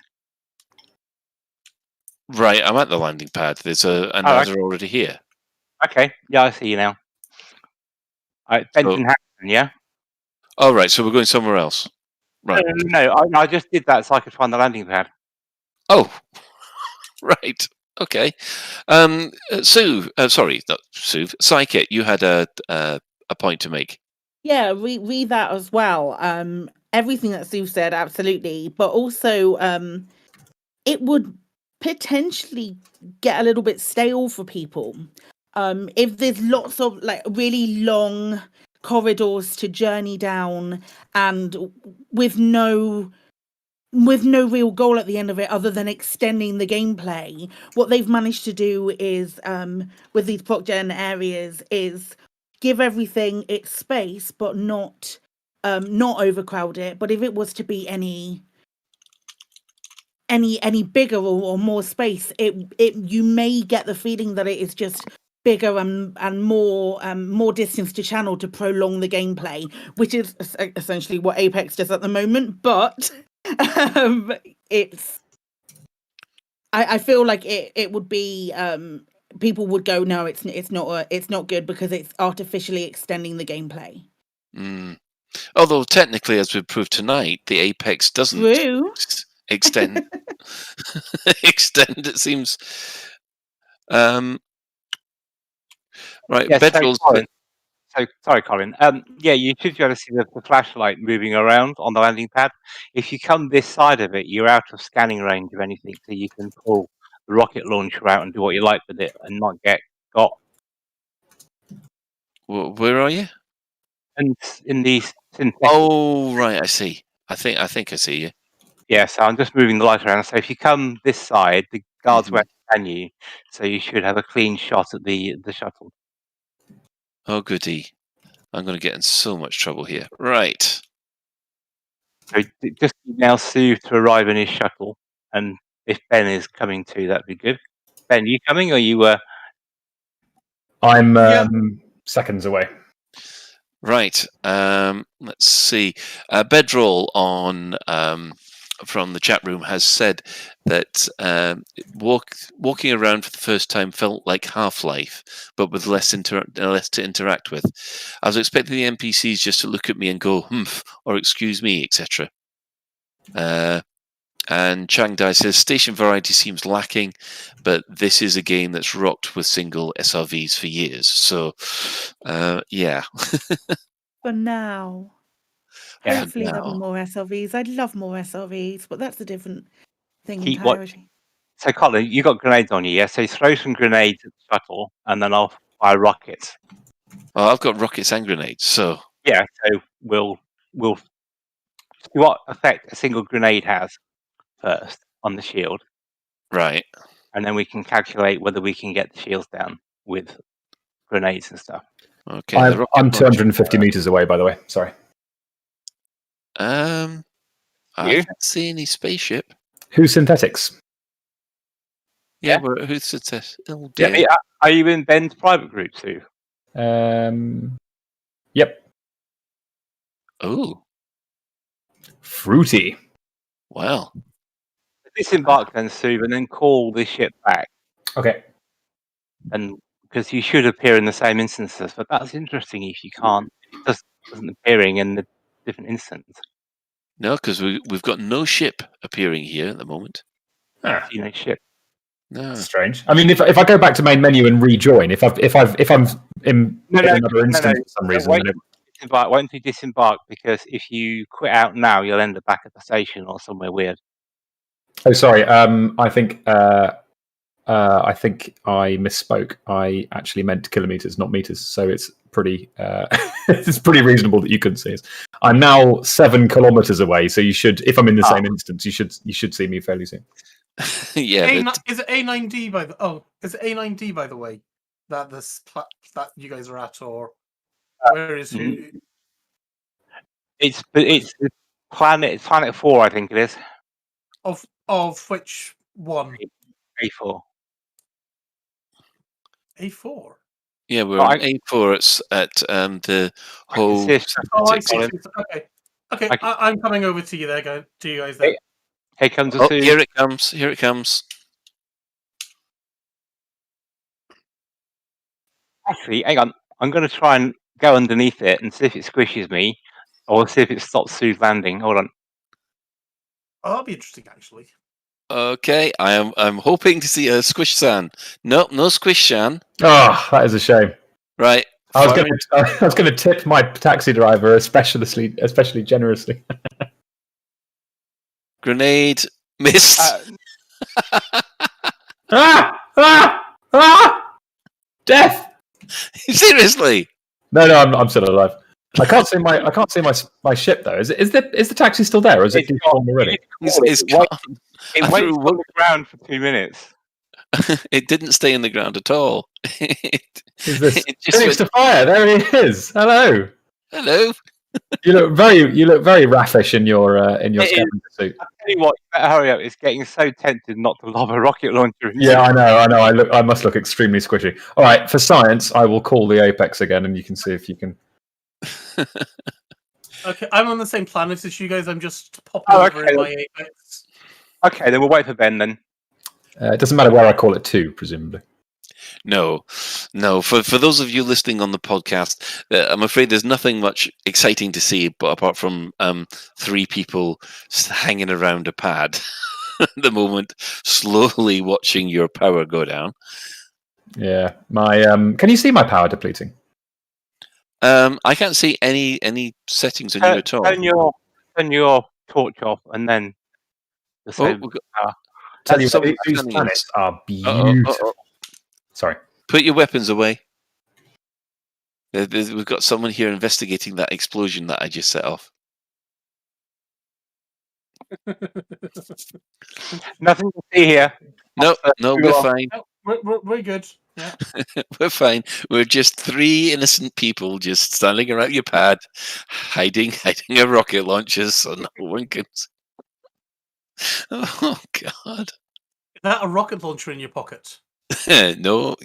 Right, I'm at the landing pad. There's another already here. Okay, yeah, I see you now. Benton Harrison, yeah? Oh, right, so we're going somewhere else. Right. No, I just did that so I could find the landing pad. Oh, right. Okay. Sue, sorry, not Sue. Psychic, you had a point to make. Yeah, read that as well. Everything that Sue said, absolutely. But also, it would potentially get a little bit stale for people. If there's lots of like really long corridors to journey down and with no real goal at the end of it other than extending the gameplay, what they've managed to do is with these proc gen areas is give everything its space but not overcrowd it. But if it was to be any bigger or more space, it you may get the feeling that it is just bigger and more distance to channel to prolong the gameplay, which is essentially what Apex does at the moment. But it's I feel like it would be people would go, no, it's not good because it's artificially extending the gameplay. Although technically, as we've proved tonight, the Apex doesn't extend. Extend, it seems. Right, yeah, Bedrill's... sorry, Colin. Yeah, you should be able to see the flashlight moving around on the landing pad. If you come this side of it, you're out of scanning range of anything, so you can pull the rocket launcher out and do what you like with it and not get got. Where are you? And in the synthetic. Oh, right, I see. I think I see you. Yeah, so I'm just moving the light around. So if you come this side, the guards won't scan you, so you should have a clean shot at the shuttle. Oh, goody. I'm going to get in so much trouble here. Right. So just now Sue to arrive in his shuttle, and if Ben is coming too, that'd be good. Ben, are you coming, or you were? I'm seconds away. Right. Let's see. Bedroll on from the chat room has said that walking around for the first time felt like Half-Life, but with less to interact with. I was expecting the NPCs just to look at me and go, humph, or excuse me, etc. And Chang Dai says, station variety seems lacking, but this is a game that's rocked with single SRVs for years. So, yeah. For now. Yeah, Hopefully there'll be more SRVs. I'd love more SRVs, but that's a different thing entirely. So, Colin, you got grenades on you, yeah? So throw some grenades at the shuttle, and then I'll fire rockets. Oh, I've got rockets and grenades, so... Yeah, so we'll see what effect a single grenade has first on the shield. Right. And then we can calculate whether we can get the shields down with grenades and stuff. Okay. I'm 250 meters away, by the way. Sorry. I can't see any spaceship. Who's Synthetics? Yeah, but who's Synthetics? Oh, dear. Yeah, are you in Ben's private group too? Yep. Oh. Fruity. Wow. Disembark then, Sue, and then call this ship back. Okay. And because you should appear in the same instances, but that's interesting if you can't. It doesn't appearing in the different instance. No, because we've got no ship appearing here at the moment. Ah. See no ship. No. Strange. I mean, if I go back to main menu and rejoin, if I'm in another instance for some reason, Wait, then wait until you disembark, because if you quit out now, you'll end up back at the station or somewhere weird. Oh, sorry. I think I misspoke. I actually meant kilometers, not meters. So it's pretty it's pretty reasonable that you couldn't see us. I'm now 7 kilometers away, so you should, if I'm in the same instance, you should see me fairly soon. Yeah. Is it A9D by the? Oh, is it A9D by the way? That that you guys are at, or where is who? It's the planet. It's Planet 4, I think it is. Of which one? A4. A4. Yeah, we're on A4. It's at the whole. Oh, I see. Okay. I'm coming over to you there. To you guys there. Here comes Oh, here it comes. Here it comes. Actually, hang on. I'm going to try and go underneath it and see if it squishes me, or see if it stops Sue's landing. Hold on. Oh, that'll be interesting, actually. Okay, I'm hoping to see a squish San. No squish San. Oh, that is a shame. Right. I was going to tip my taxi driver especially generously. Grenade missed. Death. Seriously? No, I'm still alive. I can't see my ship though. Is the taxi still there, or is it gone already? It went on the ground for 2 minutes. It didn't stay in the ground at all. Is this Phoenix to fire? There he is. Hello. Hello. You look very raffish in your scavenger suit. I tell you what, you better hurry up. It's getting so tempted not to lob a rocket launcher. Yeah, I know. I must look extremely squishy. All right, for science, I will call the apex again, and you can see if you can. Okay, I'm on the same planet as you guys. I'm just popping over in my apex. Okay, then we'll wait for Ben then. It doesn't matter where I call it to, presumably. No. For those of you listening on the podcast, I'm afraid there's nothing much exciting to see, but apart from 3 people hanging around a pad at the moment, slowly watching your power go down. Yeah, my can you see my power depleting? I can't see any settings on you at all. Turn your torch off, and then the same. Tell you what, these planets are beautiful. Sorry. Put your weapons away. We've got someone here investigating that explosion that I just set off. Nothing to see here. No, we're fine. We're good. Yeah. We're fine. We're just 3 innocent people just standing around your pad, hiding a rocket launcher so no one can. Oh God! Is that a rocket launcher in your pocket? No.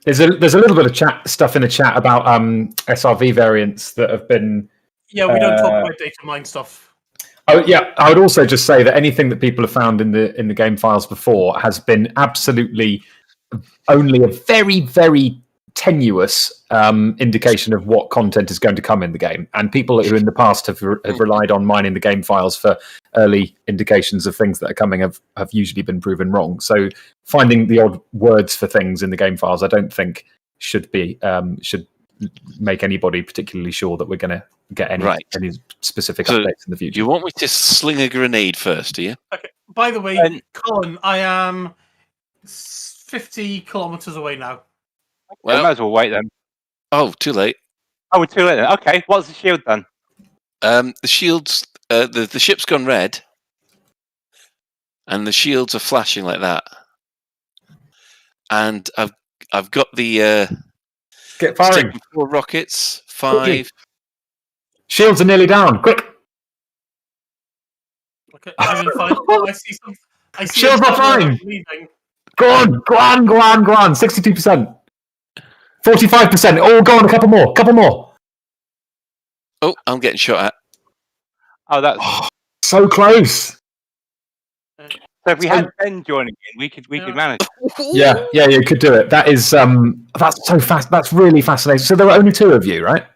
There's a little bit of stuff in the chat about SRV variants that have been. Yeah, we don't talk about data mine stuff. Oh yeah, I would also just say that anything that people have found in the game files before has been absolutely only a very, very tenuous indication of what content is going to come in the game. And people who in the past have relied on mining the game files for early indications of things that are coming have usually been proven wrong. So finding the odd words for things in the game files, I don't think should make anybody particularly sure that we're going to get any specific updates in the future. You want me to sling a grenade first, do you? Okay. By the way, Colin, I am 50 kilometers away now. Well, might as well wait then. Oh, too late. Oh, we're too late then. Okay, what's the shield done? The shield's the ship's gone red, and the shields are flashing like that. And I've got the get firing 4 rockets, 5. Shields are nearly down. Quick. Okay, I'm in fine. Oh, I see some. I see shields are fine. Leaving. Go on. 62%. 45%. Oh, go on, a couple more. Oh, I'm getting shot at. Oh, that's so close. So if we had Ben joining in, we could manage. Yeah, you could do it. That is that's so fast. That's really fascinating. So there are only 2 of you, right?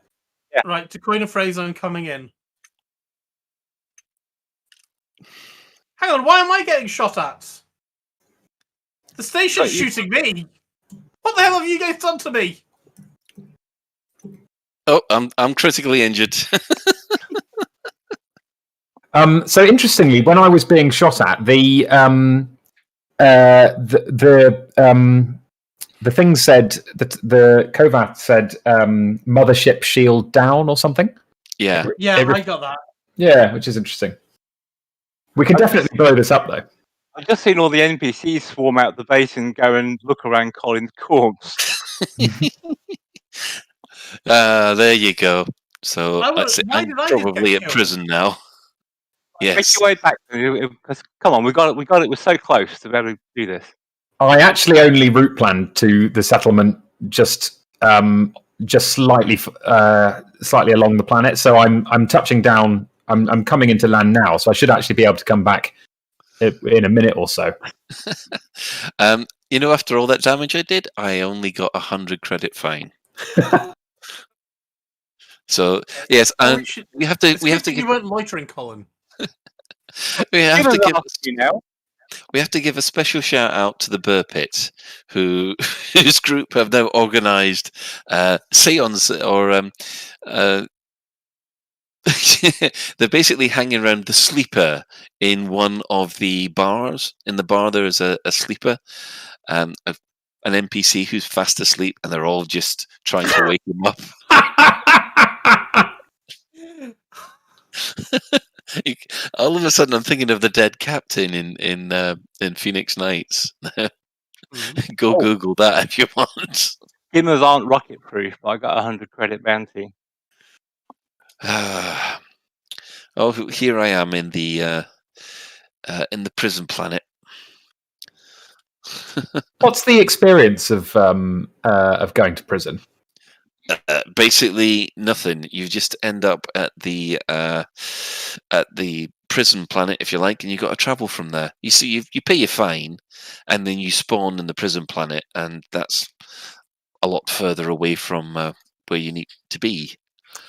Yeah. Right, to coin a phrase, I'm coming in. Hang on, why am I getting shot at? The station's shooting me. What the hell have you guys done to me? Oh, I'm critically injured. So interestingly, when I was being shot at, the thing said that the Kovath said mothership shield down or something. Yeah. I got that. Yeah, which is interesting. We can definitely blow this up though. I've just seen all the NPCs swarm out the base and go and look around Colin's corpse. There you go. So I'm probably at prison now. Yes. Make your way back, because come on, we got it. We're so close to be able to do this. I actually only route planned to the settlement just slightly along the planet. So I'm touching down. I'm coming into land now, so I should actually be able to come back in a minute or so. After all that damage I did, I only got 100 credit fine. So yes, we have to give. You weren't loitering, Colin. We have to give a special shout out to the Burpits, whose group have now organised seance or they're basically hanging around the sleeper in one of the bars. In the bar, there is a sleeper, an NPC who's fast asleep, and they're all just trying to wake him up. All of a sudden, I'm thinking of the dead captain in Phoenix Nights. Go Google that if you want. Skimmers aren't rocket proof, but I got 100 credit bounty. Oh, here I am in the prison planet. What's the experience of going to prison? Basically nothing. You just end up at the prison planet, if you like, and you got to travel from there. You see, you pay your fine, and then you spawn in the prison planet, and that's a lot further away from where you need to be.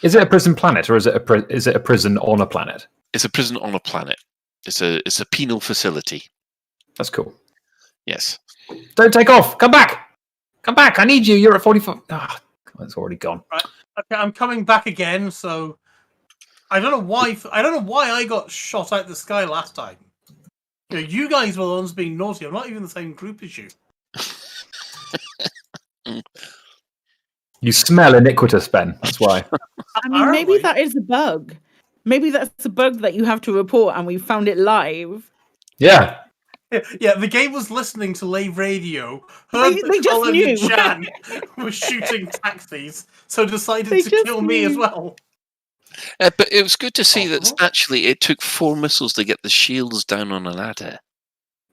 Is it a prison planet, or is it a prison on a planet? It's a prison on a planet. It's a penal facility. That's cool. Yes. Don't take off. Come back. I need you. You're at 45. Ah, it's already gone. Right. Okay, I'm coming back again. So I don't know why I got shot out the sky last time. You guys were the ones being naughty. I'm not even the same group as you. You smell iniquitous, Ben. That's why. I mean, maybe that is a bug. Maybe that's a bug that you have to report, and we found it live. Yeah. Yeah, the game was listening to Lave Radio, heard that Colin and Jan were shooting taxis, so decided to kill me as well. But it was good to see that actually it took 4 missiles to get the shields down on a ladder.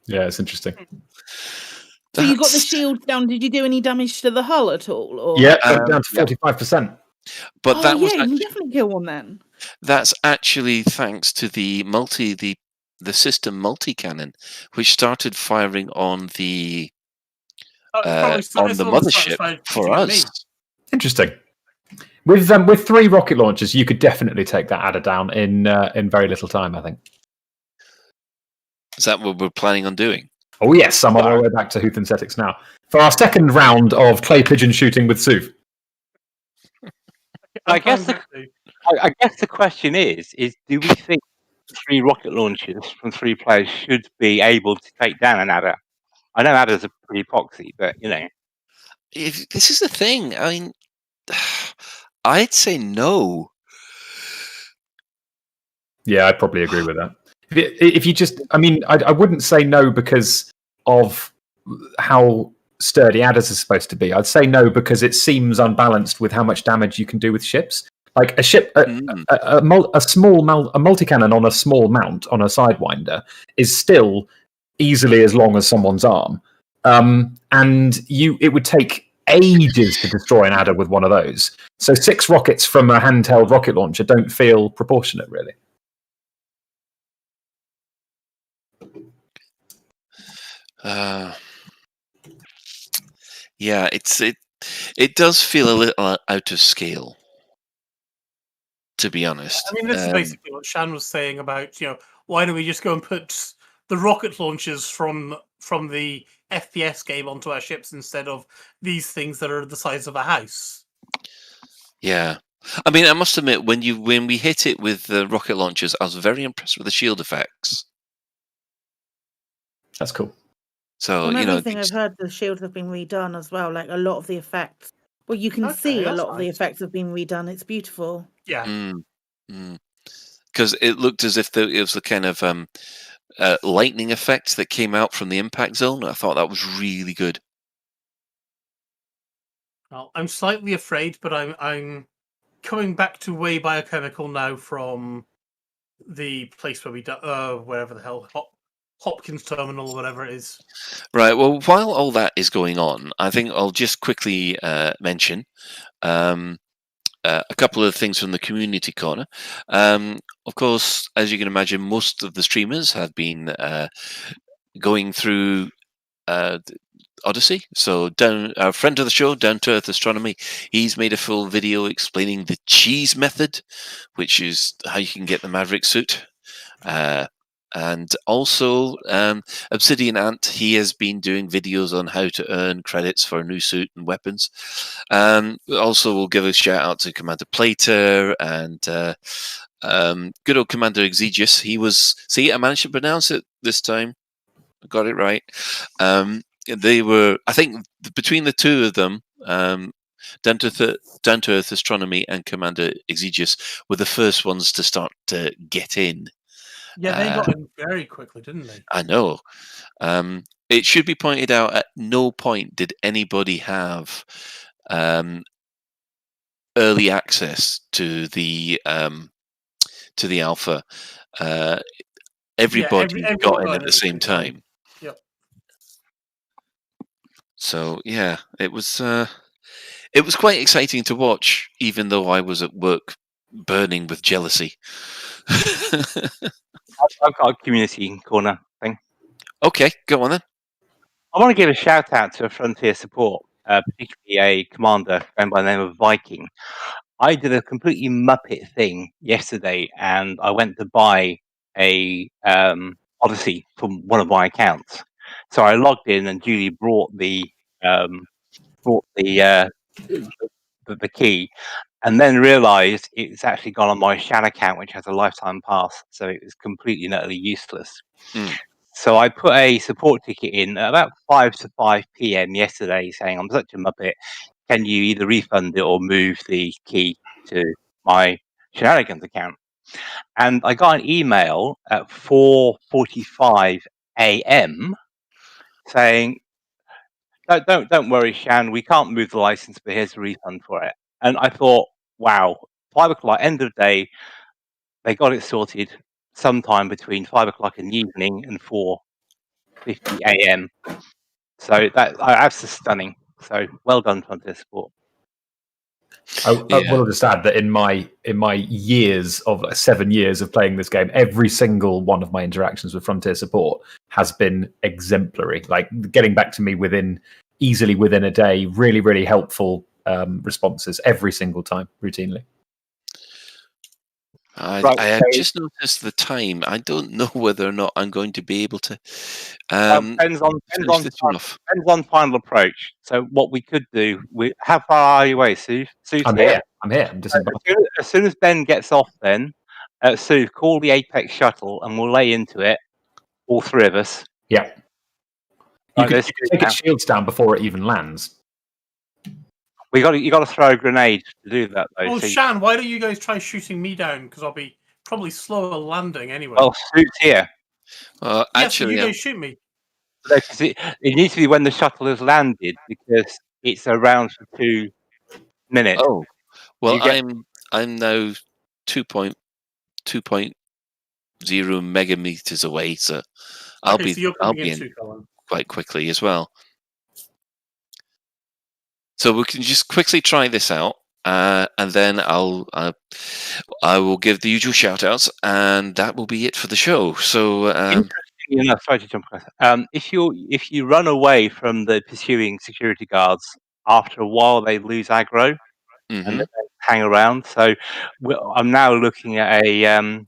Yeah, it's interesting. So you got the shields down. Did you do any damage to the hull at all? Or? Yeah, down to 45%. But that was you definitely kill one then. That's actually thanks to the system multi-cannon, which started firing on the mothership for us. Interesting. With 3 rocket launchers, you could definitely take that adder down in very little time, I think. Is that what we're planning on doing? Oh yes, I'm on my way back to Huth and Setix now for our second round of clay pigeon shooting with Suv. I guess the question is do we think 3 rocket launchers from 3 players should be able to take down an adder? I know adders are pretty epoxy, but this is the thing. I mean, I'd say no. Yeah, I'd probably agree with that. If you just, I wouldn't say no because of how sturdy adders are supposed to be. I'd say no because it seems unbalanced with how much damage you can do with ships. Like a ship, a multi-cannon on a small mount on a sidewinder is still easily as long as someone's arm, and it would take ages to destroy an adder with one of those. So 6 rockets from a handheld rocket launcher don't feel proportionate, really. Yeah, it does feel a little out of scale, to be honest. I mean, this is basically what Shan was saying about, why don't we just go and put the rocket launchers from the FPS game onto our ships instead of these things that are the size of a house? Yeah. I mean, I must admit, when we hit it with the rocket launchers, I was very impressed with the shield effects. That's cool. So, From everything I've heard, the shields have been redone as well. Like a lot of the effects. Well, you can see a lot of the effects have been redone. It's beautiful. Yeah. Because it looked as if it was the kind of lightning effect that came out from the impact zone. I thought that was really good. Well, I'm slightly afraid, but I'm coming back to way biochemical now from the place where we wherever the hell Hopkins Terminal or whatever it is. Right. Well, while all that is going on, I think I'll just quickly mention a couple of things from the community corner. Of course, as you can imagine, most of the streamers have been going through Odyssey. So, our friend of the show, Down to Earth Astronomy, he's made a full video explaining the cheese method, which is how you can get the Maverick suit. And also, Obsidian Ant, he has been doing videos on how to earn credits for a new suit and weapons. Also, we'll give a shout out to Commander Plater and good old Commander Exegius. I managed to pronounce it this time. I got it right. They were, I think, between the two of them, Down to Earth Astronomy and Commander Exegius were the first ones to start to get in. Yeah, they got in very quickly, didn't they? I know. It should be pointed out, at no point did anybody have early access to the alpha. Everybody got in at the same time. Yep. So yeah, it was quite exciting to watch, even though I was at work burning with jealousy. I've got a community corner thing. Okay, go on then. I want to give a shout out to a Frontier support, particularly a commander going by the name of Viking. I did a completely Muppet thing yesterday, and I went to buy a Odyssey from one of my accounts. So I logged in and duly brought the key, and then realised it's actually gone on my Shan account, which has a lifetime pass. So it was completely and utterly useless. So I put a support ticket in at about 5 to 5 p.m. yesterday, saying I'm such a Muppet. Can you either refund it or move the key to my Shenanigans account? And I got an email at 4:45 a.m. saying, "Don't worry, Shan. We can't move the license, but here's a refund for it." And I thought, wow, 5 o'clock, end of day. They got it sorted sometime between 5 o'clock in the evening and 4:50 a.m. So that's stunning. So well done, Frontier Support. I will just add that in my years of 7 years of playing this game, every single one of my interactions with Frontier Support has been exemplary. Like getting back to me easily within a day, really, really helpful responses every single time, routinely. I have just noticed the time. I don't know whether or not I'm going to be able to. Depends on final approach. So what we could do, how far are you away, Sue? I'm here. I'm just as soon as Ben gets off, then Sue, call the Apex shuttle, and we'll lay into it. All 3 of us. Yeah. You can take its shields down before it even lands. You got to throw a grenade to do that, though. Oh, Shan, why don't you guys try shooting me down? Because I'll be probably slower landing anyway. Well, Sue's here. Actually, you guys shoot me. It needs to be when the shuttle has landed, because it's around for 2 minutes. Oh, well, I'm now 2.0 megameters away, so I'll be in quite quickly as well. So we can just quickly try this out, and then I will give the usual shout-outs, and that will be it for the show. So, Interestingly enough, sorry to jump across. If you run away from the pursuing security guards, after a while they lose aggro and they don't hang around. So I'm now looking at an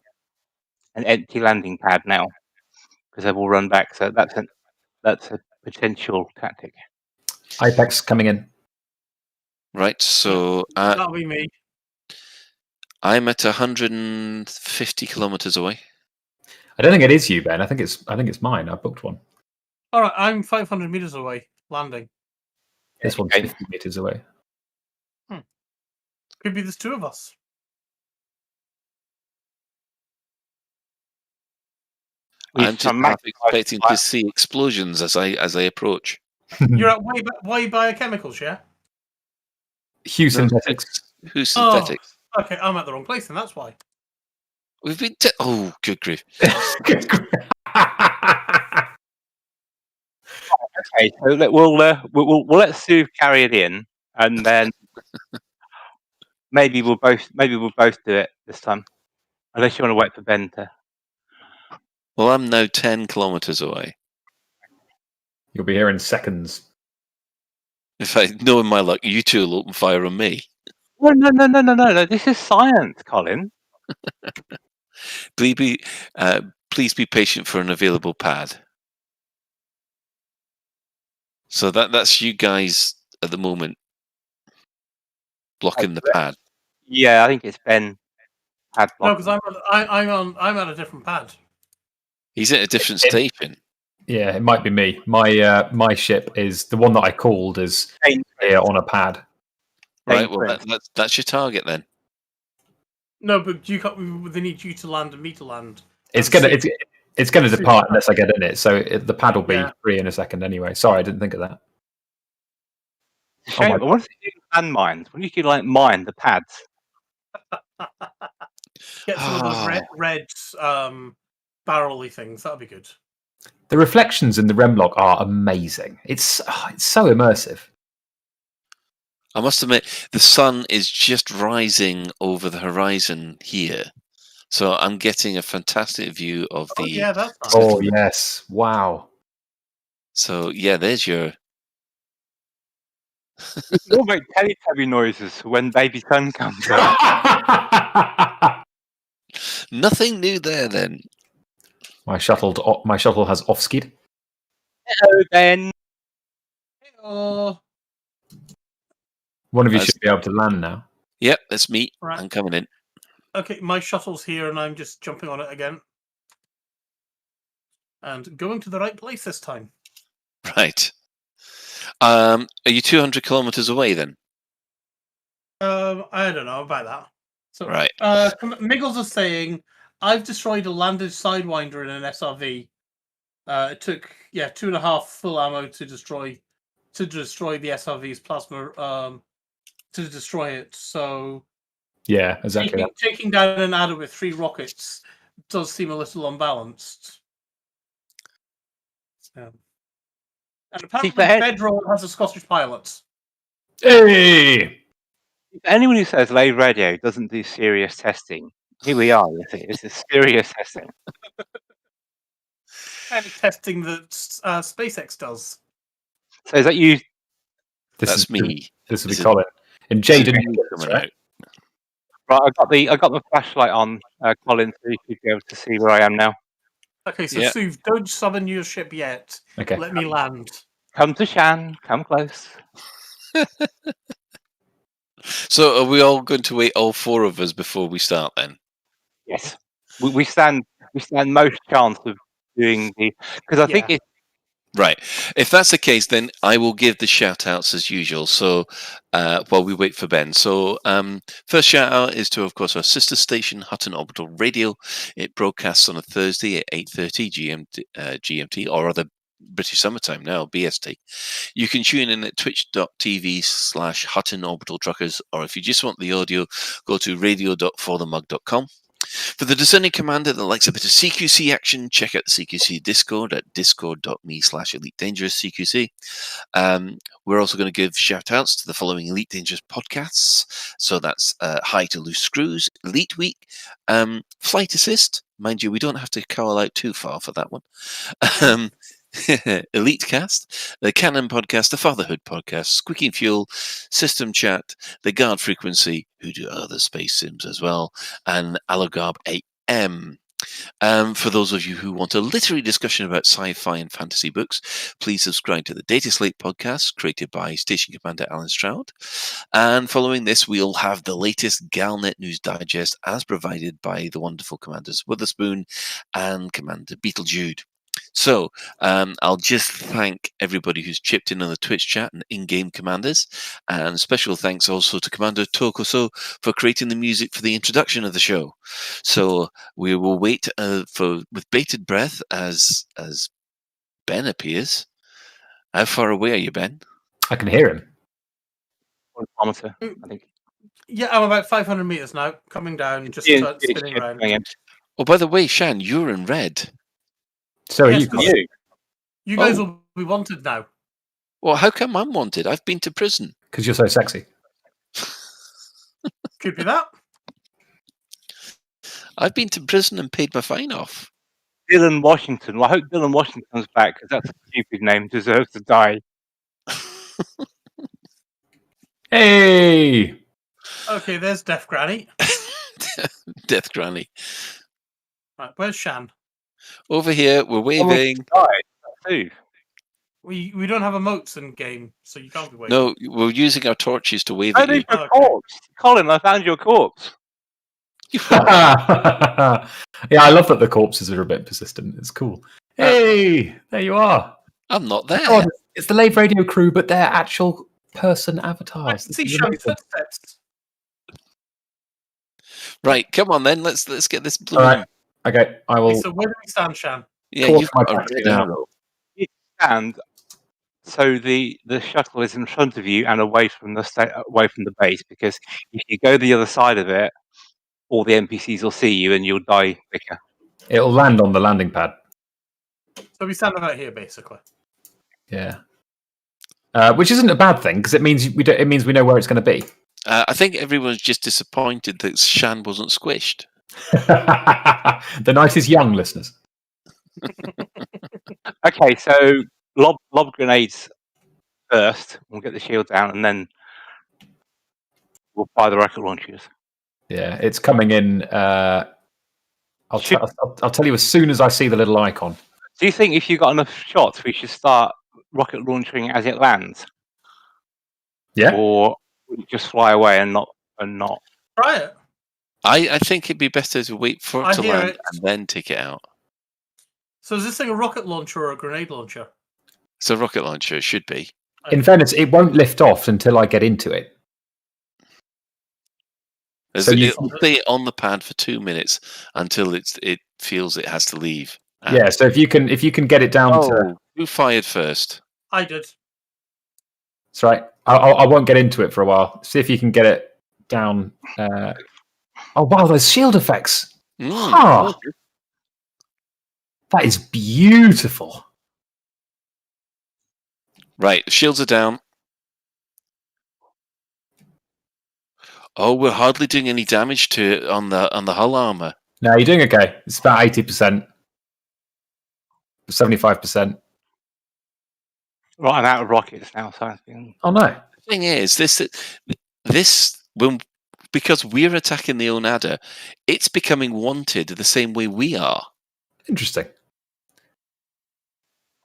empty landing pad now because they've all run back. So that's a potential tactic. Apex coming in. Right, so That'll be me. I'm at 150 kilometers away. I don't think it is you, Ben. I think it's mine. I booked one. All right, I'm 500 meters away, landing. This one's 50 meters away. Could be there's two of us. I'm just half expecting to see explosions as I approach. You're at way biochemicals, yeah? Hugh Synthetics. Who Synthetics? Oh, okay, I'm at the wrong place, and that's why. We've been. Oh, good grief! Okay, so we'll let Sue carry it in, and then maybe we'll both do it this time, unless you want to wait for Ben to. Well, I'm now 10 kilometers away. You'll be here in seconds. In fact, knowing my luck, you two will open fire on me. No. This is science, Colin. Please be patient for an available pad. So that's you guys at the moment blocking the pad. Yeah, I think it's Ben. Pad No, because I'm at a different pad. He's at a different station. Yeah, it might be me. My ship is the one that I called is here on a pad. Right. Well, that's your target then. No, but they need you to land and me to land. It's gonna depart unless I get in it. So the pad will be free in a second anyway. Sorry, I didn't think of that. Shame. What if you do landmines? What if you mine the pads? Get some of those red barrel-y things. That'd be good. The reflections in the Remlog are amazing. It's so immersive. I must admit, the sun is just rising over the horizon here. So I'm getting a fantastic view of the... yeah, that's nice. Oh, yes. Wow. So, yeah, there's your... You'll make Teletubby noises when baby sun comes out. Nothing new there, then. My shuttle has off-skid. Hello, Ben. Hello. One of you should be able to land now. Yep, that's me. Right. I'm coming in. Okay, my shuttle's here, and I'm just jumping on it again. And going to the right place this time. Right. Are you 200 kilometers away, then? I don't know about that. So, right. Miggles is saying, I've destroyed a landed Sidewinder in an SRV. It took 2.5 full ammo to destroy the SRV's plasma to destroy it. So yeah, exactly. Taking down an adder with 3 rockets does seem a little unbalanced. And apparently Bedroll has a Scottish pilot. Hey! Anyone who says Lave Radio doesn't do serious testing, here we are. You see, this is serious testing. And testing that SpaceX does. So is that you? That's me. This will be Colin. And Jaden. Right, I got the flashlight on, Colin, so you should be able to see where I am now. Okay, so Sue, don't summon your ship yet. Okay. Let me land. Come to Shan. Come close. So are we all going to wait, all 4 of us, before we start then? Yes. We stand most chance of doing the... Because I think it's... Right. If that's the case, then I will give the shout-outs as usual. So while we wait for Ben. So first shout-out is to, of course, our sister station, Hutton Orbital Radio. It broadcasts on a Thursday at 8:30 GMT, or other British Summertime now, BST. You can tune in at twitch.tv/Hutton Orbital Truckers, or if you just want the audio, go to radio.forthemug.com. For the discerning commander that likes a bit of CQC action, check out the CQC Discord at discord.me/EliteDangerousCQC. We're also going to give shout-outs to the following Elite Dangerous podcasts. So that's Hi to Loose Screws, Elite Week, Flight Assist. Mind you, we don't have to call out too far for that one. Elite Cast, the Canon Podcast, the Fatherhood Podcast, Squeaking Fuel, System Chat, the Guard Frequency, who do other space sims as well, and Allogarb AM. For those of you who want a literary discussion about sci-fi and fantasy books, please subscribe to the Data Slate podcast created by Station Commander Alan Stroud. And following this, we'll have the latest Galnet News Digest as provided by the wonderful Commanders Witherspoon and Commander Beetlejude. So I'll just thank everybody who's chipped in on the Twitch chat and in-game commanders, and special thanks also to Commander Tokoso for creating the music for the introduction of the show. So we will wait with bated breath as Ben appears. How far away are you, Ben? I can hear him. 1 kilometre, I think. Yeah, I'm about 500 meters now, coming down, just spinning around. Oh, by the way, Shan, you're in red. So are Yes, you. You guys will be wanted now. Well, how come I'm wanted? I've been to prison. Because you're so sexy. Could be that. I've been to prison and paid my fine off. Dylan Washington. Well, I hope Dylan Washington comes back, because that's a stupid name. Deserves to die. Hey! Okay, there's Death Granny. Death Granny. Right, where's Shan? Over here, we're waving. We don't have emotes in game, so you can't be waving. No, we're using our torches to wave I at you. need your corpse. Colin, I found your corpse. Yeah, I love that the corpses are a bit persistent. It's cool. Hey, there you are. I'm not there. God, it's the Lave Radio crew, but they're actual person avatars. I see Shan's footsteps. Right, come on then. Let's get this blue. All right. Okay, I will. Okay, so where do we stand, Shan? Yeah, Talk you've my got a practice red now. arrow. You stand so the shuttle is in front of you and away from the base, because if you go the other side of it, all the NPCs will see you and you'll die quicker. It'll land on the landing pad. So we stand about here, basically. Yeah. Which isn't a bad thing, because it means it means we know where it's going to be. I think everyone's just disappointed that Shan wasn't squished. The night is young, listeners. Okay, so lob grenades first. We'll get the shield down, and then we'll fire the rocket launchers. Yeah, it's coming in. I'll tell you as soon as I see the little icon. Do you think if you got enough shots, we should start rocket launching as it lands? Yeah. Or just fly away and not? Try it. I think it'd be better to wait for I it to hear land it. and then take it out. So is this thing a rocket launcher or a grenade launcher? It's a rocket launcher. It should be. In fairness, it won't lift off until I get into it. So It'll stay on the pad for 2 minutes until it feels it has to leave. Yeah. So if you can get it down to. Who fired first? I did. That's right. I won't get into it for a while. See if you can get it down. Oh wow, those shield effects. Huh. That is beautiful. Right, the shields are down. Oh, we're hardly doing any damage to it on the hull armor. No, you're doing okay. It's about 80%, 75%. Right, I'm out of rockets now. So Oh no! The thing is, because we're attacking the Onada, it's becoming wanted the same way we are. Interesting.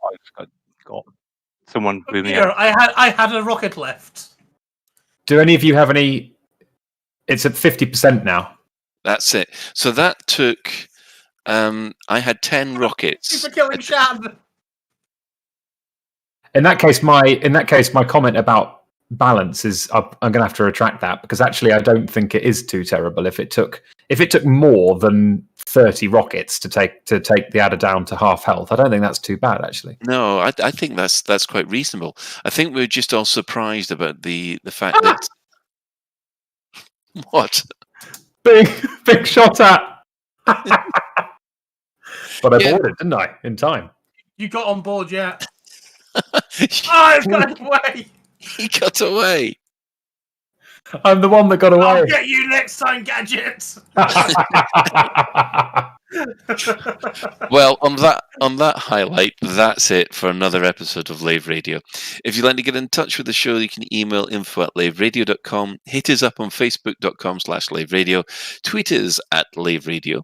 I just got someone blew me Here, up. I had a rocket left. Do any of you have any? It's at 50% now. That's it. So that took. I had 10 rockets. For killing Shan. In that case, my comment about balance is I'm going to have to retract that, because actually I don't think it is too terrible. If it took more than 30 rockets to take the adder down to half health, I don't think that's too bad actually. No, I think that's quite reasonable. I think we're just all surprised about the fact that what big shot at. But I boarded, didn't I? In time. You got on board, yeah. I've got away. He got away. I'm the one that got away. I'll get you next time, Gadgets. Well, on that highlight, that's it for another episode of Lave Radio. If you'd like to get in touch with the show, you can email info@laveradio.com, hit us up on facebook.com/laveradio, tweet us at Lave Radio,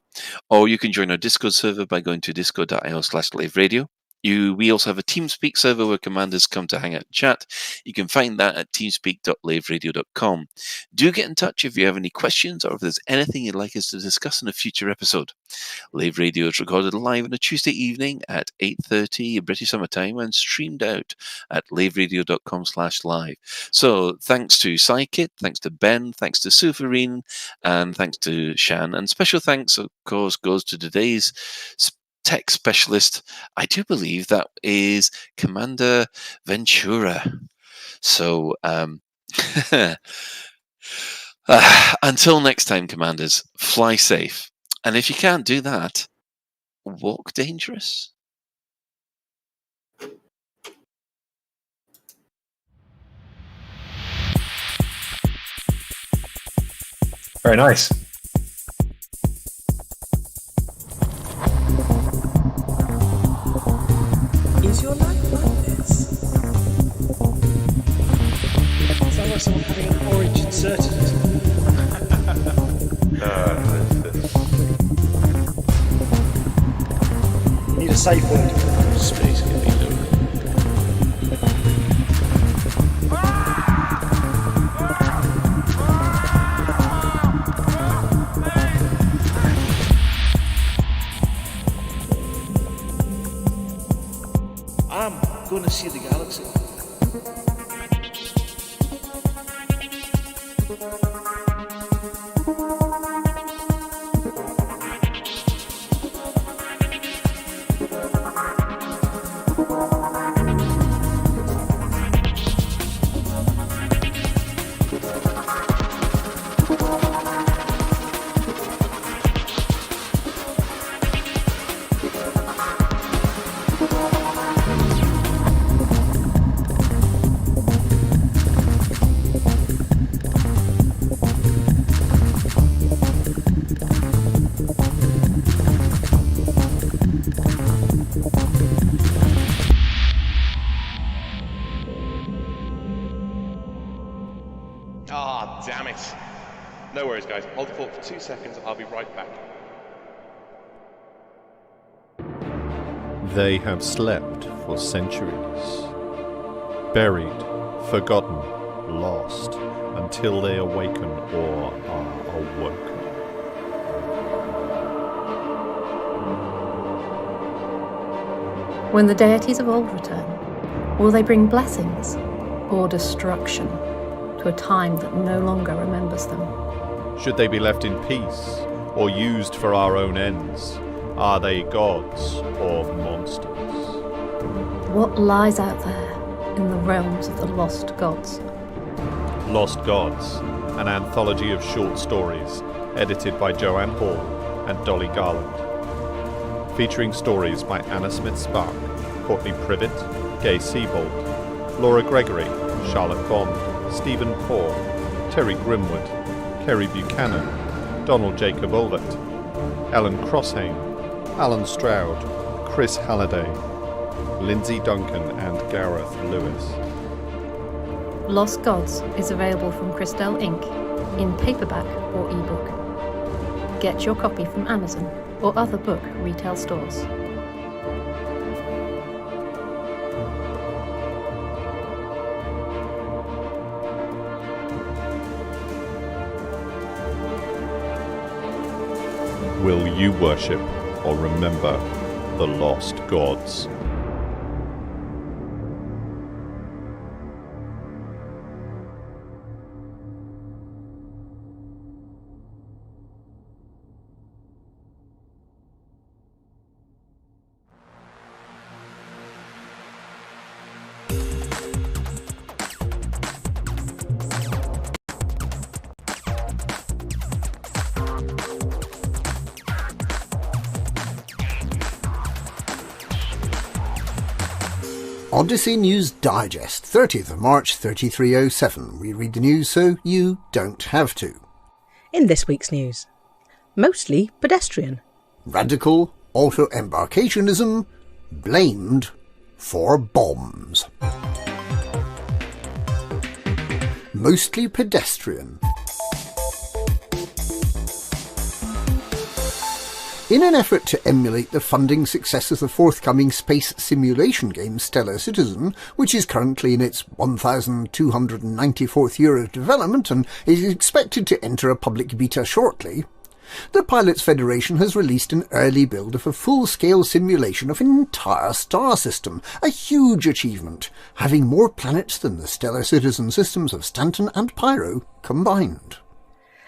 or you can join our Discord server by going to discord.io/laveradio. We also have a TeamSpeak server where commanders come to hang out and chat. You can find that at teamspeak.laveradio.com. Do get in touch if you have any questions or if there's anything you'd like us to discuss in a future episode. Lave Radio is recorded live on a Tuesday evening at 8:30 British Summer Time and streamed out at laveradio.com/live. So thanks to Psykit, thanks to Ben, thanks to Sufarine, and thanks to Shan. And special thanks, of course, goes to today's tech specialist. I do believe that is Commander Ventura. So until next time, commanders, fly safe. And if you can't do that, walk dangerous. Very nice. Is your life like this? Sounds like someone having an orange inserted into them. Need a safe word. Space can be low. I'm going to see the galaxy. Ah, damn it. No worries, guys. Hold the fort for 2 seconds. I'll be right back. They have slept for centuries, buried, forgotten, lost, until they awaken or are awoken. When the deities of old return, will they bring blessings or destruction to a time that no longer remembers them? Should they be left in peace or used for our own ends? Are they gods or monsters? What lies out there in the realms of the lost gods? Lost Gods, an anthology of short stories edited by Joanne Hall and Dolly Garland. Featuring stories by Anna Smith-Spark, Courtney Privet, Gay Siebold, Laura Gregory, Charlotte Bond, Stephen Poore, Terry Grimwood, Kerry Buchanan, Donald Jacob Olvert, Ellen Crosshane, Alan Stroud, Chris Halliday, Lindsay Duncan and Gareth Lewis. Lost Gods is available from Christelle Inc. in paperback or ebook. Get your copy from Amazon or other book retail stores. Will you worship or remember the lost gods? Odyssey News Digest, 30th of March 3307. We read the news so you don't have to. In this week's news, mostly pedestrian. Radical auto-embarkationism blamed for bombs. Mostly pedestrian. In an effort to emulate the funding success of the forthcoming space simulation game Stellar Citizen, which is currently in its 1,294th year of development and is expected to enter a public beta shortly, the Pilots Federation has released an early build of a full-scale simulation of an entire star system, a huge achievement, having more planets than the Stellar Citizen systems of Stanton and Pyro combined.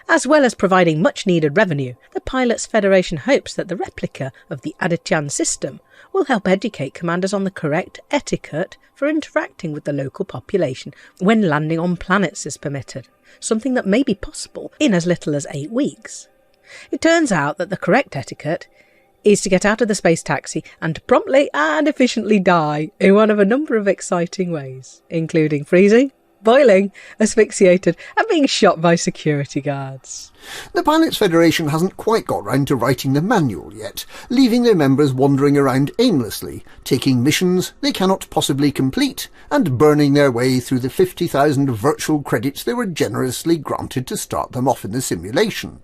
As well as providing much-needed revenue, the Pilots Federation hopes that the replica of the Adityan system will help educate commanders on the correct etiquette for interacting with the local population when landing on planets is permitted, something that may be possible in as little as 8 weeks. It turns out that the correct etiquette is to get out of the space taxi and promptly and efficiently die in one of a number of exciting ways, including freezing, boiling, asphyxiated and being shot by security guards. The Pilots Federation hasn't quite got round to writing the manual yet, leaving their members wandering around aimlessly, taking missions they cannot possibly complete and burning their way through the 50,000 virtual credits they were generously granted to start them off in the simulation.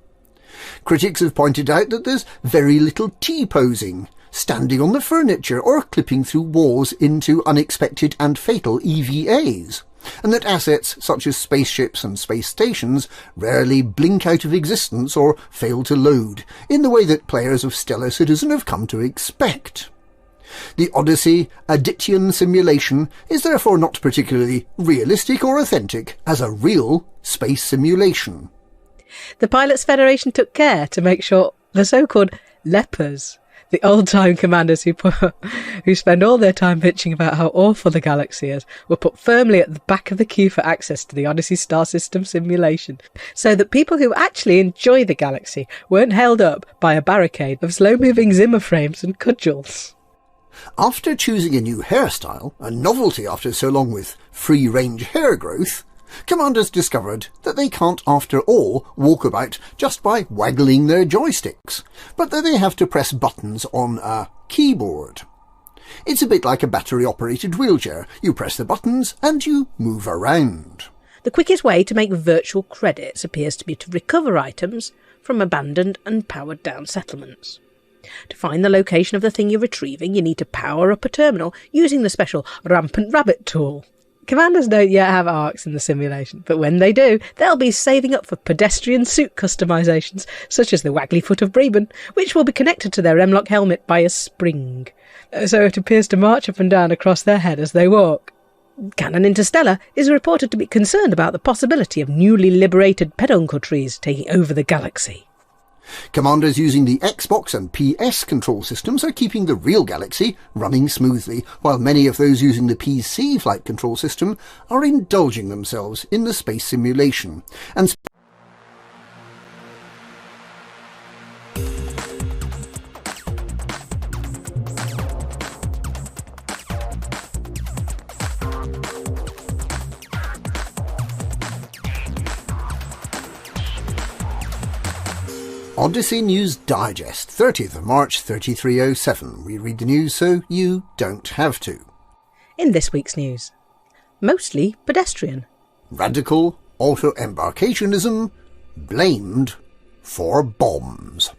Critics have pointed out that there's very little T-posing, standing on the furniture or clipping through walls into unexpected and fatal EVAs, and that assets such as spaceships and space stations rarely blink out of existence or fail to load, in the way that players of Stellar Citizen have come to expect. The Odyssey Adityan simulation is therefore not particularly realistic or authentic as a real space simulation. The Pilots Federation took care to make sure the so-called lepers, the old-time commanders who spend all their time bitching about how awful the galaxy is, were put firmly at the back of the queue for access to the Odyssey Star System simulation, so that people who actually enjoy the galaxy weren't held up by a barricade of slow-moving Zimmer frames and cudgels. After choosing a new hairstyle, a novelty after so long with free-range hair growth, commanders discovered that they can't after all walk about just by waggling their joysticks, but that they have to press buttons on a keyboard. It's a bit like a battery-operated wheelchair. You press the buttons and you move around. The quickest way to make virtual credits appears to be to recover items from abandoned and powered-down settlements. To find the location of the thing you're retrieving, you need to power up a terminal using the special Rampant Rabbit tool. Commanders don't yet have arcs in the simulation, but when they do, they'll be saving up for pedestrian suit customisations, such as the Waggly Foot of Breben, which will be connected to their M-Lock helmet by a spring, so it appears to march up and down across their head as they walk. Canon Interstellar is reported to be concerned about the possibility of newly liberated peduncles taking over the galaxy. Commanders using the Xbox and PS control systems are keeping the real galaxy running smoothly, while many of those using the PC flight control system are indulging themselves in the space simulation, and Odyssey News Digest, 30th of March 3307. We read the news so you don't have to. In this week's news, mostly pedestrian. Radical auto-embarkationism blamed for bombs.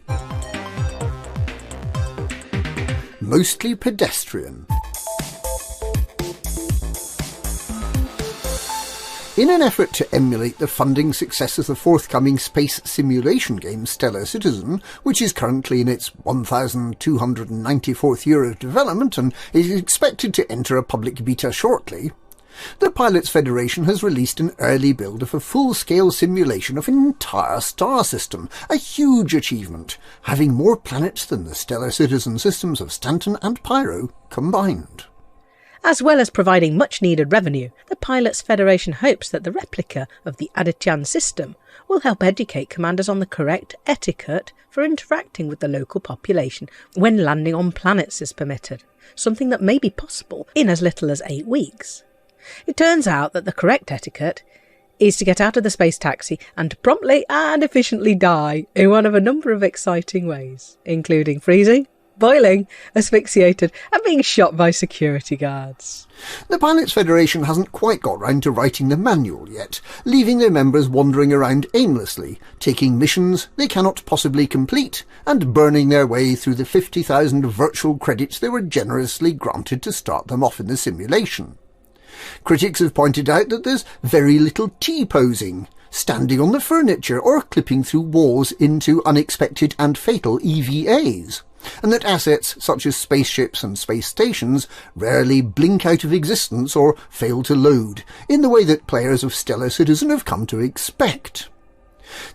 Mostly pedestrian. In an effort to emulate the funding success of the forthcoming space simulation game Stellar Citizen, which is currently in its 1,294th year of development and is expected to enter a public beta shortly, the Pilots Federation has released an early build of a full-scale simulation of an entire star system, a huge achievement, having more planets than the Stellar Citizen systems of Stanton and Pyro combined. As well as providing much-needed revenue, the Pilots Federation hopes that the replica of the Adityan system will help educate commanders on the correct etiquette for interacting with the local population when landing on planets is permitted, something that may be possible in as little as 8 weeks. It turns out that the correct etiquette is to get out of the space taxi and to promptly and efficiently die in one of a number of exciting ways, including freezing, boiling, asphyxiated, and being shot by security guards. The Pilots Federation hasn't quite got round to writing the manual yet, leaving their members wandering around aimlessly, taking missions they cannot possibly complete, and burning their way through the 50,000 virtual credits they were generously granted to start them off in the simulation. Critics have pointed out that there's very little T-posing, standing on the furniture or clipping through walls into unexpected and fatal EVAs, and that assets such as spaceships and space stations rarely blink out of existence or fail to load, in the way that players of Stellar Citizen have come to expect.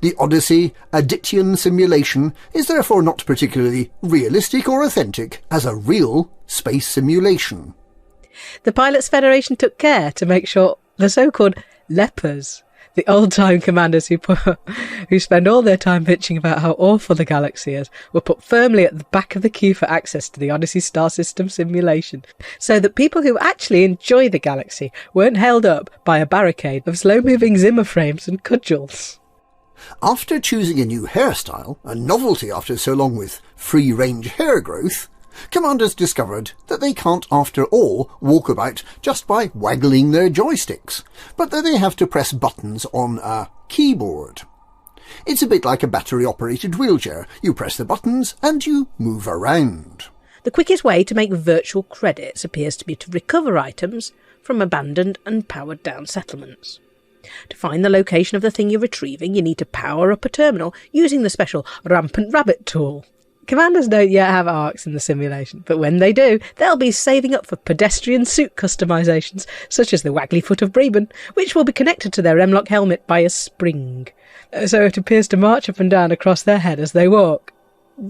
The Odyssey Adityan simulation is therefore not particularly realistic or authentic as a real space simulation. The Pilots Federation took care to make sure the so-called lepers, the old-time commanders who spend all their time bitching about how awful the galaxy is, were put firmly at the back of the queue for access to the Odyssey Star System simulation, so that people who actually enjoy the galaxy weren't held up by a barricade of slow-moving Zimmer frames and cudgels. After choosing a new hairstyle, a novelty after so long with free-range hair growth, commanders discovered that they can't after all walk about just by waggling their joysticks, but that they have to press buttons on a keyboard. It's a bit like a battery-operated wheelchair. You press the buttons and you move around. The quickest way to make virtual credits appears to be to recover items from abandoned and powered-down settlements. To find the location of the thing you're retrieving, you need to power up a terminal using the special Rampant Rabbit tool. Commanders don't yet have arcs in the simulation, but when they do, they'll be saving up for pedestrian suit customisations, such as the Waggly Foot of Breben, which will be connected to their Remlock helmet by a spring, so it appears to march up and down across their head as they walk.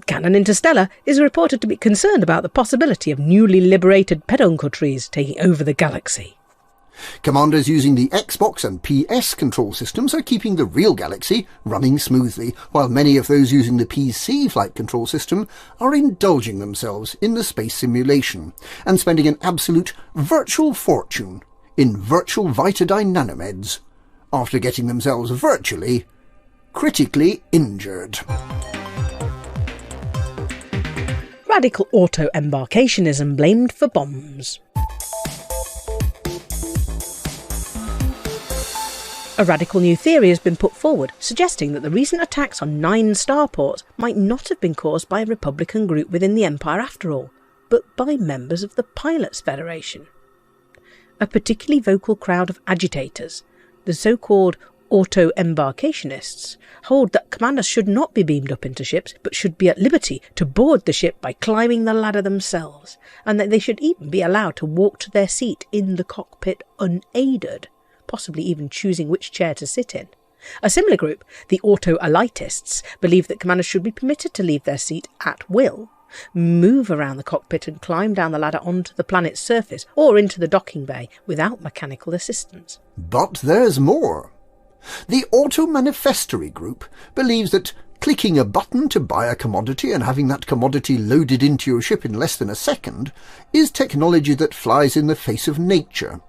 Canon Interstellar is reported to be concerned about the possibility of newly liberated peduncles taking over the galaxy. Commanders using the Xbox and PS control systems are keeping the real galaxy running smoothly, while many of those using the PC flight control system are indulging themselves in the space simulation and spending an absolute virtual fortune in virtual Vitadine nanomeds after getting themselves virtually, critically injured. Radical auto-embarkationism blamed for bombs. A radical new theory has been put forward, suggesting that the recent attacks on 9 starports might not have been caused by a Republican group within the Empire after all, but by members of the Pilots Federation. A particularly vocal crowd of agitators, the so-called auto-embarkationists, hold that commanders should not be beamed up into ships, but should be at liberty to board the ship by climbing the ladder themselves, and that they should even be allowed to walk to their seat in the cockpit unaided, possibly even choosing which chair to sit in. A similar group, the auto-elitists, believe that commanders should be permitted to leave their seat at will, move around the cockpit and climb down the ladder onto the planet's surface or into the docking bay without mechanical assistance. But there's more. The auto-manifestory group believes that clicking a button to buy a commodity and having that commodity loaded into your ship in less than a second is technology that flies in the face of nature,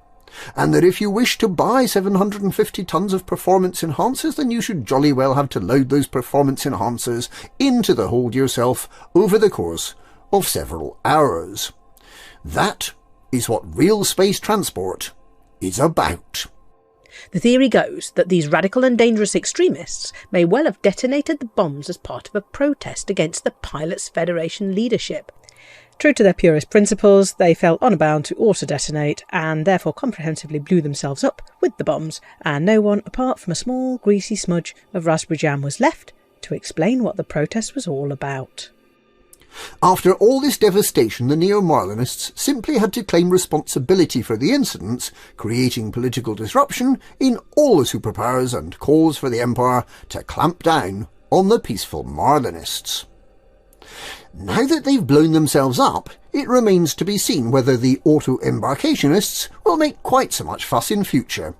and that if you wish to buy 750 tons of performance enhancers, then you should jolly well have to load those performance enhancers into the hold yourself over the course of several hours. That is what real space transport is about. The theory goes that these radical and dangerous extremists may well have detonated the bombs as part of a protest against the Pilots Federation leadership. True to their purist principles, they felt honour bound to auto-detonate and therefore comprehensively blew themselves up with the bombs, and no one apart from a small greasy smudge of raspberry jam was left to explain what the protest was all about. After all this devastation, the Neo-Marlinists simply had to claim responsibility for the incidents, creating political disruption in all the superpowers and calls for the Empire to clamp down on the peaceful Marlinists. Now that they've blown themselves up, it remains to be seen whether the auto-embarkationists will make quite so much fuss in future,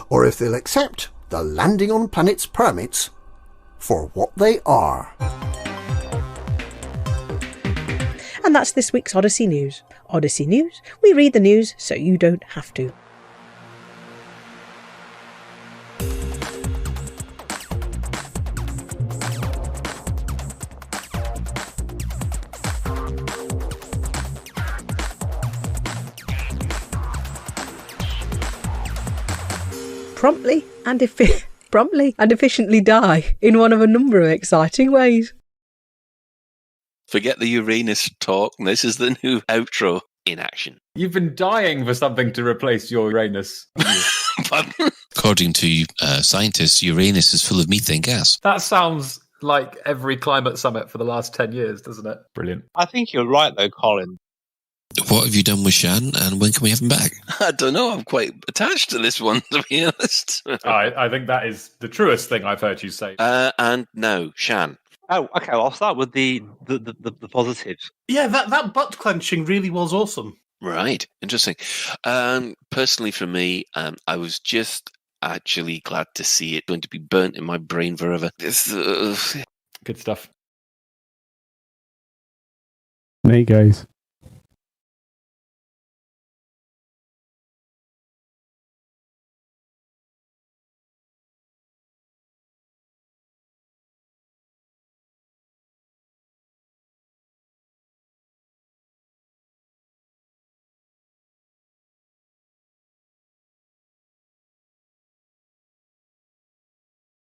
or if they'll accept the landing on planets permits for what they are. And that's this week's Odyssey News. Odyssey News, we read the news so you don't have to. Promptly and efficiently die in one of a number of exciting ways. Forget the Uranus talk. This is the new outro in action. You've been dying for something to replace your Uranus. According to scientists, Uranus is full of methane gas. That sounds like every climate summit for the last 10 years, doesn't it? Brilliant. I think you're right, though, Colin. What have you done with Shan, and when can we have him back? I don't know. I'm quite attached to this one, to be honest. I think that is the truest thing I've heard you say. And no, Shan. Oh, okay. Well, I'll start with the positives. Yeah, that butt clenching really was awesome. Right, interesting. Personally, for me, I was just actually glad to see it going to be burnt in my brain forever. Good stuff. Hey guys.